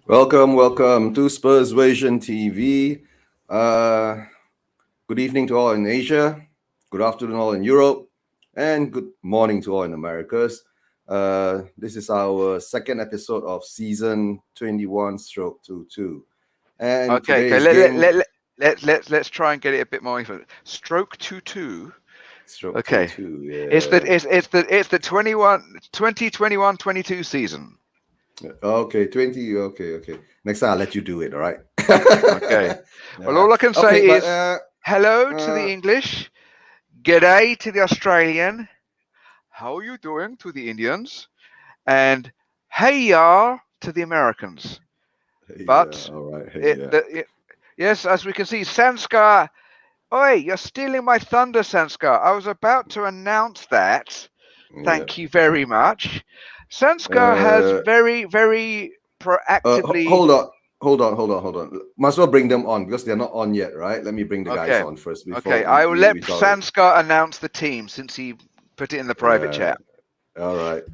Welcome to Spurs Version TV. Good evening to all in Asia, good afternoon all in Europe, and good morning to all in Americas. This is our second episode of season 21/22. And Okay, today's game let's try and get it a bit more. Stroke 2-2. stroke Okay. 22. Yeah. It's the 2021-22 season. Okay, 20. Okay. Next time I'll let you do it, all right? Okay. Well, all I can say is hello to the English, g'day to the Australian, how are you doing to the Indians, and hey ya to the Americans. But all right. yes, as we can see, Sanskar. Oi, you're stealing my thunder, Sanskar. I was about to announce that. Thank you very much. Sanskar has very, very proactively. Hold on. Must well bring them on because they're not on yet, right? Let me bring the guys on first. Okay, I will let Sanskar announce the team since he put it in the private chat. All right.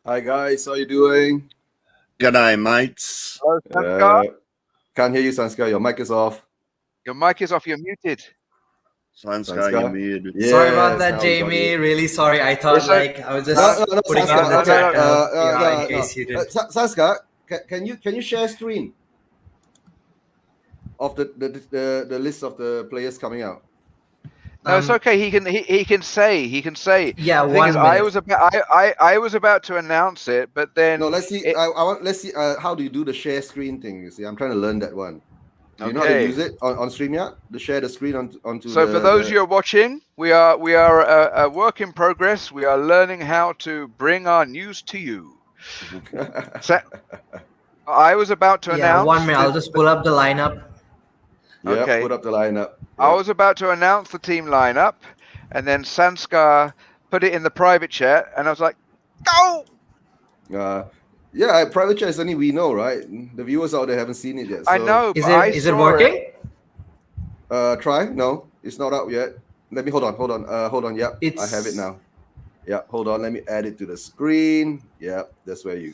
Hi guys, how you doing? G'day, mates. Hello, Sanskar. Can't hear you, Sanskar. Your mic is off. Your mic is off. You're muted. Sanskar, you're muted. Yes, sorry about that, Jamie. Really sorry. I thought I was just putting Sanskar, on the chat in case you didn't. Sanskar, can you share screen of the list of the players coming out? No, it's okay. He can say. Yeah, the thing is, I was about to announce it, but then no. Let's see. Let's see. How do you do the share screen thing? You see, I'm trying to learn that one. Do you know how to use it on StreamYard? To share the screen onto. So for those of you watching, we are a work in progress. We are learning how to bring our news to you. So, I was about to announce. 1 minute. I'll just pull up the lineup. Yeah, okay. Put up the lineup. I was about to announce the team lineup, and then Sanskar put it in the private chat, and I was like, "Go!" Yeah, private chat is only we know, right? The viewers out there haven't seen it yet. So. I know. Is it working? Try. No, it's not out yet. Let me hold on. Yep, I have it now. Yeah, hold on. Let me add it to the screen. Yeah, that's what you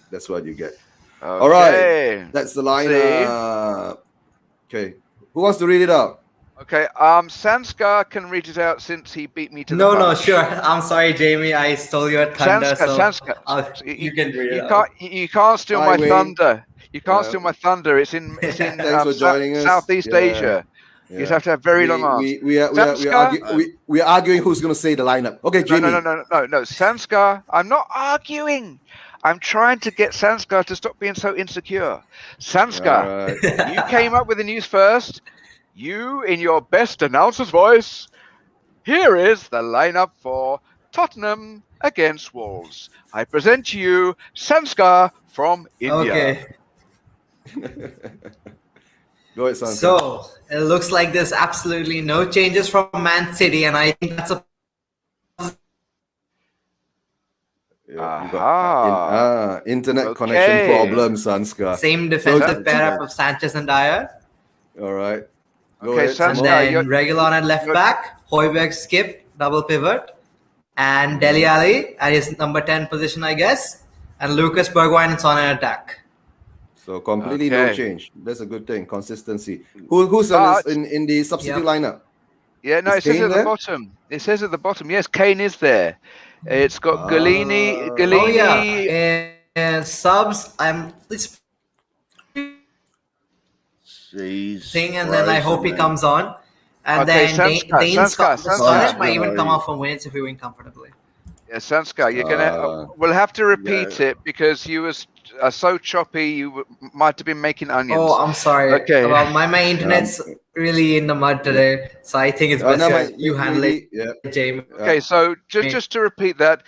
get. Okay. All right, that's the lineup. Okay. Who wants to read it out? Okay, Sanskar can read it out since he beat me to the punch. No, sure. I'm sorry, Jamie. I stole your thunder. Sanskar. You can read it out. You can't steal my thunder. You can't steal my thunder. It's in Southeast Asia. Yeah. You have to have very long arms. We are arguing who's going to say the lineup. Okay, Jamie. No. Sanskar, I'm not arguing. I'm trying to get Sanskar to stop being so insecure. Sanskar, you came up with the news first. You, in your best announcer's voice, here is the lineup for Tottenham against Wolves. I present to you Sanskar from India. Okay. Go ahead, Sanskar. So, it looks like there's absolutely no changes from Man City, and I think that's a internet connection problems, Sanskar. Same defensive pair-up of Sanchez and Dyer. All right. And then Reguilon at left back, Højbjerg skip, double pivot, and Dele Alli at his number 10 position, I guess, and Lucas Bergwijn and Son in attack. So completely no change. That's a good thing. Consistency. Who's in the substitute lineup? Yeah, no, it says at the bottom. It says at the bottom. Yes, Kane is there. It's got Galini. Oh, yeah. And subs, and then I hope he comes on. And then Dane Scott might even come off from wins if we win comfortably. Yeah, Sanskar, you're gonna. We'll have to repeat it because you are so choppy. You might have been making onions. Oh, I'm sorry. Okay. Well, my internet's really in the mud today, so I think it's best you handle it, Jamie. Okay, so just to repeat that,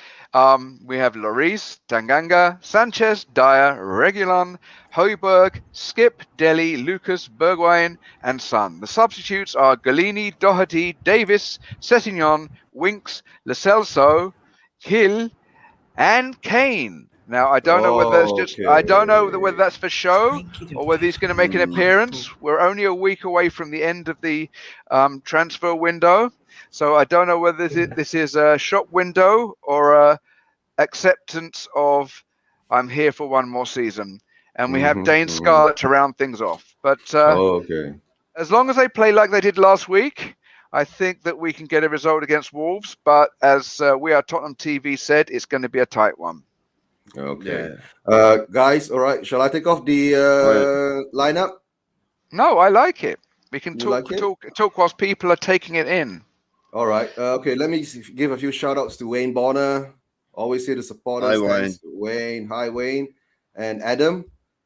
we have Lloris, Tanganga, Sanchez, Dyer, Reguilon, Højbjerg, Skip, Dele, Lucas, Bergwijn, and Son. The substitutes are Galini, Doherty, Davis, Sessegnon, Winks, Lo Celso, Hill, and Kane. Now I don't know whether that's just I don't know whether that's for show or whether he's going to make an appearance. We're only a week away from the end of the transfer window, so I don't know whether this is a shop window or a acceptance of I'm here for one more season. And we have Dane Scarlett to round things off. But as long as they play like they did last week, I think that we can get a result against Wolves. But as We Are Tottenham TV said, it's going to be a tight one. Okay. Guys, all right. Shall I take off the lineup? No, I like it. We can talk whilst people are taking it in. All right. Okay, let me give a few shout-outs to Wayne Bonner. Always here to support us. Thanks, Wayne. Hi, Wayne. And Adam.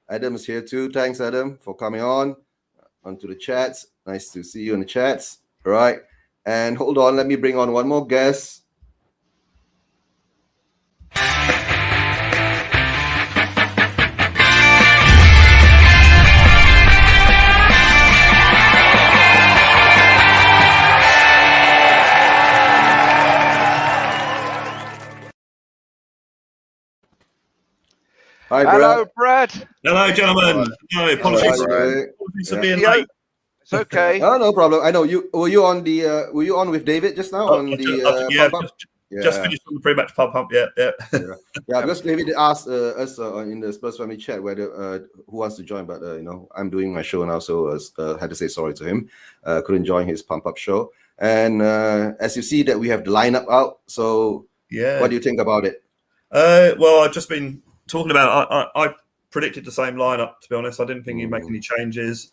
Adam is here too. Thanks, Adam, for coming onto the chats. Nice to see you in the chats. All right. And hold on. Let me bring on one more guest. Hi, Brad. Hello, Brad. Hello, gentlemen. No, apologies for being late. It's okay. Oh, no problem. I know you. Were you on with David just now Just finished on the pre-match pump. Yeah. Because David asked us in the Spurs family chat whether who wants to join, but I'm doing my show now, so had to say sorry to him. Couldn't join his pump-up show. And as you see that we have the lineup out. So what do you think about it? Well, I've just been talking about. I predicted the same lineup. To be honest, I didn't think he'd make any changes.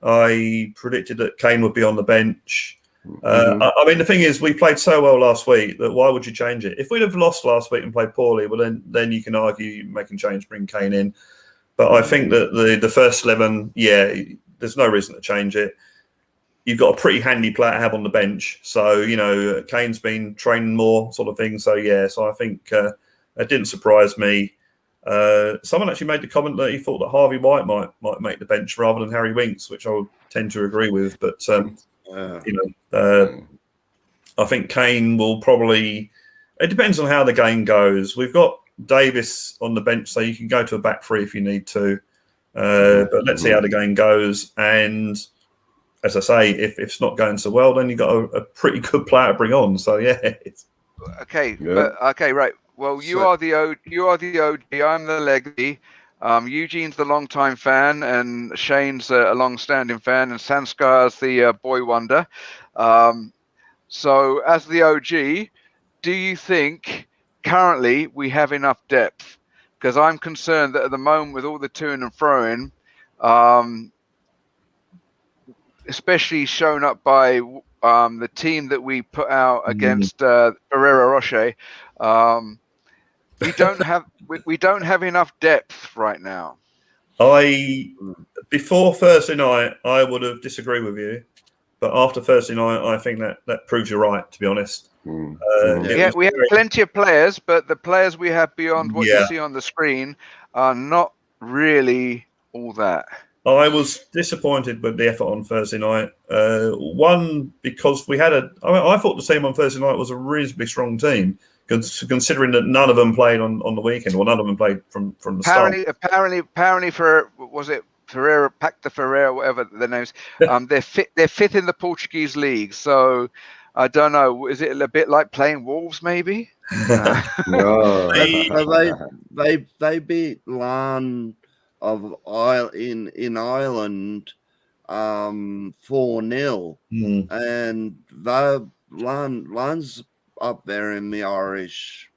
I predicted that Kane would be on the bench. I mean, the thing is, we played so well last week that why would you change it? If we'd have lost last week and played poorly, well, then you can argue making change, bring Kane in. But I think that the first 11, there's no reason to change it. You've got a pretty handy player to have on the bench. So, Kane's been training more sort of thing. So, so I think it didn't surprise me. Someone actually made the comment that he thought that Harvey White might make the bench rather than Harry Winks, which I would tend to agree with. But I think Kane will probably. It depends on how the game goes. We've got Davis on the bench, so you can go to a back three if you need to. But let's see how the game goes. And as I say, if it's not going so well, then you've got a pretty good player to bring on. So right. Well, you are the OG. I'm the legacy. Eugene's the long-time fan, and Shane's a long-standing fan, and Sanskar's the boy wonder. So, as the OG, do you think currently we have enough depth? Because I'm concerned that at the moment, with all the to-ing and fro-in, especially shown up by the team that we put out against Ferreira Rocher. We don't have enough depth right now. Before Thursday night, I would have disagreed with you, but after Thursday night, I think that proves you're right. To be honest, we have plenty of players, but the players we have beyond what you see on the screen are not really all that. I was disappointed with the effort on Thursday night. One, because I thought the team on Thursday night was a reasonably strong team, considering that none of them played on the weekend. Well, none of them played from the start. Apparently, was it Ferreira, Pacta Ferreira, whatever their names? They're fifth in the Portuguese league. So I don't know. Is it a bit like playing Wolves, maybe? No. They beat Lan of in Ireland 4-0, and Lan's up there in the Irish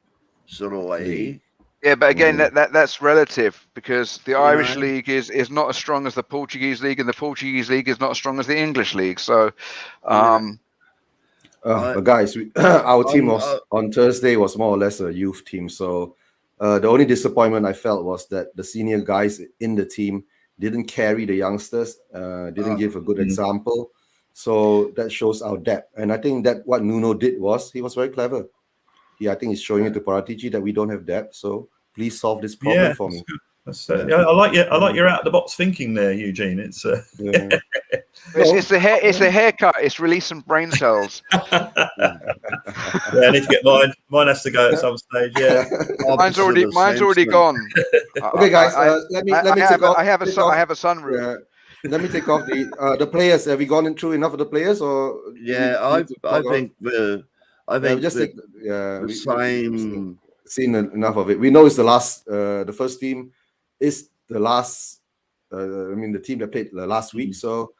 sort of league. Yeah, but again, that's relative, because the Irish league is not as strong as the Portuguese league, and the Portuguese league is not as strong as the English league. So, guys, our team on Thursday was more or less a youth team. So the only disappointment I felt was that the senior guys in the team didn't carry the youngsters, didn't give a good example. So that shows our depth. And I think that what Nuno did was he was very clever. I think he's showing it to Paratici that we don't have depth. So please solve this problem for me. I like your out of the box thinking there, Eugene. It's it's the haircut. It's releasing brain cells. Yeah, I need to get mine. Mine has to go at some stage. Yeah. mine's already gone. Okay, guys. Let me take off. I have a sunroof. Yeah. Let me take off the players. Have we gone through enough of the players, or Yeah, I think we've seen enough of it. We know it's the first team is the last. The team that played last week. So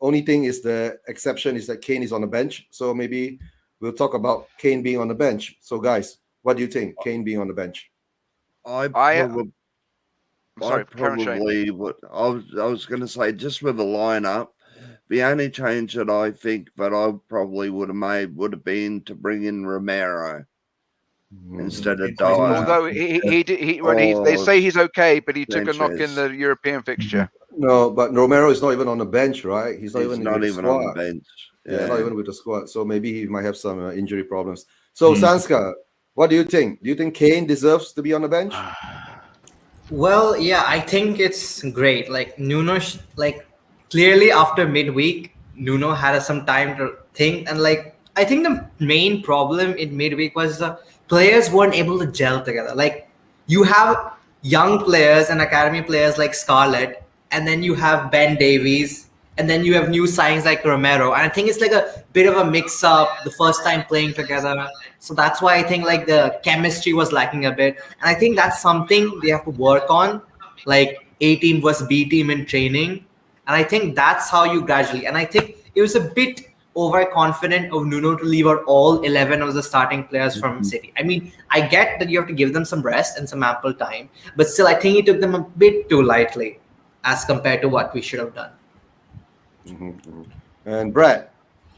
only thing is the exception is that Kane is on the bench. So maybe we'll talk about Kane being on the bench. So guys, what do you think? Kane being on the bench? I was going to say, just with the lineup, the only change that I think that I probably would have made would have been to bring in Romero instead of Dyer. Although they say he's okay, but he took a knock in the European fixture. No, but Romero is not even on the bench, right? He's not even on the bench. Yeah, not even with the squad. So maybe he might have some injury problems. So Sanskar, what do you think? Do you think Kane deserves to be on the bench? Well, yeah, I think it's great. Like Nuno, clearly after midweek, Nuno had some time to think, and I think the main problem in midweek was the players weren't able to gel together. Like you have young players and academy players like Scarlett, and then you have Ben Davies, and then you have new signings like Romero. And I think it's like a bit of a mix-up the first time playing together. So that's why I think the chemistry was lacking a bit. And I think that's something they have to work on, like A team versus B team in training. And I think that's how you gradually. And I think it was a bit overconfident of Nuno to leave out all 11 of the starting players from City. I mean, I get that you have to give them some rest and some ample time, but still, I think he took them a bit too lightly as compared to what we should have done. And Brad,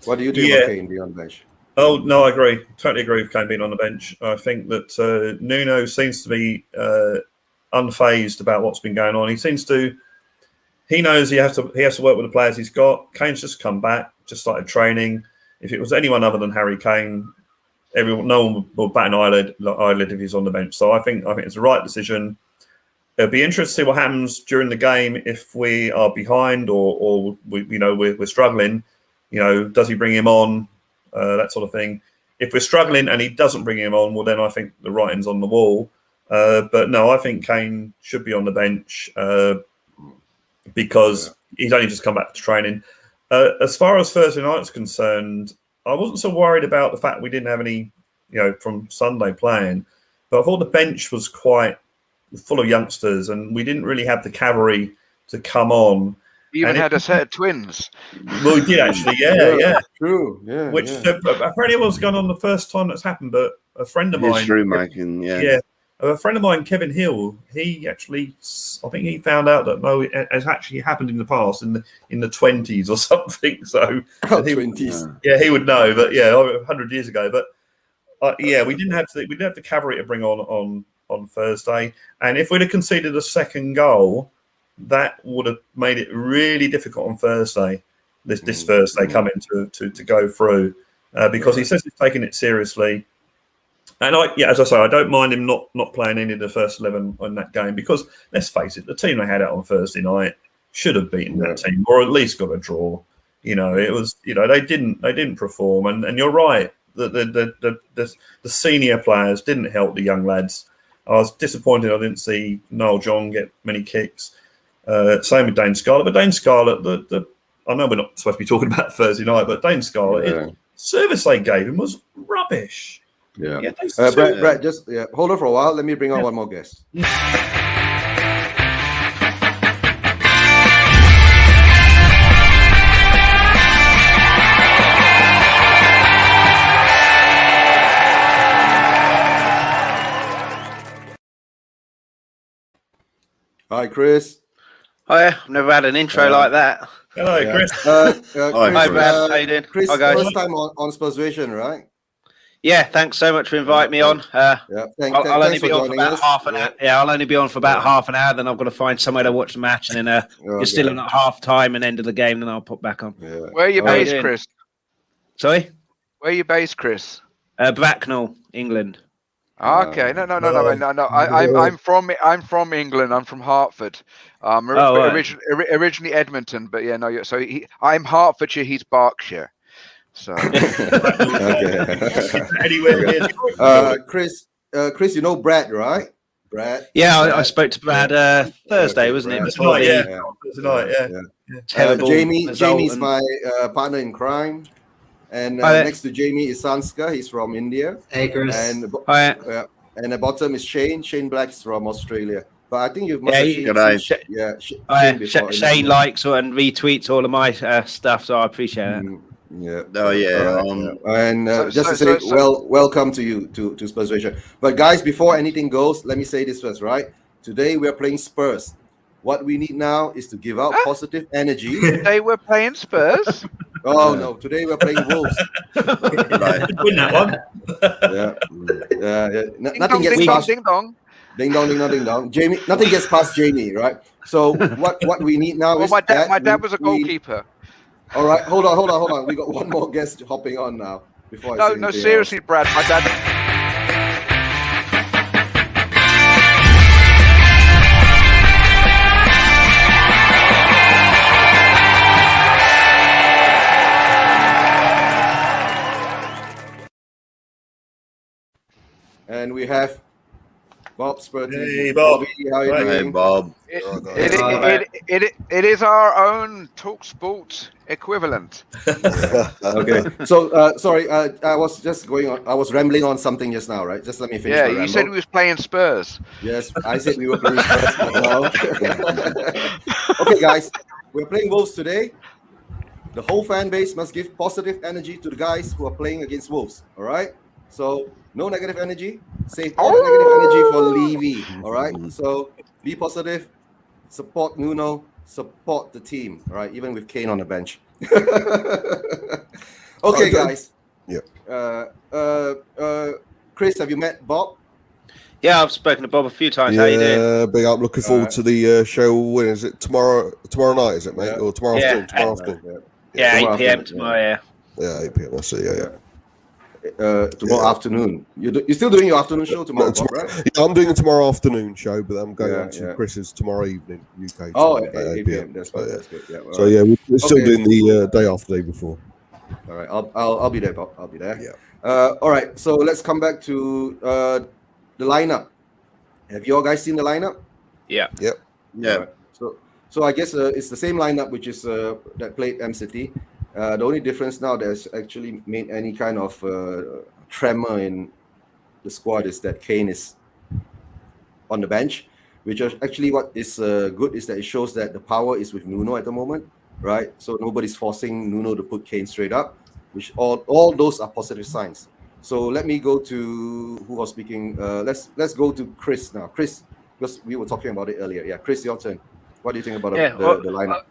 what do you think of Kane being on the bench? Oh, no, I agree. Totally agree with Kane being on the bench. I think that Nuno seems to be unfazed about what's been going on. He knows he has to work with the players he's got. Kane's just come back, just started training. If it was anyone other than Harry Kane, no one would bat an eyelid if he's on the bench. So I think it's the right decision. It'll be interesting to see what happens during the game if we are behind or we're struggling. Does he bring him on? That sort of thing. If we're struggling and he doesn't bring him on, well, then I think the writing's on the wall. But no, I think Kane should be on the bench because he's only just come back to training. As far as Thursday night's concerned, I wasn't so worried about the fact we didn't have any, from Sunday playing. But I thought the bench was quite full of youngsters and we didn't really have the cavalry to come on. We even had a set of twins. Well, we did actually, yeah. True, yeah. Which apparently was going on the first time that's happened, but a friend of mine... History making, Yeah. A friend of mine, Kevin Hill, I think he found out that it has actually happened in the past, in the 20s or something. So 20s. Yeah, he would know, but 100 years ago. But we didn't have the cavalry to bring on Thursday, and if we'd have conceded a second goal, that would have made it really difficult on Thursday. This Thursday coming to go through because he says he's taking it seriously. And as I say, I don't mind him not playing any of the first 11 on that game because let's face it, the team they had out on Thursday night should have beaten that team or at least got a draw. It was they didn't perform, and you're right. The senior players didn't help the young lads. I was disappointed I didn't see Noel John get many kicks. Same with Dane Scarlett, but Dane Scarlett, I know we're not supposed to be talking about Thursday night, but Dane Scarlett, service they gave him was rubbish. Yeah. Brad, just hold on for a while. Let me bring on one more guest. Hi, Chris. Hi, I've never had an intro like that. Hello, Chris. Hi, Brad. How you doing? Chris, hi, guys. First time on Spursvision, right? Yeah, thanks so much for inviting me on. I'll only be on for about half an hour. Yeah, I'll only be on for about half an hour. Then I've got to find somewhere to watch the match, and then you're still in at half time and end of the game. Then I'll put back on. Yeah. Where are you based, Chris? Sorry. Where are you based, Chris? Bracknell, England. Okay, no. I'm from England. I'm from Hertford. Originally Edmonton, but I'm Hertfordshire. He's Berkshire. So, anywhere near. Chris, you know Brad, right? Brad. Yeah, Brad. I spoke to Brad Thursday, wasn't it? Brad. Before Tonight, the Tonight, terrible Jamie result is and- my partner in crime, and next to Jamie is Sanska. He's from India. Hey, Chris. And at the bottom is Shane. Shane Black is from Australia. But I think you must have seen Shane before. Shane likes and retweets all of my stuff, so I appreciate it. Yeah. Oh yeah. And just to say, welcome to you to Spurs Vision. But guys, before anything goes, let me say this first, right? Today we are playing Spurs. What we need now is to give out positive energy. Today we're playing Spurs. Oh no! Today we're playing Wolves. Win that one. Nothing gets past. Ding dong. Ding dong, ding dong, ding dong. Jamie, nothing gets past Jamie, right? So what we need now is my dad was a goalkeeper. All right, hold on. We got one more guest hopping on now. Before I say No, seriously, Brad. My dad. And we have Bob Spurty. Hey, Bob. Bobby, how are you doing? Hey, Bob. It is our own TalkSport equivalent. Okay. So sorry, I was just going on. I was rambling on something just now, right? Just let me finish. Yeah, my you ramble. said we was playing Spurs. Yes, I said we were playing Spurs. Okay, guys, we're playing Wolves today. The whole fan base must give positive energy to the guys who are playing against Wolves. All right. So no negative energy. Save all the negative energy for Levy. All right. So be positive. Support Nuno. Support the team. All right. Even with Kane on the bench. Okay, guys. Yeah. Chris, have you met Bob? Yeah, I've spoken to Bob a few times. How you doing? Yeah, big up. Looking forward to the show. When is it? Tomorrow night, is it, mate? Yeah. Or tomorrow afternoon? Tomorrow afternoon. Yeah, tomorrow 8 p.m. afternoon, tomorrow. Yeah, 8 p.m. I see. Yeah. Tomorrow afternoon. You're still doing your afternoon show tomorrow, Bob, right? Yeah, I'm doing a tomorrow afternoon show, but I'm going Yeah, on to yeah. Chris's tomorrow evening, UK. Oh, time, 8 p.m. That's good. That's good. Yeah. So yeah, we're still Okay. doing the day after day before. All right. I'll be there, Bob. I'll be there. Yeah. All right. So let's come back to the lineup. Have you all guys seen the lineup? Yeah. Yeah. All right. So I guess it's the same lineup which is that played M City. The only difference now that's actually made any kind of tremor in the squad is that Kane is on the bench, which is actually what is good is that it shows that the power is with Nuno at the moment, right? So nobody's forcing Nuno to put Kane straight up, which all those are positive signs. So let me go to who was speaking. Let's go to Chris now. Chris, because we were talking about it earlier. Yeah, Chris, your turn. What do you think about the lineup?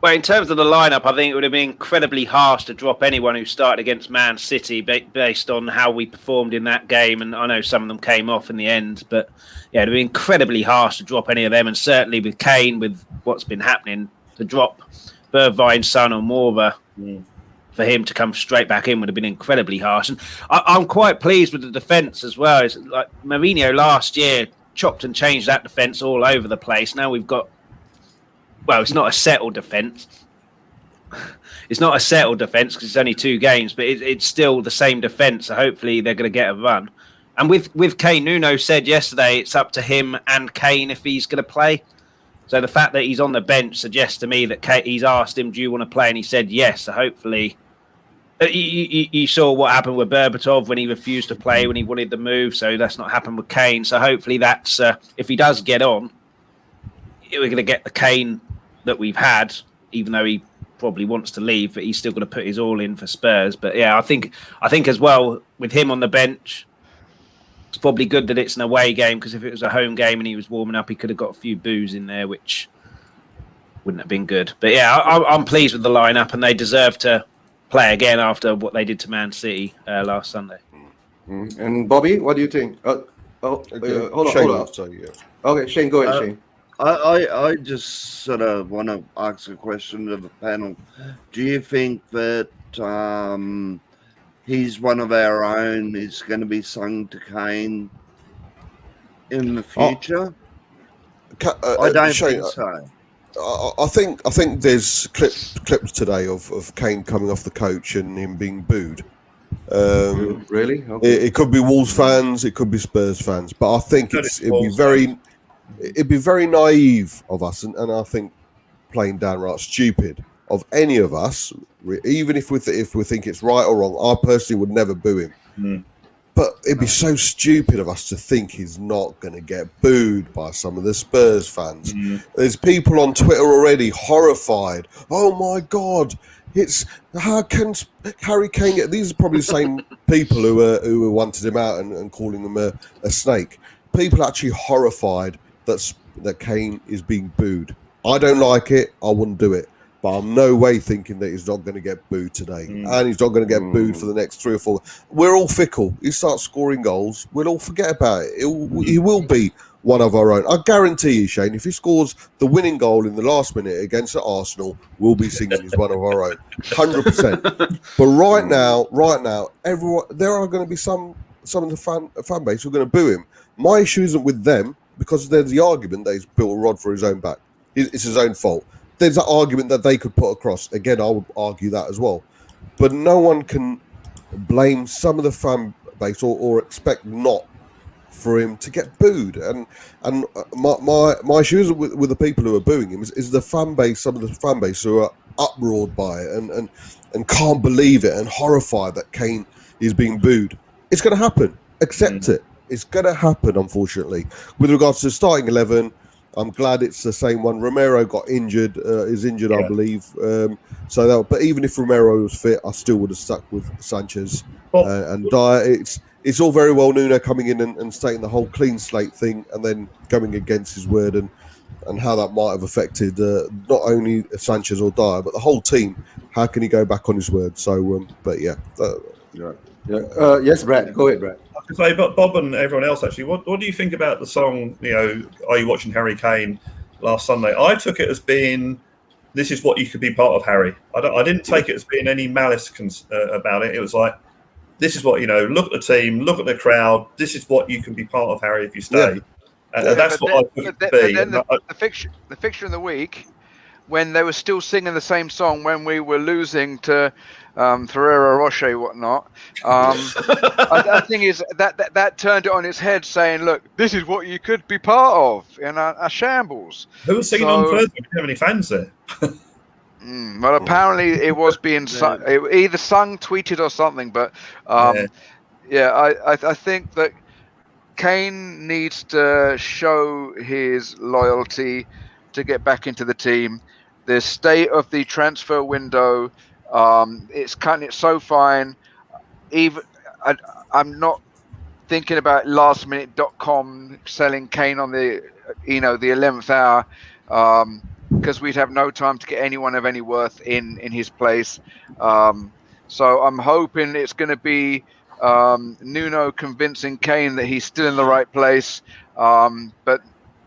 Well, in terms of the lineup, I think it would have been incredibly harsh to drop anyone who started against Man City based on how we performed in that game. And I know some of them came off in the end, but yeah, it would be incredibly harsh to drop any of them. And certainly with Kane, with what's been happening, to drop Bergwijn, Son, or Morva for him to come straight back in would have been incredibly harsh. And I'm quite pleased with the defence as well. It's like Mourinho last year chopped and changed that defence all over the place. Now we've got. Well, it's not a settled defence. It's not a settled defence because it's only 2 games, but it's still the same defence. So hopefully they're going to get a run. And with Kane, Nuno said yesterday it's up to him and Kane if he's going to play. So the fact that he's on the bench suggests to me that he's asked him, "Do you want to play?" And he said yes. So hopefully, you saw what happened with Berbatov when he refused to play when he wanted the move. So that's not happened with Kane. So hopefully that's if he does get on, we're going to get the Kane that we've had, even though he probably wants to leave, but he's still going to put his all in for Spurs. But yeah, I think as well with him on the bench, it's probably good that it's an away game because if it was a home game and he was warming up, he could have got a few boos in there, which wouldn't have been good. But yeah, I'm pleased with the lineup, and they deserve to play again after what they did to Man City last Sunday. And Bobby, what do you think? Hold on. So, yeah. Okay, Shane, go ahead, Shane. I just sort of want to ask a question to the panel. Do you think that he's one of our own is going to be sung to Kane in the future? I don't think so. I think there's clips today of Kane coming off the coach and him being booed. Really? Okay. It could be Wolves fans, it could be Spurs fans, but I think it'd be very naive of us, and I think plain downright stupid of any of us, even if we think it's right or wrong. I personally would never boo him. But it'd be so stupid of us to think he's not going to get booed by some of the Spurs fans. There's people on Twitter already horrified. Oh my God, how can Harry Kane get? These are probably the same people who wanted him out and calling him a snake. People actually horrified that Kane is being booed. I don't like it. I wouldn't do it. But I'm no way thinking that he's not going to get booed today. And he's not going to get booed for the next 3 or 4. We're all fickle. He starts scoring goals, we'll all forget about it. He will be one of our own. I guarantee you, Shane, if he scores the winning goal in the last minute against Arsenal, we'll be singing he's one of our own. 100%. But right now, everyone, there are going to be some of the fan base who are going to boo him. My issue isn't with them, because there's the argument that he's built a rod for his own back. It's his own fault. There's that argument that they could put across. Again, I would argue that as well. But no one can blame some of the fan base or expect not for him to get booed. And my issues with the people who are booing him is the fan base, some of the fan base who are uproared by it and can't believe it and horrified that Kane is being booed. It's going to happen. Accept it. It's going to happen, unfortunately. With regards to the starting 11, I'm glad it's the same one. Romero got injured, I believe. But even if Romero was fit, I still would have stuck with Sanchez and Dyer. It's all very well Nuno coming in and stating the whole clean slate thing, and then going against his word and how that might have affected not only Sanchez or Dyer, but the whole team. How can he go back on his word? So, yes, Brad. Go ahead, Brad. I can say, but Bob and everyone else, actually, what do you think about the song, Are You Watching Harry Kane last Sunday? I took it as being, this is what you could be part of, Harry. I didn't take it as being any malice about it. It was like, this is what, look at the team, look at the crowd. This is what you can be part of, Harry, if you stay. And that's what I took it to be. But then the fixture in the week, when they were still singing the same song when we were losing to Ferrero Rocher, whatnot. The thing is that turned it on its head, saying, "Look, this is what you could be part of in a shambles." Who was singing on Thursday? We didn't have any fans there. Well, apparently it was being either sung, tweeted, or something. But I think that Kane needs to show his loyalty to get back into the team. The state of the transfer window, it's so fine. Even I'm not thinking about lastminute.com selling Kane on the the 11th hour, because we'd have no time to get anyone of any worth in his place. So I'm hoping it's going to be Nuno convincing Kane that he's still in the right place, but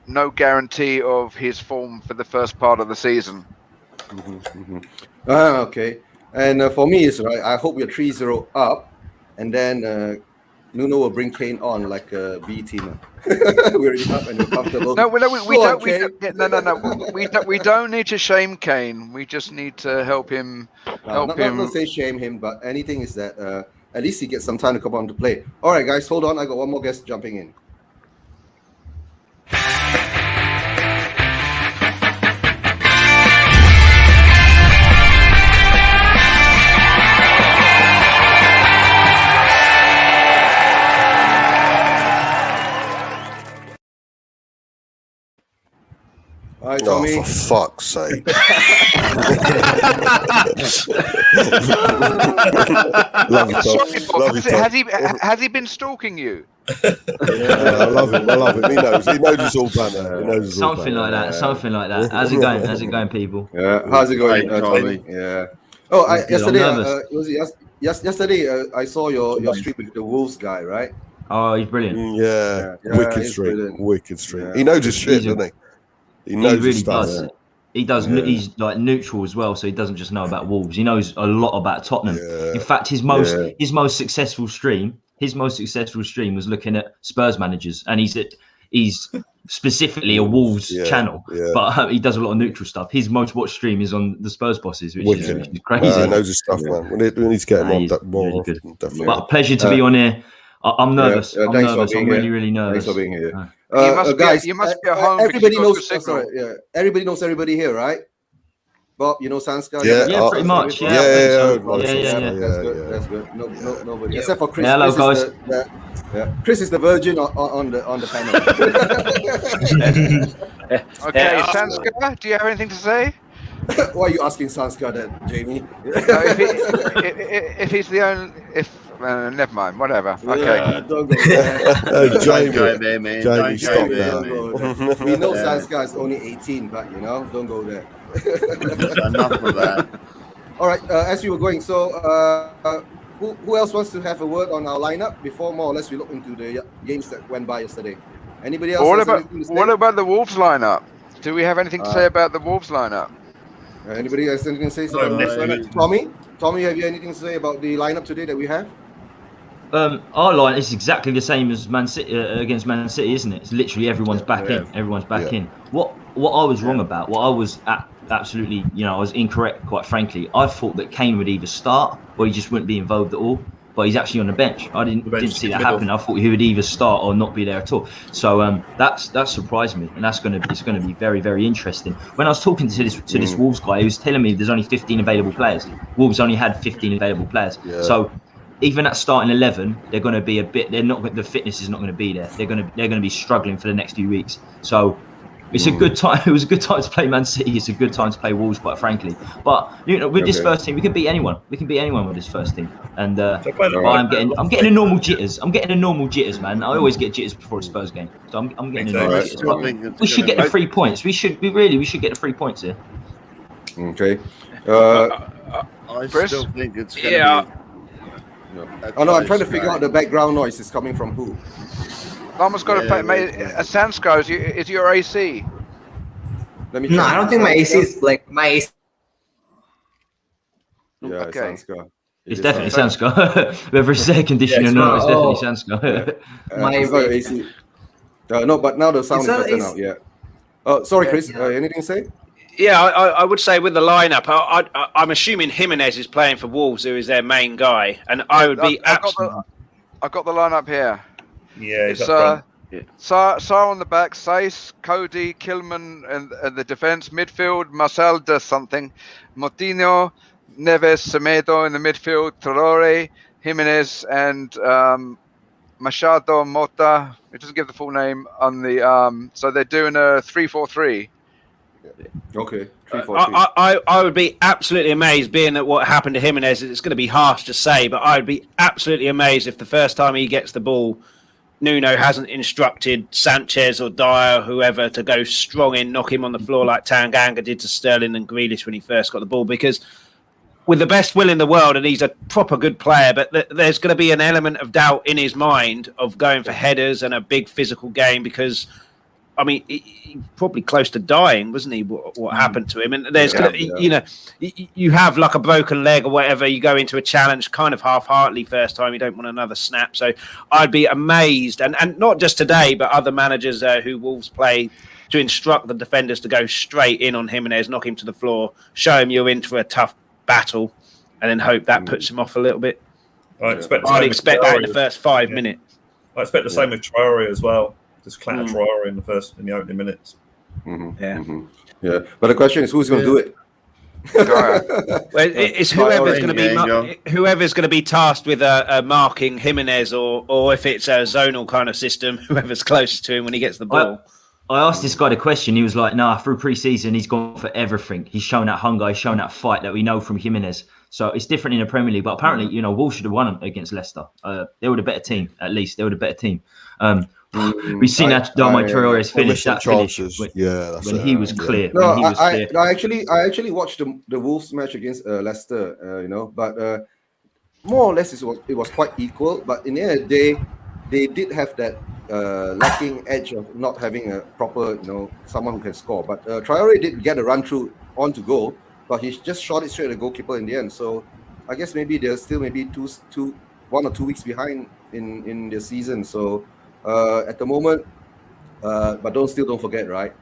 no guarantee of his form for the first part of the season. Okay. And for me, it's right. I hope we're 3-0 up, and then Nuno will bring Kane on like a B teamer. We're up and we're comfortable. No, we don't need to shame Kane. We just need to help him. Not say shame him, but anything is that at least he gets some time to come on to play. All right, guys, hold on. I got one more guest jumping in. Hi, Tommy. Oh, for fuck's sake. Love you, Tom. Has he been stalking you? I love him. He knows it's all banner. Something like that. How's it going, people? Yeah. How's it going, Tommy? Yeah. Oh, yesterday I saw your stream with the Wolves guy, right? Oh, he's brilliant. Yeah. Wicked stream. Yeah. He knows his shit, doesn't he? He knows his stuff. He does. He's like neutral as well, so he doesn't just know about Wolves. He knows a lot about Tottenham. In fact, his most successful stream was looking at Spurs managers, and he's specifically a Wolves channel, but he does a lot of neutral stuff. His most watched stream is on the Spurs bosses, which is crazy. He knows his stuff, man. We need to get him on that more. Really good. Definitely. But pleasure to be on here. I'm nervous. I'm nervous. I'm really nervous. Thanks for being here. You must be at home. Everybody knows. Everybody knows everybody here, right? Bob, you know Sanskar? Yeah, pretty much. Yeah. That's good. Nobody except for Chris. Hello, guys. Chris is the virgin on the panel. Okay, Sanskar, do you have anything to say? Why are you asking Sanskar then, Jamie? If he's the only, never mind, whatever. Okay. Don't go there. Jamie, stop now. We know Sanskar is only 18, but don't go there. Enough of that. All right, as we were going, so who else wants to have a word on our lineup before more or less we look into the games that went by yesterday? Anybody else? What about the Wolves lineup? Do we have anything to say about the Wolves lineup? Anybody has anything to say about this lineup? Tommy, have you anything to say about the lineup today that we have? Our line is exactly the same as Man City against Man City, isn't it? It's literally everyone's back in. Everyone's back in. What I was wrong about, what I was absolutely, I was incorrect, quite frankly. I thought that Kane would either start or he just wouldn't be involved at all. But he's actually on the bench. I didn't see that happen. I thought he would either start or not be there at all. So that surprised me, and it's going to be very, very interesting. When I was talking to this Wolves guy, he was telling me there's only 15 available players. Wolves only had 15 available players. Yeah. So even at starting 11, they're going to be a bit. They're not. The fitness is not going to be there. They're going to be struggling for the next few weeks. So. It's a good time. It was a good time to play Man City. It's a good time to play Wolves, quite frankly. But with this first team, we can beat anyone. We can beat anyone with this first team. And I'm getting a normal jitters. I'm getting a normal jitters, man. I always get jitters before a Spurs game, so I'm getting a normal jitters. We should get the 3 points. We should get the 3 points here. Okay. I still think it's going to be. Oh no, I'm trying to figure out the background noise is coming from who. Almost got to play. Sanskar is your AC. No, I don't think my AC is like my AC. Yeah, okay. Sanskar. It's definitely Sanskar. Whether it's air conditioning or not, it's definitely Sanskar. My AC. No, but now the sound is better now. Yeah. Oh, sorry, Chris. Anything to say? Yeah, I would say with the lineup, I'm assuming Jimenez is playing for Wolves, who is their main guy, and I would be. I've got the lineup here. Yeah, it's Sarr on the back, Saiss, Cody, Kilman, and the defense. Midfield, Marcel does something. Moutinho, Neves, Semedo in the midfield. Traore, Jimenez, and Machado, Mota. It doesn't give the full name on the. So they're doing a 3-4-3. Okay. 3-4-3. I would be absolutely amazed, being that what happened to Jimenez. It's going to be harsh to say, but I would be absolutely amazed if the first time he gets the ball, Nuno hasn't instructed Sanchez or Dyer or whoever to go strong in, knock him on the floor like Tanganga did to Sterling and Grealish when he first got the ball. Because with the best will in the world, and he's a proper good player, but there's going to be an element of doubt in his mind of going for headers and a big physical game because, I mean, he probably close to dying, wasn't he? What happened to him? And there's, you have like a broken leg or whatever. You go into a challenge kind of half-heartedly first time. You don't want another snap. So I'd be amazed, and not just today, but other managers who Wolves play, to instruct the defenders to go straight in on Jimenez, knock him to the floor, show him you're in for a tough battle, and then hope that puts him off a little bit. I'd expect that in the first 5 minutes. I expect the same with Traore as well. Just clatter Traore in the opening minutes. Yeah, but the question is, who's going to do it? Well, it's whoever's going to be tasked with marking Jimenez, or if it's a zonal kind of system, whoever's closest to him when he gets the ball. I asked this guy the question. He was like, "Nah, through pre-season, he's gone for everything. He's shown that hunger. He's shown that fight that we know from Jimenez. So it's different in the Premier League. But apparently, Wolves should have won against Leicester. They were the better team, at least. They were the better team. We've seen that Darmai Traore's finish. That finish when he was clear. No, I actually watched the Wolves match against Leicester. But more or less it was quite equal. But in the end of the day, they did have that lacking edge of not having a proper, someone who can score. But Traore did get a run through on to goal, but he just shot it straight at the goalkeeper in the end. So I guess maybe they're still maybe 1 or 2 weeks behind in their season. So at the moment, but don't forget, right?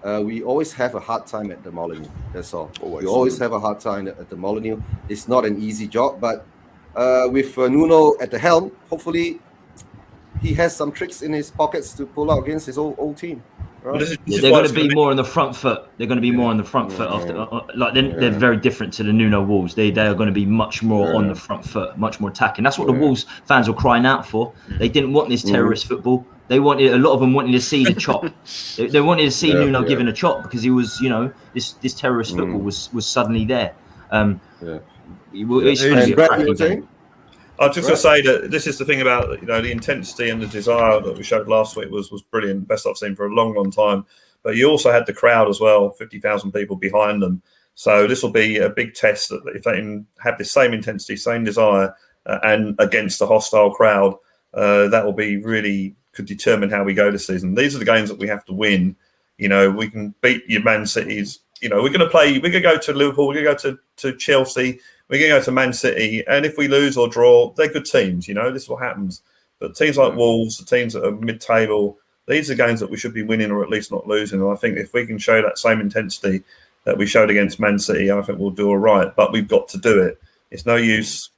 We always have a hard time at the Molineux. That's all. Always. We always have a hard time at the Molineux. It's not an easy job, but with Nuno at the helm, hopefully he has some tricks in his pockets to pull out against his old team. Right? They're going to be more on the front foot. They're going to be more on the front foot. They're very different to the Nuno Wolves. They are going to be much more on the front foot, much more attacking. That's what the Wolves fans were crying out for. They didn't want this terrorist football. They wanted, a lot of them wanted to see the chop. They wanted to see Nuno given a chop because he was, this terrorist football was suddenly there. It's going to be a cracking game. I was just going to say that this is the thing about the intensity and the desire that we showed last week was brilliant, best I've seen for a long, long time. But you also had the crowd as well, 50,000 people behind them. So this will be a big test that if they can have the same intensity, same desire, and against a hostile crowd, that will be really could determine how we go this season. These are the games that we have to win. We can beat your Man Cities. We're going to go to Liverpool. We're going to go to Chelsea. We're going to go to Man City, and if we lose or draw, they're good teams. This is what happens. But teams like Wolves, the teams that are mid-table, these are games that we should be winning or at least not losing. And I think if we can show that same intensity that we showed against Man City, I think we'll do all right. But we've got to do it. It's no use,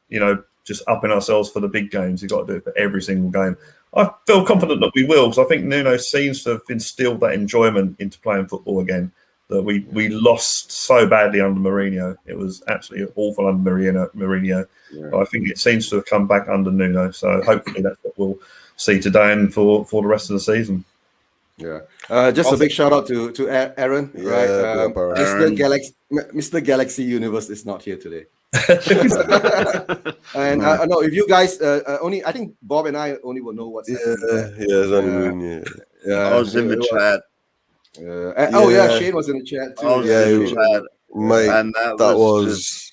just upping ourselves for the big games. You've got to do it for every single game. I feel confident that we will, because I think Nuno seems to have instilled that enjoyment into playing football again. That we lost so badly under Mourinho. It was absolutely awful under Mourinho. But I think it seems to have come back under Nuno. So hopefully that's what we'll see today and for the rest of the season. Yeah. Just a big shout out to Aaron. Right. Mr. Galaxy Universe is not here today. And I know if you guys I think Bob and I only will know what's happening. I was in the chat. Shane was in the chat too. Mate, and that was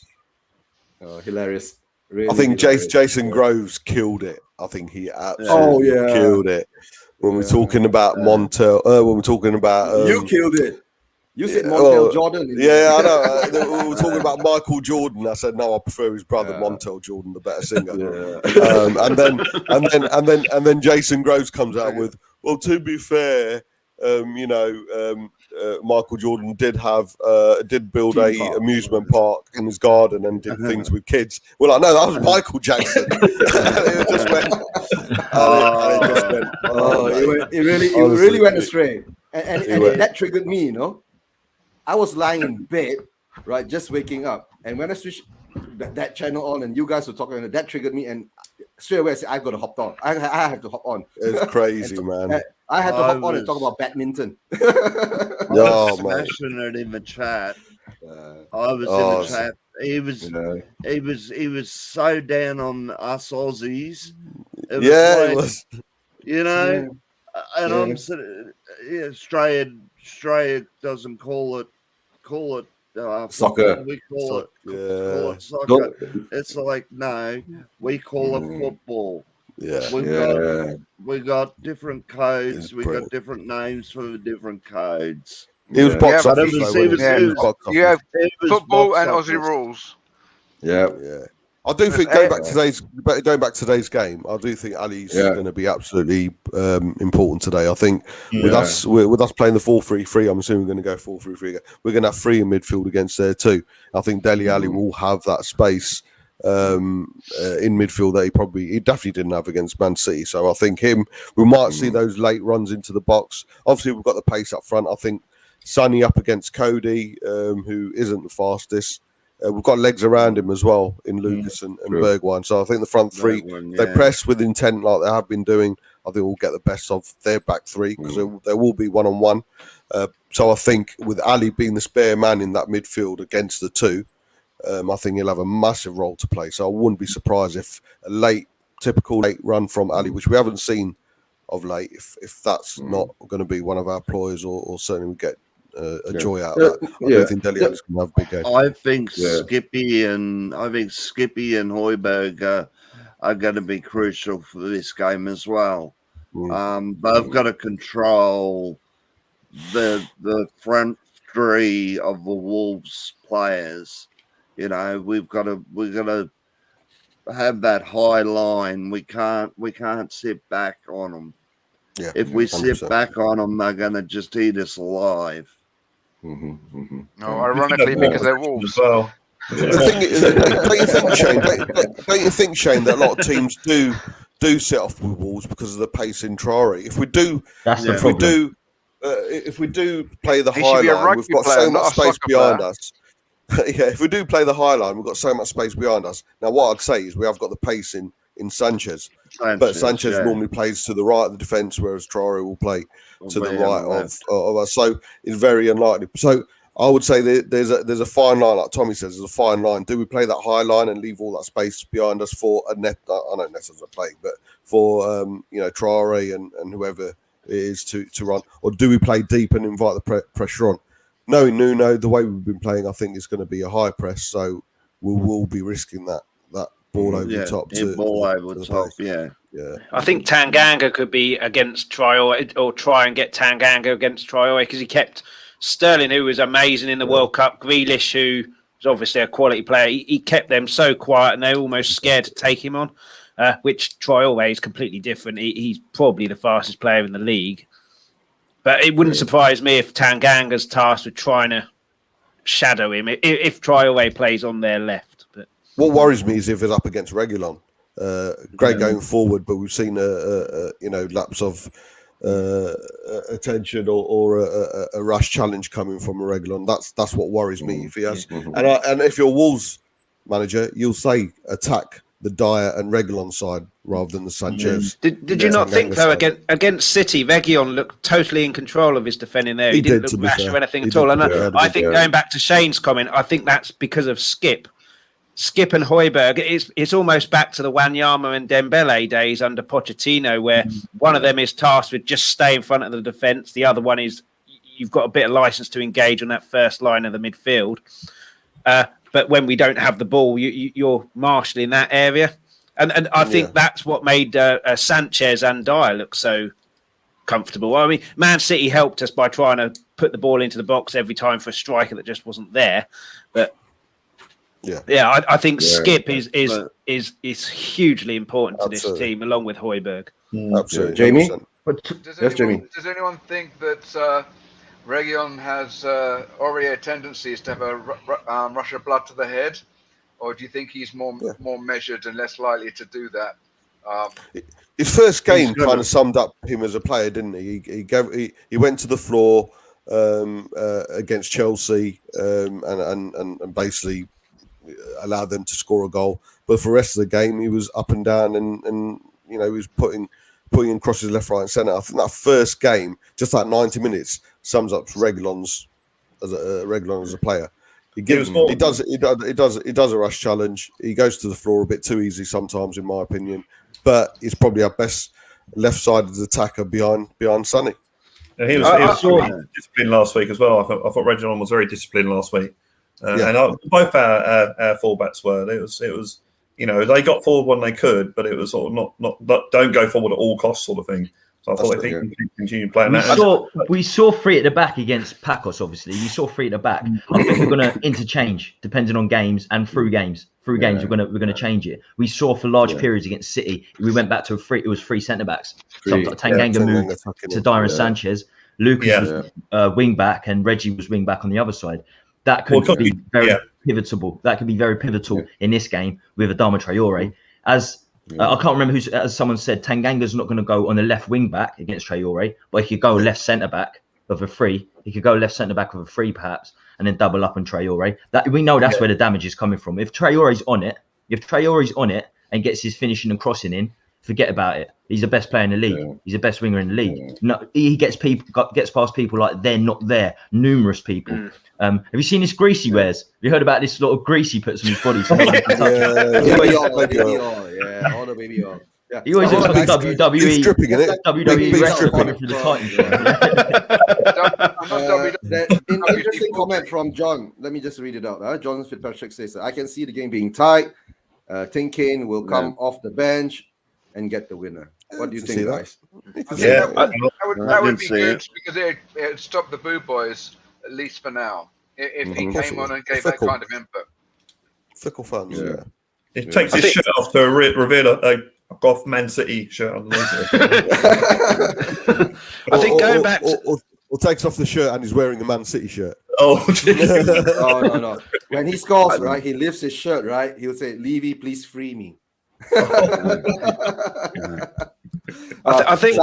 hilarious. Really, I think hilarious. Jason Groves killed it. I think he absolutely killed it. When we're talking about Montel, when we're talking about you killed it. You said Montel Jordan. I know. We were talking about Michael Jordan. I said no, I prefer his brother Montel Jordan, the better singer. And then Jason Groves comes out with, well, to be fair. Michael Jordan did build a amusement park in his garden and did things with kids. Well, I know that was Michael Jackson. It really went astray, and that triggered me. I was lying in bed, right, just waking up, and when I switched that channel on, and you guys were talking, that triggered me, and straight away I said, "I've got to hop on. I have to hop on." It's crazy, man. I had to hop on and talk about badminton. I was smashing it in the chat. I was in the chat. He was so down on us Aussies. It was. And I'm sitting. Australia doesn't call it soccer. We call it soccer. It's like no, we call it football. We got different codes. We got different names for the different codes. He was box office. You have football and Aussie rules. Yeah. I do think going back to today's game, I do think Ali's going to be absolutely important today. I think with us playing the 4-3-3, I'm assuming we're going to go 4-3-3 again. We're going to have three in midfield against there too. I think Dele Alli will have that space in midfield that he definitely didn't have against Man City. So I think we might see those late runs into the box. Obviously, we've got the pace up front. I think Sonny up against Cody, who isn't the fastest. We've got legs around him as well in Lucas and Bergwijn. So I think the front three, they press with intent like they have been doing. I think we'll get the best of their back three because there will be one-on-one. So I think with Ali being the spare man in that midfield against the two, I think he'll have a massive role to play. So I wouldn't be surprised if a typical late run from Ali, which we haven't seen of late, if that's not going to be one of our ploys or certainly we get a joy out of that. I don't think Dele Alli's going to have a big game. I think Skippy and Højbjerg are going to be crucial for this game as well. They've got to control the front three of the Wolves players. We've got to have that high line. We can't sit back on them. Yeah, if we 100%. sit back on them, they're going to just eat us alive. No, ironically, because they're Wolves. Well. The thing is, don't you think, Shane, that a lot of teams do set off with Wolves because of the pace in Traore? If we do play the high line, we've got so much space behind us. Yeah, if we do play the high line, we've got so much space behind us. Now, what I'd say is we have got the pace in Sanchez, but Sanchez normally plays to the right of the defence, whereas Traore will play to the right of us. So it's very unlikely. So I would say there's a fine line, like Tommy says, there's a fine line. Do we play that high line and leave all that space behind us for a net? I know Ness isn't playing, but for Traore and whoever it is to run, or do we play deep and invite the pressure on? Knowing Nuno, the way we've been playing, I think it's going to be a high press, so we will be risking that ball over the top. Yeah. I think Tanganga could be against Traore, or try and get Tanganga against Traore, because he kept Sterling, who was amazing in the World Cup, Grealish, who was obviously a quality player. He kept them so quiet, and they're almost scared to take him on. Which Traore is completely different. He's probably the fastest player in the league. But it wouldn't surprise me if Tanganga's tasked with trying to shadow him if Traore plays on their left. But what worries me is if it's up against Reguilon. Great going forward, but we've seen a lapse of attention or a rush challenge coming from Reguilon. That's what worries me if he has. And if you're Wolves manager, you'll say attack the Dyer and Reguilon side rather than the Sanchez. Did you not think, though, against City, Reguilon looked totally in control of his defending there? He didn't look rash or anything at all. And I think, going back to Shane's comment, I think that's because of Skip and Højbjerg. It's almost back to the Wanyama and Dembele days under Pochettino, where one of them is tasked with just stay in front of the defence. The other one is you've got a bit of license to engage on that first line of the midfield. But when we don't have the ball, you're marshalling that area. And I think that's what made Sanchez and Dyer look so comfortable. I mean, Man City helped us by trying to put the ball into the box every time for a striker that just wasn't there. But I think Skip is hugely important to this team, along with Højbjerg. Absolutely, Jamie. Does anyone think that Reguilon has Aurier tendencies to have a rush of blood to the head, or do you think he's more measured and less likely to do that? His first game kind of summed up him as a player, didn't he? He went to the floor against Chelsea and basically allowed them to score a goal. But for the rest of the game, he was up and down and he was putting in crosses left, right, and centre. I think that first game, just like 90 minutes, sums up Reguilon as a player. He does a rush challenge. He goes to the floor a bit too easy sometimes, in my opinion. But he's probably our best left-sided attacker behind Sonny. Yeah, he was disciplined last week as well. I thought Reguilon was very disciplined last week, and both our fullbacks were. It was they got forward when they could, but it was sort of not don't go forward at all costs sort of thing. So I thought they think continue playing that. We saw three at the back against Pacos, obviously. We saw three at the back. I think we're going to interchange depending on games and through games. Through games, we're going to change it. We saw for large periods against City, we went back to it was three centre backs. Tanganga moved to Dyer and Sanchez. Lucas was wing back, and Reggie was wing back on the other side. That could be very pivotal. That could be very pivotal in this game with Adama Traore. I can't remember as someone said, Tanganga's not going to go on the left wing back against Traore, but he could go left centre back of a free. He could go left centre back of a free, perhaps, and then double up on Traore. That we know that's where the damage is coming from. If Traore's on it and gets his finishing and crossing in, forget about it. He's the best player in the league. He's the best winger in the league. No, he gets past people like they're not there. Numerous people. Have you seen this grease he wears? Have you heard about this lot of grease he puts on his body? All the baby oil. Yeah. He always looks like a WWE. Stripping, isn't it? WWE wrestler coming through the Titans. Interesting comment from John. Let me just read it out. John Fitzpatrick says, I can see the game being tight. Tim Kane will come off the bench and get the winner. What do you think, guys? That would be good because it stopped the Boo Boys, at least for now, if he came on and gave that kind of input. Fickle fans, It takes his shirt off to reveal I've got a Man City shirt underneath it. I think going back or takes off the shirt and he's wearing the Man City shirt. Oh, no. When he scores, right, he lifts his shirt, right? He'll say, "Levy, please free me." I think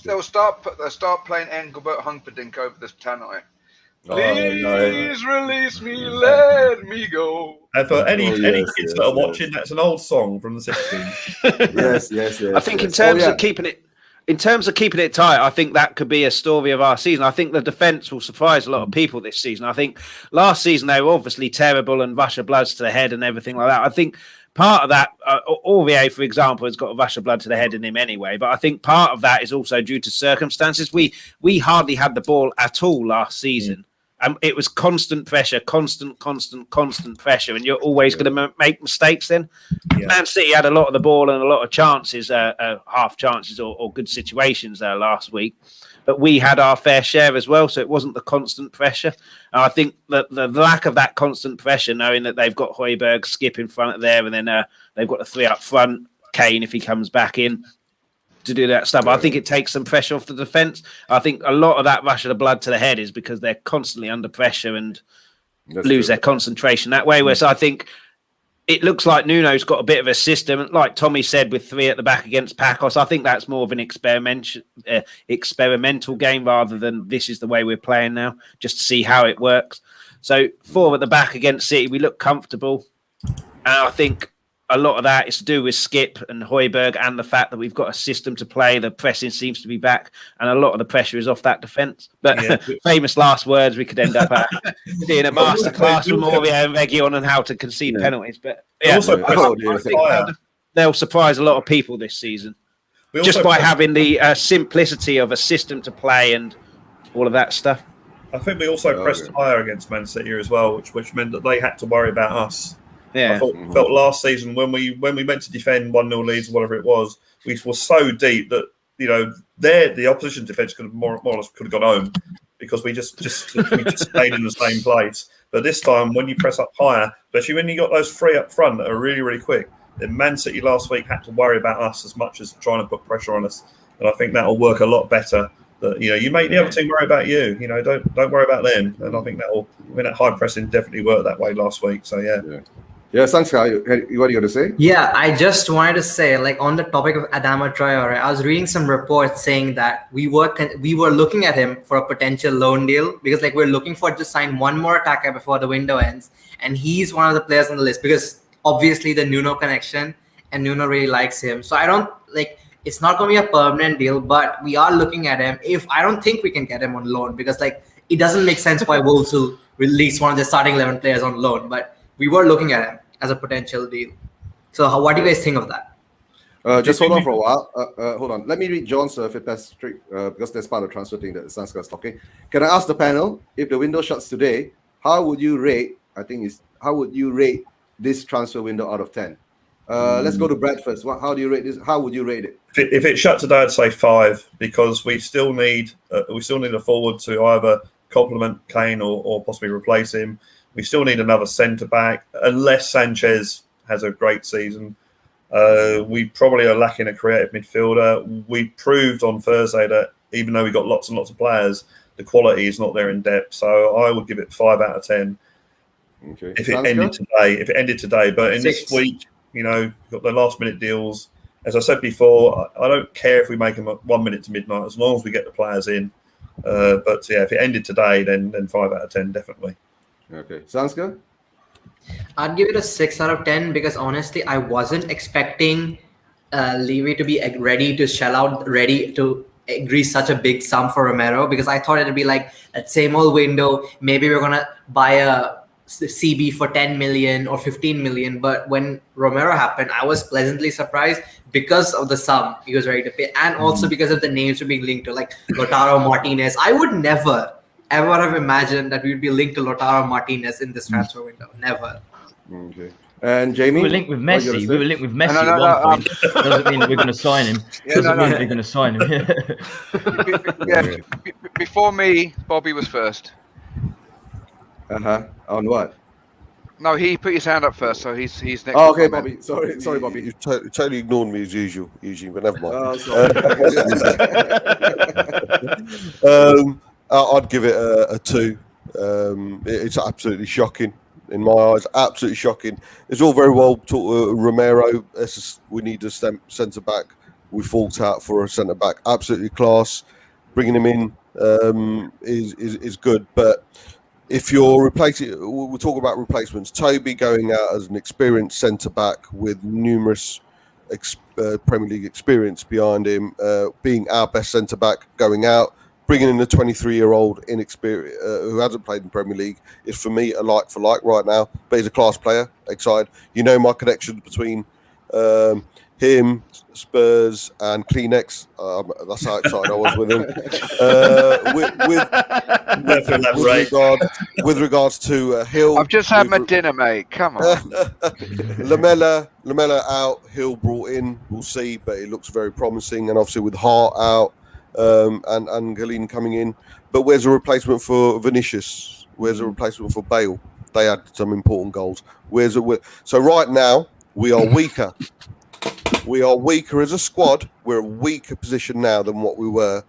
they'll start playing Engelbert Humperdinck over this tonight. Please release me, let me go. And for any kids that are watching, that's an old song from the 60s. yes. I think in terms of keeping it tight, I think that could be a story of our season. I think the defence will surprise a lot of people this season. I think last season they were obviously terrible and rush of bloods to the head and everything like that. I think part of that, Aurier, for example, has got a rush of blood to the head in him anyway. But I think part of that is also due to circumstances. We hardly had the ball at all last season. It was constant pressure, constant pressure, and you're always going to make mistakes then. Yeah. Man City had a lot of the ball and a lot of chances, half chances or good situations last week. But we had our fair share as well, so it wasn't the constant pressure. And I think that the lack of that constant pressure, knowing that they've got Højbjerg, Skip in front of there, and then they've got the three up front, Kane if he comes back in, to do that stuff. I think it takes some pressure off the defence. I think a lot of that rush of the blood to the head is because they're constantly under pressure and lose their concentration that way. Whereas I think it looks like Nuno's got a bit of a system, like Tommy said, with three at the back against Pacos. I think that's more of an experimental game rather than this is the way we're playing now, just to see how it works. So 4 at the back against City, we look comfortable. And I think a lot of that is to do with Skip and Højbjerg and the fact that we've got a system to play. The pressing seems to be back, and a lot of the pressure is off that defence. But famous last words, we could end up doing a masterclass from Aurier and Reguilón on how to concede penalties. But I think they'll surprise a lot of people this season, just by having the simplicity of a system to play and all of that stuff. I think we also pressed higher against Man City as well, which meant that they had to worry about us. Yeah, I felt last season when we went to defend 1-0 leads or whatever it was, we were so deep that the opposition defence could have more or less could have gone home because we just stayed in the same place. But this time, when you press up higher, especially when you got those 3 up front that are really really quick, then Man City last week had to worry about us as much as trying to put pressure on us, and I think that will work a lot better. That you make the other team worry about you. Don't worry about them, and I think that high pressing definitely worked that way last week. So yeah. Yeah, Sanskar, what are you going to say? Yeah, I just wanted to say, like on the topic of Adama Traore, I was reading some reports saying that we were looking at him for a potential loan deal because we're looking for to sign one more attacker before the window ends, and he's one of the players on the list because obviously the Nuno connection and Nuno really likes him. So I don't it's not going to be a permanent deal, but we are looking at him. I don't think we can get him on loan because it doesn't make sense why Wolves will release one of their starting 11 players on loan, but we were looking at him as a potential deal. So what do you guys think of that? Just hold on for a while. Hold on. Let me read John's because that's part of the transfer thing that Sanskar is talking. Can I ask the panel, if the window shuts today, how would you rate this transfer window out of 10? Let's go to Brad first. How do you rate this? How would you rate it? If it shut today, I'd say 5 because we still need a forward to either complement Kane or possibly replace him. We still need another centre-back, unless Sanchez has a great season. We probably are lacking a creative midfielder. We proved on Thursday that even though we got lots and lots of players, the quality is not there in depth. So I would give it 5 out of 10 if it ended today. But in 6. This week, we've got the last-minute deals. As I said before, I don't care if we make them 1 minute to midnight, as long as we get the players in. But if it ended today, then 5 out of 10, definitely. Okay, Sanskar? I'd give it a 6 out of 10 because honestly, I wasn't expecting Levy to be ready to shell out, ready to agree such a big sum for Romero because I thought it'd be like that same old window. Maybe we're gonna buy a CB for 10 million or 15 million. But when Romero happened, I was pleasantly surprised because of the sum he was ready to pay, and also because of the names we're being linked to, like Lautaro Martinez. I would never ever have imagined that we would be linked to Lautaro Martinez in this transfer window. Never. Okay. And Jamie? We were linked with Messi. We were linked with Messi at one point. Doesn't mean that we're going to sign him. Doesn't mean that we're going to sign him. Before me, Bobby was first. On what? No, he put his hand up first, so he's next. Oh, okay, Bobby. Sorry, Bobby. You totally ignored me as usual, Eugene, but never mind. Oh, sorry. I'd give it a 2. It's absolutely shocking in my eyes. Absolutely shocking. It's all very well talk, Romero. We need a centre back. We fought out for a centre back. Absolutely class. Bringing him in is good, but if you're replacing, we'll talk about replacements. Toby going out as an experienced centre back with numerous Premier League experience behind him, being our best centre back going out, bringing in a 23-year-old inexperienced who hasn't played in Premier League is for me a like for like right now. But he's a class player. Excited. You know my connections between him, Spurs, and Kleenex. That's how excited I was with him. With regards to Hill, I've just had my dinner, mate. Come on. Lamella out, Hill brought in. We'll see, but it looks very promising. And obviously with Hart out and Galene coming in. But where's a replacement for Vinicius? Where's a replacement for Bale? They had some important goals. So right now we are weaker. We are weaker as a squad. We're a weaker position now than what we were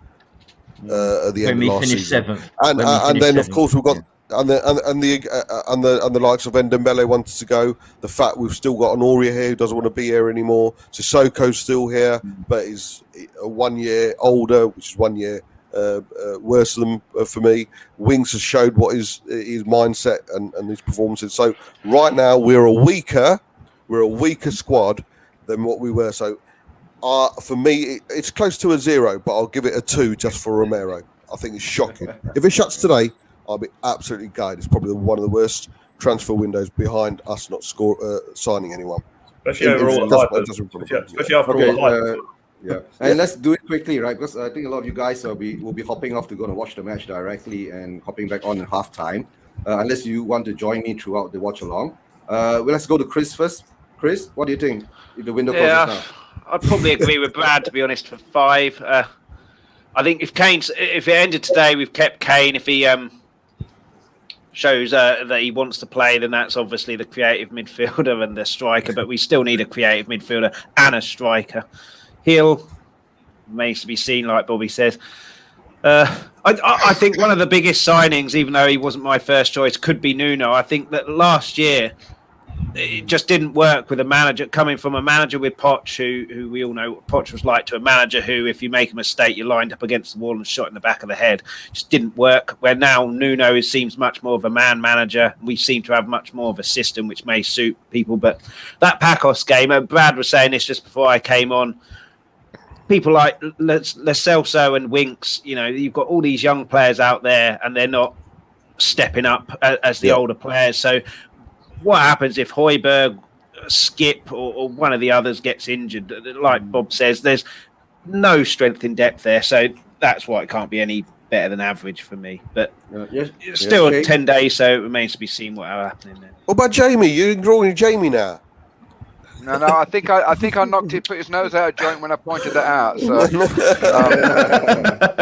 at the end of last season. 7th. And then, of course, we've got the likes of Ndombele wanted to go. The fact we've still got an Aurier here who doesn't want to be here anymore. Sissoko's still here, but is 1 year older, which is 1 year worse than for me. Winks has showed what his mindset and his performances. So right now we're a weaker squad than what we were. So for me, it's close to a 0, but I'll give it a 2 just for Romero. I think it's shocking. If it shuts today, I'll be absolutely gutted. It's probably one of the worst transfer windows behind us not signing anyone. Especially after all the hype. Yeah, and let's do it quickly, right? Because I think a lot of you guys will be hopping off to go and watch the match directly and hopping back on in halftime, unless you want to join me throughout the watch along. Well, let's go to Chris first. Chris, what do you think? If the window closes now, I'd probably agree with Brad, to be honest, for 5. I think if it ended today, we've kept Kane. If he shows that he wants to play, then that's obviously the creative midfielder and the striker. But we still need a creative midfielder and a striker. Hill remains to be seen, like Bobby says. I think one of the biggest signings, even though he wasn't my first choice, could be Nuno. I think that last year it just didn't work with a manager coming from a manager with Poch, who we all know what Poch was like, to a manager who, if you make a mistake, you're lined up against the wall and shot in the back of the head. Just didn't work. Where now Nuno seems much more of a man manager. We seem to have much more of a system which may suit people. But that Pacos game, Brad was saying this just before I came on. People like Lo Celso and Winks, you've got all these young players out there, and they're not stepping up as the older players. So what happens if Højbjerg, Skip, or one of the others gets injured? Like Bob says, there's no strength in depth there. So that's why it can't be any better than average for me. But it's still 10 days, so it remains to be seen what will happen in there. What about Jamie? You're ignoring Jamie now. No, I think I knocked put his nose out of joint when I pointed that out. So,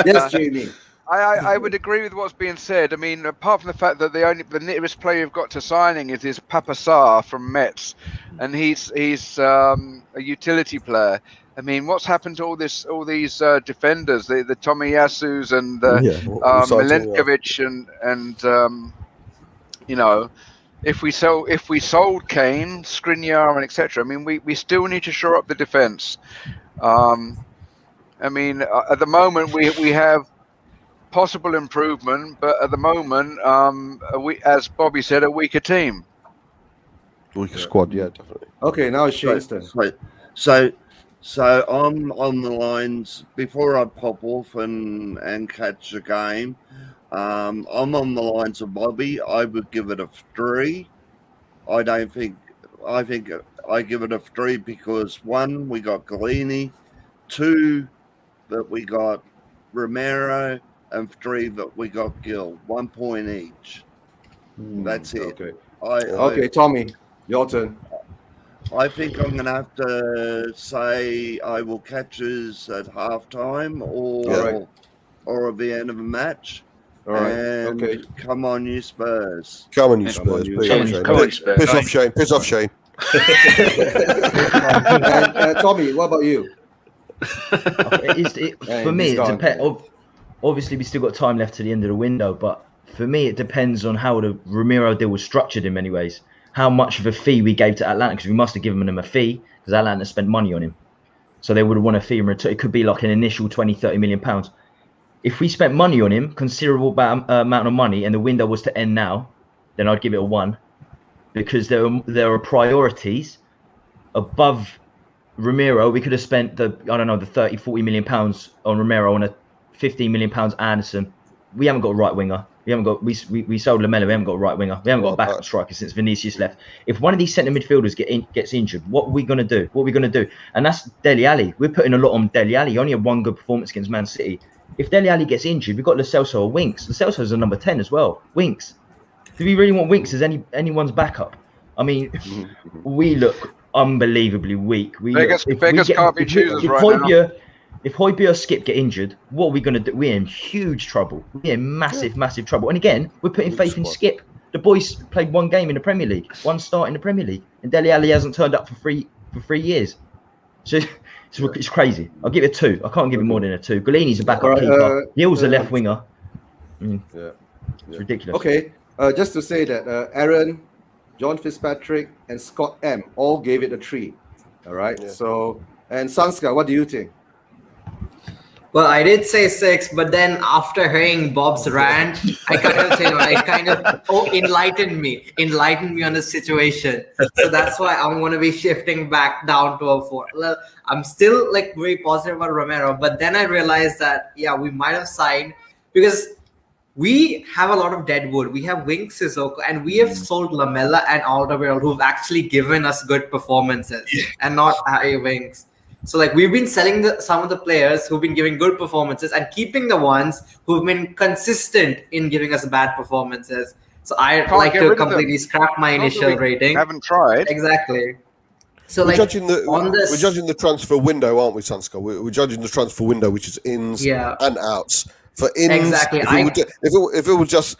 yes, Jamie. I would agree with what's being said. I mean, apart from the fact that the nearest player you've got to signing is this Papa Sarr from Metz, and he's a utility player. I mean, what's happened to all these defenders, the Tomiyasus and Milenkovic and if we sold Kane, Skriniar, and etc. I mean, we still need to shore up the defense. I mean, at the moment we have possible improvement, but at the moment, we, as Bobby said, a weaker team. Weaker squad, yeah, definitely. Okay, now it's Shane's turn. So I'm on the lines before I pop off and catch the game. I'm on the lines of Bobby. I would give it a 3. I think I give it a 3 because 1, we got Galini, 2, that we got Romero, and 3, that we got Gill. 1 point each. That's it. Okay. Okay, Tommy, your turn. I think I'm going to have to say I will catch us at halftime or at the end of a match. All right. And okay. Come on, you Spurs. Come on, you Spurs. Piss off, Shane. Piss off, Shane. Tommy, what about you? For me, it depends. Obviously, we still got time left to the end of the window, but for me, it depends on how the Ramiro deal was structured in many ways. How much of a fee we gave to Atlanta, because we must have given them a fee, because Atlanta spent money on him. So they would have won a fee in return. It could be like an initial 20-30 million pounds. If we spent money on him, considerable amount of money, and the window was to end now, then I'd give it a 1. Because there are priorities above Ramiro. We could have spent the 30-40 million pounds on Ramiro and a 15 million pounds Anderson. We haven't got a right winger. We sold Lamela. We haven't got a right winger. We haven't got a backup striker since Vinicius left. If one of these centre midfielders gets injured, what are we gonna do? And that's Dele Alli. We're putting a lot on Dele Alli. He only had 1 good performance against Man City. If Dele Alli gets injured, we've got Lo Celso or Winks. Lo Celso's a number 10 as well. Winks. Do we really want Winks as anyone's backup? I mean, we look unbelievably weak. Vegas can't be choosers right now. If Højbjerg or Skip get injured, what are we going to do? We're in huge trouble. We're in massive trouble. And again, we're putting faith in Skip. The boys played 1 game in the Premier League, 1 start in the Premier League, and Dele Alli hasn't turned up for 3 years. So it's crazy. I'll give it a 2. I can't give it more than a 2. Golini's a backup keeper. Hill's a left winger. It's ridiculous. Okay, just to say that Aaron, John Fitzpatrick, and Scott M all gave it a 3. All right. Yeah. So, and Sanskar, what do you think? Well, I did say 6, but then after hearing Bob's rant, I kind of enlightened me on the situation. So that's why I'm going to be shifting back down to a 4. Well, I'm still like very positive about Romero, but then I realized that we might have signed because we have a lot of deadwood. We have Winks, Sissoko, and we have sold Lamela and Alderweireld, who've actually given us good performances, and not Harry Winks. So like we've been selling some of the players who've been giving good performances and keeping the ones who've been consistent in giving us bad performances. So I like to completely scrap my initial rating. Haven't tried. Exactly. So we're judging the transfer window, aren't we, Sanskar? We're judging the transfer window, which is ins and outs. For ins, exactly. If it was just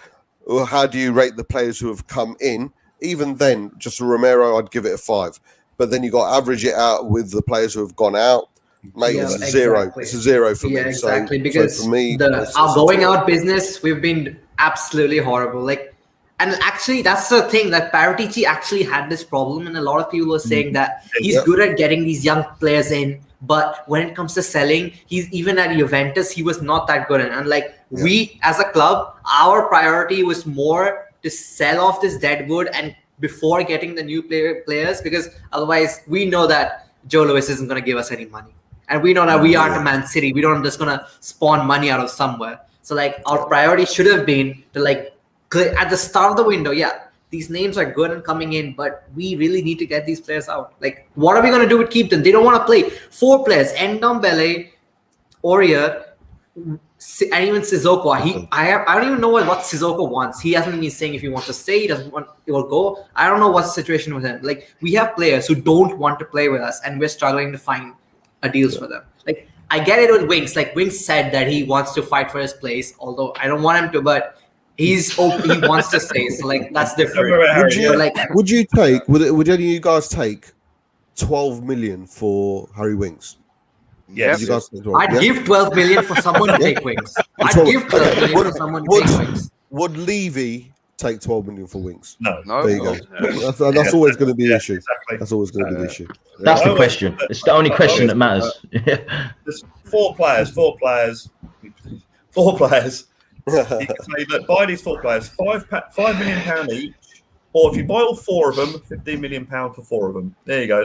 how do you rate the players who have come in? Even then, just Romero, I'd give it a 5. But then you got to average it out with the players who have gone out. Mate, it's a 0. It's a 0 for me. Exactly. Because for me, our going out business, we've been absolutely horrible. And actually, that's the thing that Paratici actually had this problem, and a lot of people were saying that he's good at getting these young players in, but when it comes to selling, he's even at Juventus, he was not that good. And we as a club, our priority was more to sell off this deadwood and before getting the new players, because otherwise we know that Joe Lewis isn't going to give us any money, and we know that we aren't a Man City. We don't just going to spawn money out of somewhere. So our priority should have been to at the start of the window. These names are good and coming in, but we really need to get these players out. What are we going to do with keep them? They don't want to play 4 players: Ndombele, Aurier, and even Sissoko. I don't even know what Sissoko wants. He hasn't been saying if he wants to stay, he doesn't want, he will go. I don't know what's the situation with him. We have players who don't want to play with us, and we're struggling to find deals for them. I get it with Winks. Winks said that he wants to fight for his place, although I don't want him to, but he wants to stay. So that's different. Would any of you guys take 12 million for Harry Winks? Yes. I'd give 12 million for someone to take Winks. I'd give 12 million for someone to take Winks. Would Levy take 12 million for Winks? No. There you go. That's always going to be the issue. Exactly. That's always going to be the issue. That's the question. It's the only question that matters. There's 4 players. You can say, look, buy these 4 players, £5 million each. Or if you buy all 4 of them, £15 million for 4 of them. There you go.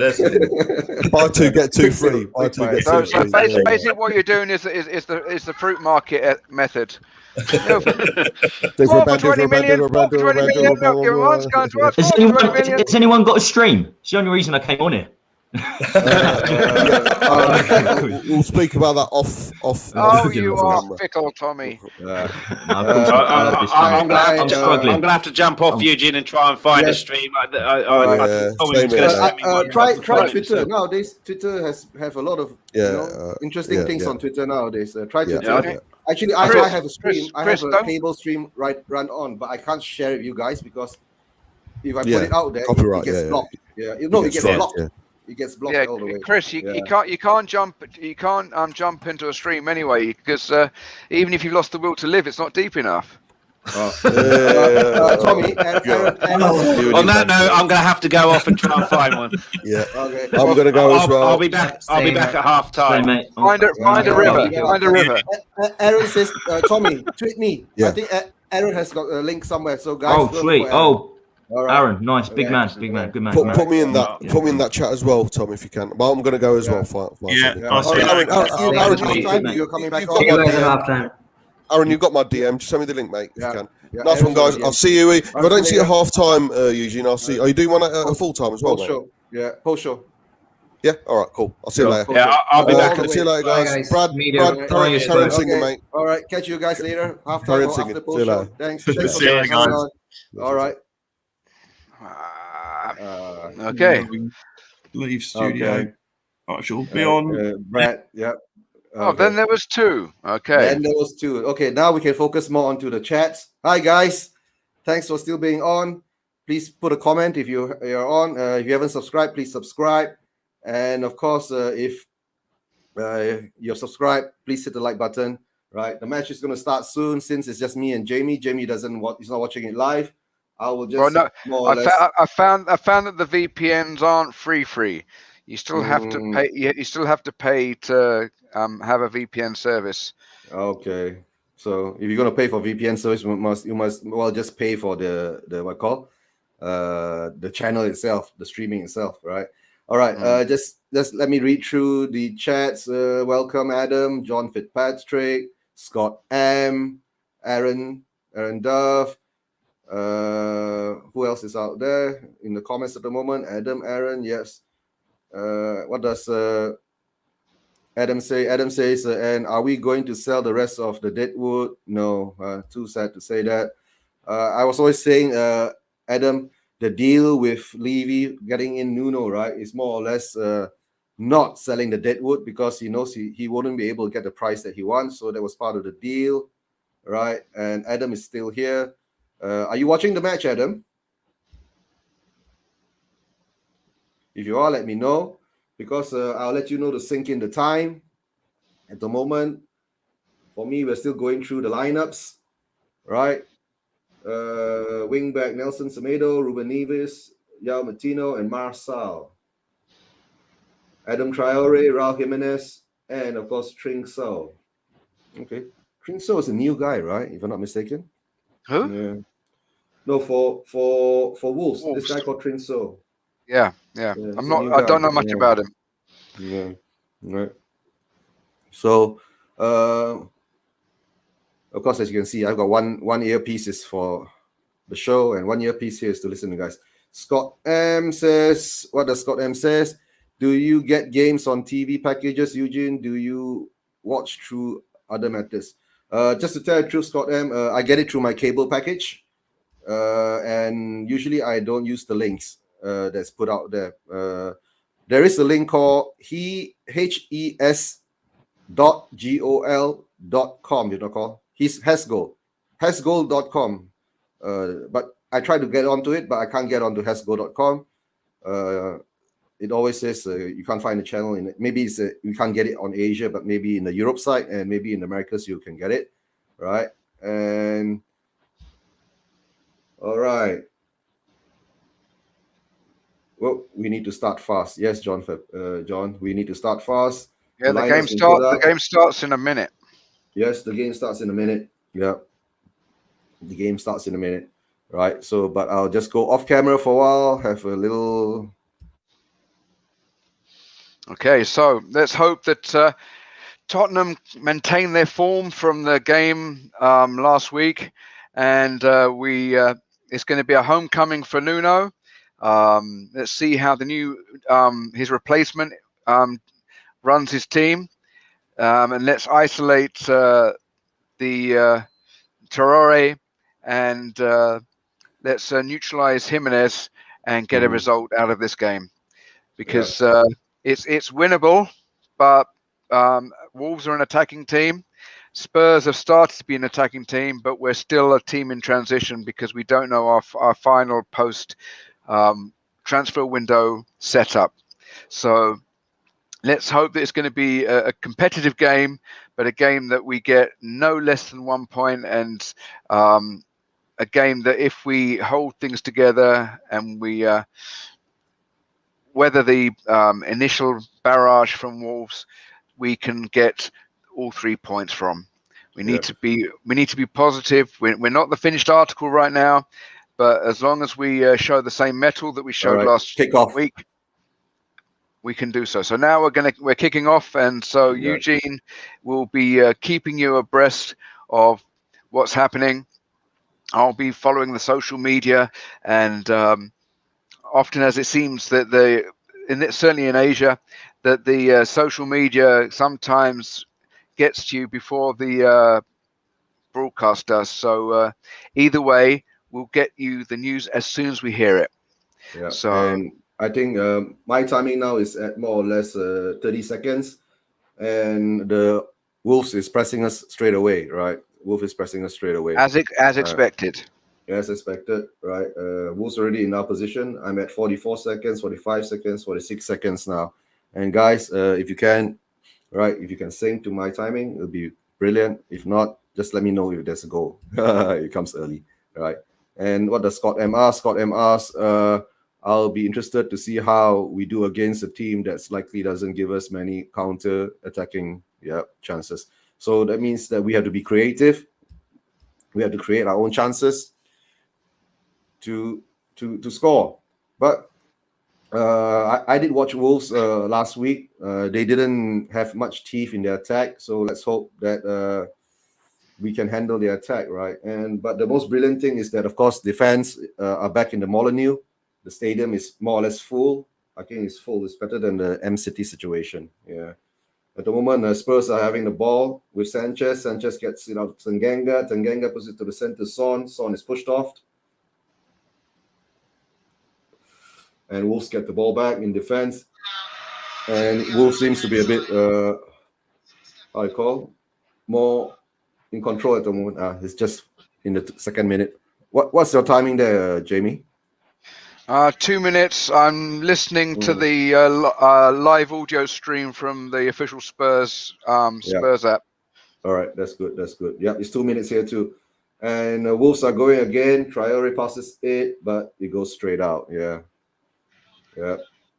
Buy 2, get 2 free. Buy 2, get 2 free. So basically, what you're doing is the fruit market method. Has anyone got a stream? It's the only reason I came on here. We'll speak about that off. Oh, you are fickle, Tommy. I'm gonna have to jump off Eugene and try and find a stream. Try Twitter nowadays. Twitter have a lot of interesting things on Twitter nowadays. Try Twitter. Actually, I have a stream. I have a cable stream run on, but I can't share it with you guys because if I put it out there, it gets blocked. It gets blocked. It gets blocked all the way. Chris, you can't jump into a stream anyway because even if you've lost the will to live, it's not deep enough. Tommy, on that note, I'm going to have to go off and try and find one. Yeah, okay. I'm going to go as well. I'll be back at half time. Find a river. Find a river. Aaron says, Tommy, tweet me. Yeah. I think Aaron has got a link somewhere. So guys, oh sweet. Oh. All right. Aaron, nice, big man, good man. Put me in that. Put me in that chat as well, Tom, if you can. Well, I'm going to go as well. You're coming back on. Aaron, you've got my DM. Just send me the link, mate, if you can. Nice one, guys. I'll see you. If I don't see you at half time, Eugene, I'll see. Are you doing one at a full time as well, mate? Post show. Yeah. All right. Cool. I'll see you later. Yeah, I'll be back. See you later, guys. Brad, carry on singing, mate. All right. Catch you guys later. Half time after post show. Thanks. See you guys. All right. Okay. Leave studio. I shall be on. Brad. Yep. Oh, then there was two. Okay. Then there was two. Okay, now we can focus more onto the chats. Hi, guys. Thanks for still being on. Please put a comment if you're on. If you haven't subscribed, please subscribe. And of course, if you're subscribed, please hit the like button. Right. The match is going to start soon since it's just me and Jamie. Jamie he's not watching it live. I will just I found that the VPNs aren't free. You still have to pay. You still have to pay to have a VPN service. Okay, so if you're gonna pay for VPN service, you must just pay for the the channel itself, the streaming itself, right? All right. Just let me read through the chats. Welcome, Adam, John Fitzpatrick, Scott M, Aaron Dove. Who else is out there in the comments at the moment? Adam, Aaron, yes. What does Adam say? Adam says, and are we going to sell the rest of the Deadwood? No, too sad to say that. I was always saying, Adam, the deal with Levy getting in Nuno, right, is more or less not selling the Deadwood because he knows he wouldn't be able to get the price that he wants. So that was part of the deal, right? And Adam is still here. Are you watching the match, Adam? If you are, let me know because I'll let you know to sync in the time. At the moment, for me, we're still going through the lineups, right? Wingback Nelson Semedo, Ruben Neves, Yao Martino, and Marçal. Adam Traore, Raul Jimenez, and of course Trinxo. Okay, Trinxo is a new guy, right? If I'm not mistaken. Who? Yeah. No, for Wolves, this guy called Trinxo. Yeah. I don't know much about him. Yeah. Right. So, of course, as you can see, I've got one earpiece is for the show, and one earpiece here is to listen to guys. Scott M says, what does Scott M says? Do you get games on TV packages, Eugene? Do you watch through other methods? Just to tell you the truth, Scott M, I get it through my cable package, and usually I don't use the links that's put out there. There is a link called HES.GOL.com, you know, called HESGOL.com. But I try to get onto it, but I can't get onto HESGOL.com. It always says you can't find the channel in it. Maybe you can't get it on Asia, but maybe in the Europe side and maybe in the Americas you can get it, right? And all right. Well, we need to start fast. Yes, John. John, we need to start fast. Yeah, the game starts in a minute. Yes, the game starts in a minute. Yeah, the game starts in a minute. Right. So, but I'll just go off camera for a while. Have a little. Okay, so let's hope that Tottenham maintain their form from the game last week, and it's going to be a homecoming for Nuno. Let's see how the new his replacement runs his team, and let's isolate the Traore, and let's neutralize Jimenez and get a result out of this game, because it's winnable. But Wolves are an attacking team. Spurs have started to be an attacking team, but we're still a team in transition because we don't know our final post transfer window setup. So let's hope that it's going to be a competitive game, but a game that we get no less than 1 point, and a game that if we hold things together and we weather the initial barrage from Wolves, we can get all 3 points from. We need to be positive. We're not the finished article right now, but as long as we show the same mettle that we showed last week, we can do so. So now we're kicking off, and so Eugene will be keeping you abreast of what's happening. I'll be following the social media, and often as it seems that certainly in Asia, that the social media sometimes gets to you before the broadcast does. So either way, we'll get you the news as soon as we hear it. Yeah. So and I think my timing now is at more or less 30 seconds, and the Wolves is pressing us straight away, right? Wolf is pressing us straight away. As expected. As expected, right? Wolves already in our position. I'm at 44 seconds, 45 seconds, 46 seconds now. And guys, if you can sync to my timing, it'll be brilliant. If not, just let me know if there's a goal. It comes early, right? And what does Scott M ask? Scott M asks, I'll be interested to see how we do against a team that's likely doesn't give us many counter-attacking chances. So that means that we have to be creative. We have to create our own chances to score. But I did watch Wolves last week. They didn't have much teeth in their attack, so let's hope that we can handle their attack, right? But the most brilliant thing is that, of course, the fans are back in the Molineux. The stadium is more or less full. I think it's full. It's better than the M City situation. Yeah. At the moment, Spurs are having the ball with Sanchez. Sanchez gets it out to Tanganga. Tanganga puts it to the center. Son is pushed off. And Wolves get the ball back in defense. And Wolves seems to be a bit, more in control at the moment. It's just in the second minute. What's your timing there, Jamie? 2 minutes. I'm listening to the live audio stream from the official Spurs app. All right, that's good. Yeah, it's 2 minutes here too. And Wolves are going again. Traore passes it, but it goes straight out. Yeah.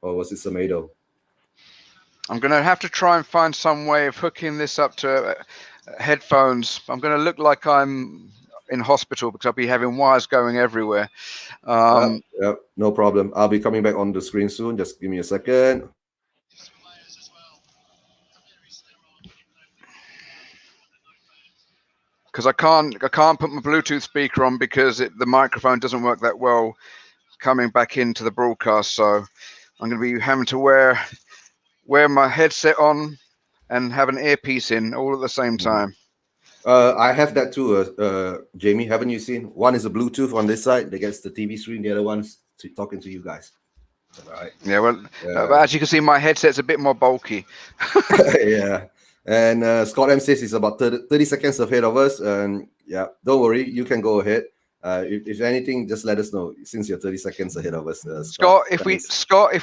Or was it Semedo? I'm going to have to try and find some way of hooking this up to headphones. I'm going to look like I'm in hospital because I'll be having wires going everywhere. No problem. I'll be coming back on the screen soon. Just give me a second. Because I can't put my Bluetooth speaker on because the microphone doesn't work that well coming back into the broadcast. So I'm going to be having to wear my headset on and have an earpiece in all at the same time. I have that too, Jamie. Haven't you seen? One is a Bluetooth on this side that gets the TV screen. The other one's talking to you guys. All right. Yeah, well, but as you can see, my headset's a bit more bulky. Yeah. And Scott M says he's about 30 seconds ahead of us. And yeah, don't worry. You can go ahead. If anything, just let us know since you're 30 seconds ahead of us. Scott, if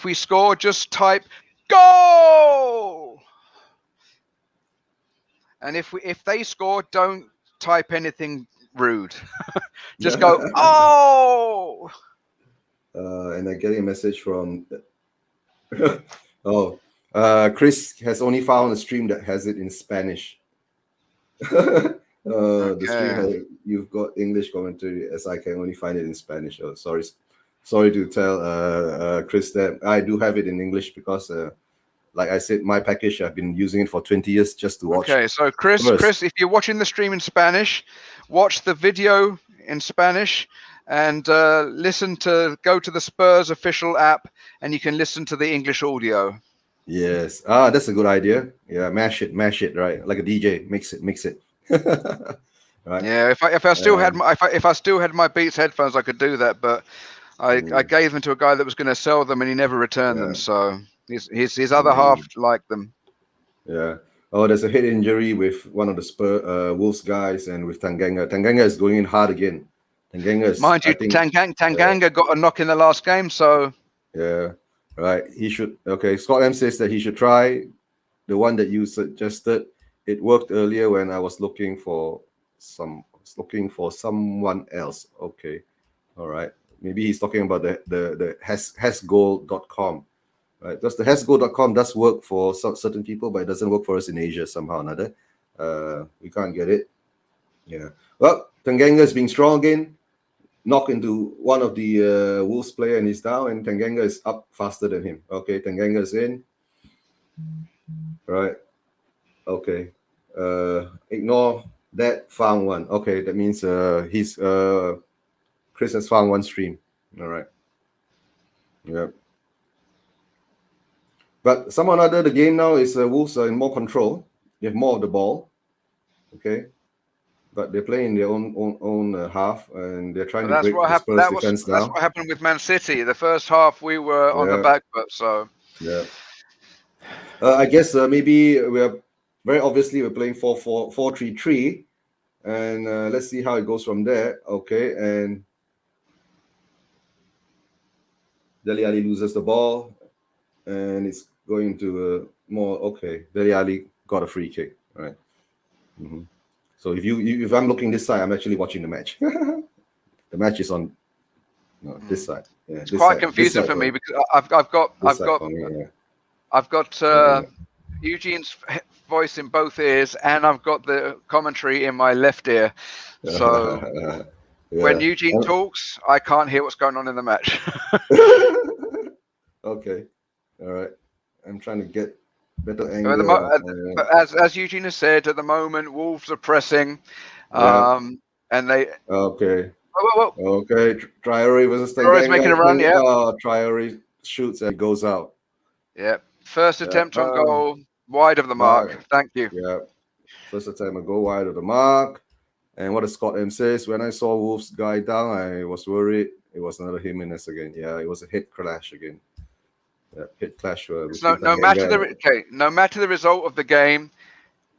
we score, just type "Go!" And if they score, don't type anything rude. Just go, "Oh!" And I'm getting a message from Chris has only found a stream that has it in Spanish. The stream you've got English commentary, as I can only find it in Spanish. Oh, sorry to tell Chris that I do have it in English because like I said, my package, I've been using it for 20 years just to watch. Okay, so Chris, if you're watching the stream in Spanish, watch the video in Spanish and go to the Spurs official app, and you can listen to the English audio. Yes. That's a good idea. Yeah, mash it, right? Like a DJ, mix it. Right. Yeah, if I still had my Beats headphones, I could do that, but I gave them to a guy that was going to sell them, and he never returned them. So his other half liked them. Yeah. Oh, there's a head injury with one of the Wolves guys, and with Tanganga. Tanganga is going in hard again. Tanganga got a knock in the last game, so yeah, right. He should. Okay, Scott M says that he should try the one that you suggested. It worked earlier when I was looking for someone else. Okay, all right. Maybe he's talking about the hasgoal.com, right? Because the hasgoal.com does work for certain people, but it doesn't work for us in Asia somehow or another. We can't get it. Yeah. Well, Tanganga is being strong again. Knock into one of the Wolves player and he's down, and Tanganga is up faster than him. Okay, Tanganga is in. Right. Okay. Ignore that. Found one. Okay, that means Chris has found one stream. All right. Yeah. But somehow or other, the game now is Wolves are in more control. They have more of the ball. Okay. But they're playing their own half, and they're trying to break the Spurs defense down. That's what happened with Man City. The first half, we were on the back foot. So yeah, I guess maybe we're playing 4-4-3-3, and let's see how it goes from there. Okay, and Dele Alli loses the ball, and it's going to more. Okay, Dele Alli got a free kick. All right. Mm-hmm. So if I'm looking this side, I'm actually watching the match. The match is on this side. Yeah, it's quite confusing for me because I've got Eugene's voice in both ears, and I've got the commentary in my left ear. So when Eugene talks, I can't hear what's going on in the match. Okay, all right. I'm trying to get better angle. As Eugene has said, at the moment, Wolves are pressing, and they. Okay. Okay. Traore versus Tanganga. Traore's making a run. Yeah. Traore shoots and goes out. Yeah. First attempt on goal, wide of the mark. Thank you. Yeah. First attempt on goal, wide of the mark. And what does Scott M says? When I saw Wolves guy down, I was worried. It was another Jimenez again. Yeah, it was a head clash again. Yeah, hit clash. No matter the result of the game,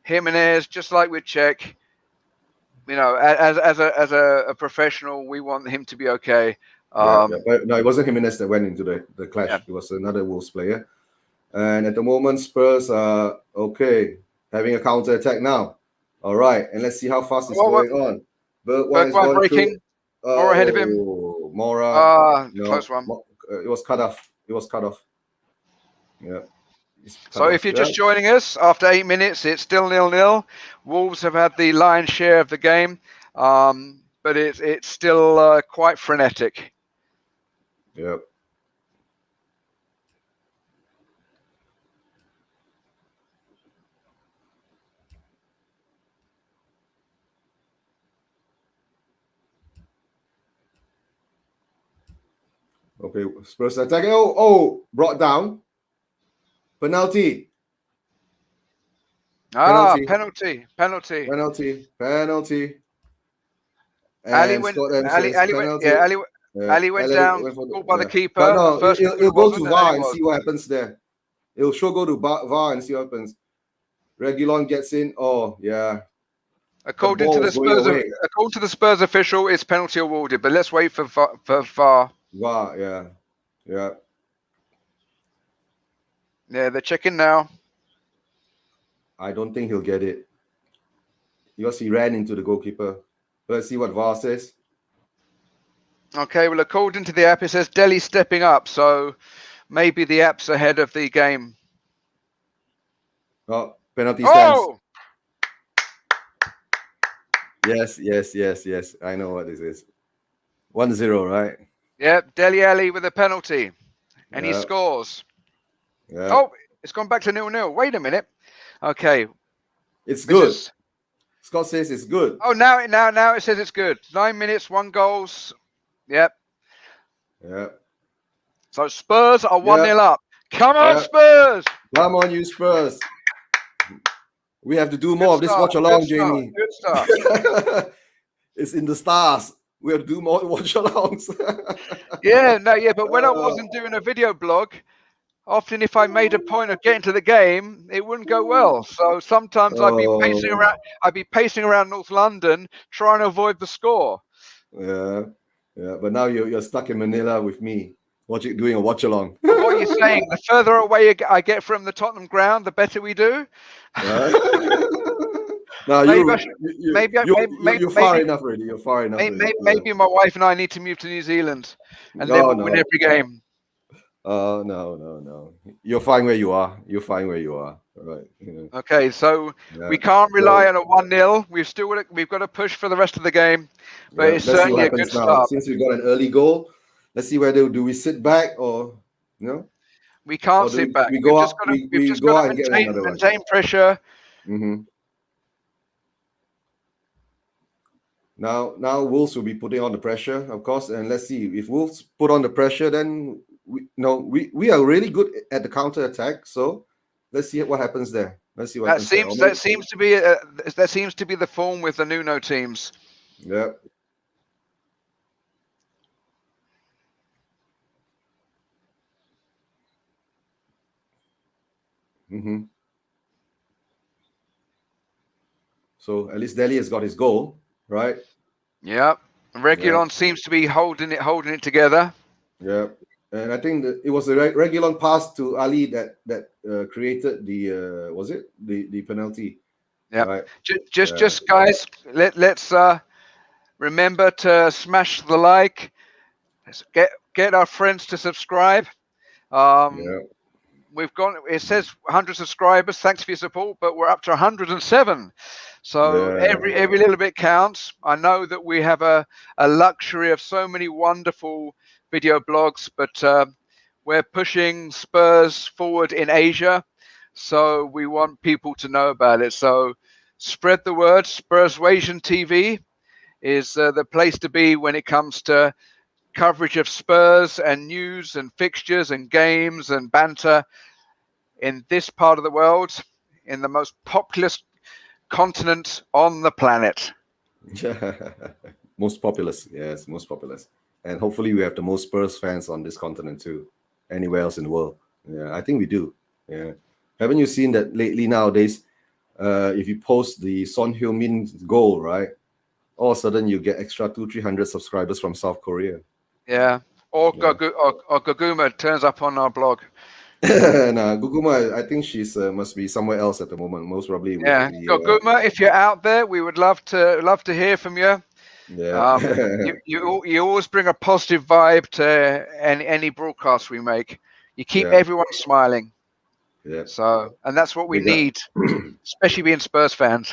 Jimenez, just like with Czech, as a professional, we want him to be okay. But no, it wasn't Jimenez that went into the clash. Yeah. It was another Wolves player. And at the moment, Spurs are okay, having a counter attack now. All right, and let's see how fast it's going on. Bergwijn breaking. Mora ahead of him. Mora. Close one. It was cut off. Yeah. So if you're just joining us after 8 minutes, it's still 0-0. Wolves have had the lion's share of the game, but it's still quite frenetic. Yep. Okay, Spurs attacking. Brought down. Penalty. Penalty. Ali went down, caught by the keeper. No, he'll go to VAR and see what happens there. He'll go to VAR and see what happens. Regulon gets in. Oh, yeah. According to the Spurs official, it's penalty awarded, but let's wait for VAR. VAR, yeah. Yeah, they're checking now. I don't think he'll get it. Because he ran into the goalkeeper. Let's see what VAR says. Okay, well, according to the app, it says Delhi stepping up, so maybe the app's ahead of the game. Oh, penalty stands. Oh! Yes. I know what this is. 1-0, right? Yep, Dele Alli with a penalty. And he scores. Yeah. Oh, it's gone back to 0-0. Wait a minute. Okay. It's good. Scott says it's good. Oh, now it says it's good. 9 minutes, 1 goal. Yep. Yeah. So Spurs are 1-0 up. Come on, Spurs! Come on, you Spurs. We have to do more of this watch along, Jamie. Good stuff. It's in the stars. We have to do more watch alongs. But when I wasn't doing a video blog, often if I made a point of getting to the game, it wouldn't go well. So sometimes I'd be pacing around North London trying to avoid the score. Yeah. But now you're stuck in Manila with me, doing a watch along. What are you saying? The further away I get from the Tottenham ground, the better we do. No, you're far enough already. You're far enough. Maybe my wife and I need to move to New Zealand, and then we'll win every game. No. You're fine where you are. All right. Okay, so we can't rely on a 1-0. We've got to push for the rest of the game, but it's certainly a good start. Since we got an early goal, let's see whether do we sit back or we can't sit back. We've just got to maintain pressure. Mm-hmm. Now Wolves will be putting on the pressure, of course, and let's see if Wolves put on the pressure, then we are really good at the counter attack. So let's see what happens there. Let's see what happens. That seems to be the form with the Nuno teams. Yeah. Mm-hmm. So at least Dele has got his goal, right? Yeah. Reguilon seems to be holding it together. Yeah. And I think that it was the Reguilon pass to Ali that created the penalty. Yeah. Right? Just guys, let's remember to smash the like. Let's get our friends to subscribe. We've gone. It says 100 subscribers. Thanks for your support, but we're up to 107. So every little bit counts. I know that we have a luxury of so many wonderful video blogs, but we're pushing Spurs forward in Asia, so we want people to know about it. So spread the word. Spurswasian TV is the place to be when it comes to coverage of Spurs and news and fixtures and games and banter in this part of the world, in the most populous continent on the planet. Most populous, yes, most populous. And hopefully we have the most Spurs fans on this continent too, anywhere else in the world. Yeah, I think we do. Yeah. Haven't you seen that lately nowadays? If you post the Son Heung-min goal, right, all of a sudden you get extra 200-300 subscribers from South Korea. Yeah, or Guguma turns up on our blog. Nah, Guguma, I think she's must be somewhere else at the moment. Most probably. Yeah, Guguma, if you're out there, we would love to hear from you. Yeah. You always bring a positive vibe to any broadcast we make. You keep everyone smiling. Yeah. So, and that's what we need, especially being Spurs fans.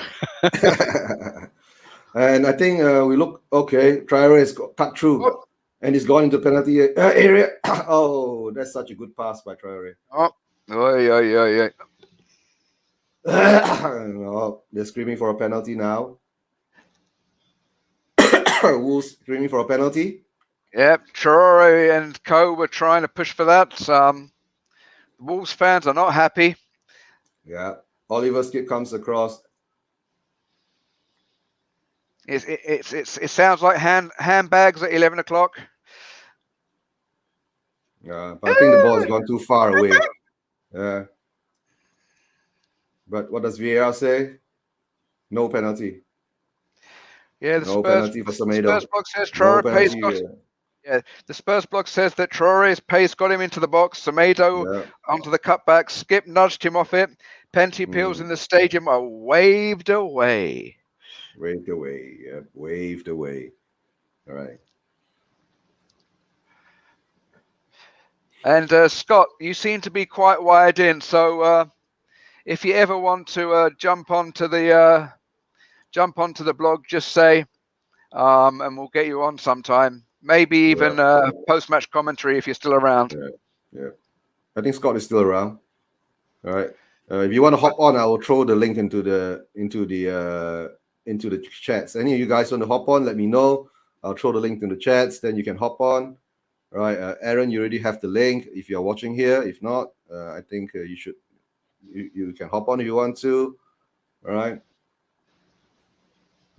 And I think we look okay. Traore has cut through, and he's gone into penalty area. Oh, that's such a good pass by Traore. Yeah. Oh, they're screaming for a penalty now. Wolves screaming for a penalty. Yep, Traore and co were trying to push for that. The Wolves fans are not happy. Yeah, Oliver Skip comes across. It sounds like handbags at 11 o'clock. Yeah, but I think the ball has gone too far away. Yeah. But what does VAR say? No penalty. Yeah, the no Spurs penalty for Semedo. Spurs blog says Traore pace the Spurs blog says that Traore's pace got him into the box. Semedo onto the cutback. Skip nudged him off it. Penalty appeals in the stadium are waved away. Waved away. Yeah, waved away. All right. And Scott, you seem to be quite wired in. So if you ever want to jump onto the blog, just say, and we'll get you on sometime. Maybe even post-match commentary if you're still around. Yeah. I think Scott is still around. All right. If you want to hop on, I will throw the link into the chats. Any of you guys want to hop on? Let me know. I'll throw the link in the chats. Then you can hop on. All right, Aaron, you already have the link if you're watching here. If not, I think you should. You can hop on if you want to. All right.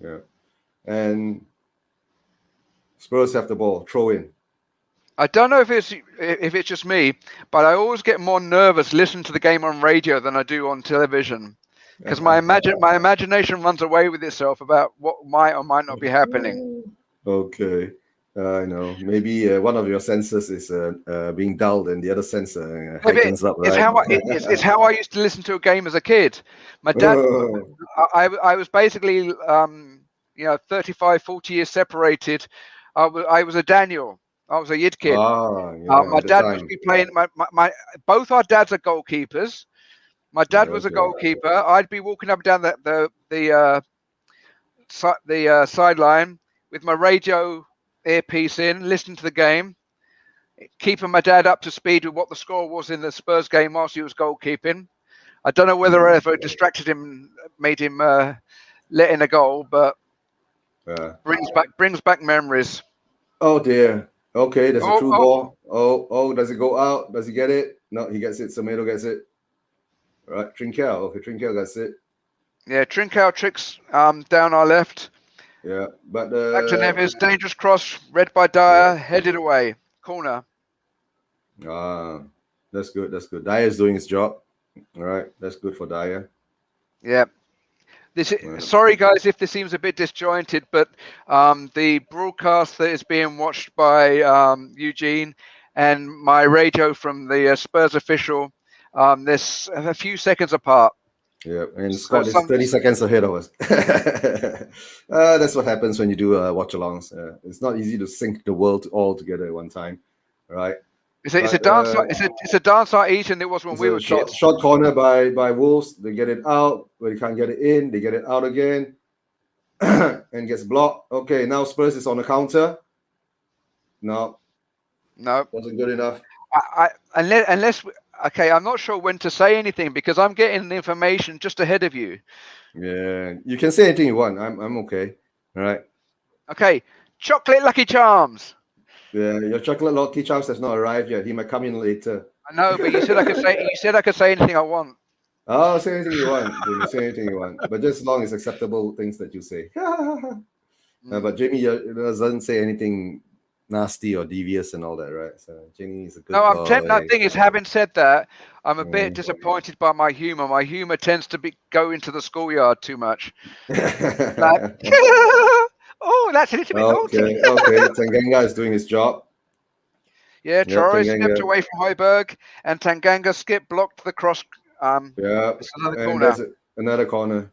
Yeah, and Spurs have the ball. Throw in. I don't know if it's just me, but I always get more nervous listening to the game on radio than I do on television, because my imagination runs away with itself about what might or might not be happening. Okay, I know. Maybe one of your senses is being dulled, and the other sense heightens up. Right? It's how I used to listen to a game as a kid. My dad, I was basically 35, 40 years separated. I was a Daniel. I was a Yid kid. My dad was playing. Both our dads are goalkeepers. My dad was a goalkeeper. I'd be walking up and down the sideline with my radio earpiece in, listening to the game, keeping my dad up to speed with what the score was in the Spurs game whilst he was goalkeeping. I don't know whether I ever distracted him, made him let in a goal, but brings back memories. Oh dear. Okay, there's a true ball. Oh, does it go out? Does he get it? No, he gets it. Semedo gets it. All right, Trincao. Okay, Trincao gets it. Yeah, Trincao tricks down our left. Yeah, but back to Neves. Dangerous cross, read by Dyer, headed away. Corner. That's good. That's good. Dyer is doing his job. All right, that's good for Dyer. Yeah. Sorry, guys, if this seems a bit disjointed, but the broadcast that is being watched by Eugene and my radio from the Spurs official, there's a few seconds apart. Yeah, and Scott is 30 seconds ahead of us. That's what happens when you do watch-alongs. It's not easy to sync the world all together at one time, right? It's a dance. It's a dance I eat, and it was when we were kids. Short corner by Wolves. They get it out, but they can't get it in. They get it out again, and gets blocked. Okay, now Spurs is on the counter. No, wasn't good enough. Okay, I'm not sure when to say anything because I'm getting the information just ahead of you. Yeah, you can say anything you want. I'm okay. All right. Okay, chocolate Lucky Charms. Yeah, your chocolate Lucky Charms has not arrived yet. He might come in later. I know, but you said I could say. You said I could say anything I want. Oh, say anything you want. Jamie, say anything you want, but just as long as acceptable things that you say. But Jamie doesn't say anything nasty or devious and all that, right? So Jamie is a good. No, the thing is, having said that, I'm a bit disappointed by my humor. My humor tends to go into the schoolyard too much. Like, oh, that's a little bit naughty. Okay. Tanganga is doing his job. Yeah, Torres stepped away from Højbjerg, and Tanganga blocked the cross. It's another corner. Another corner.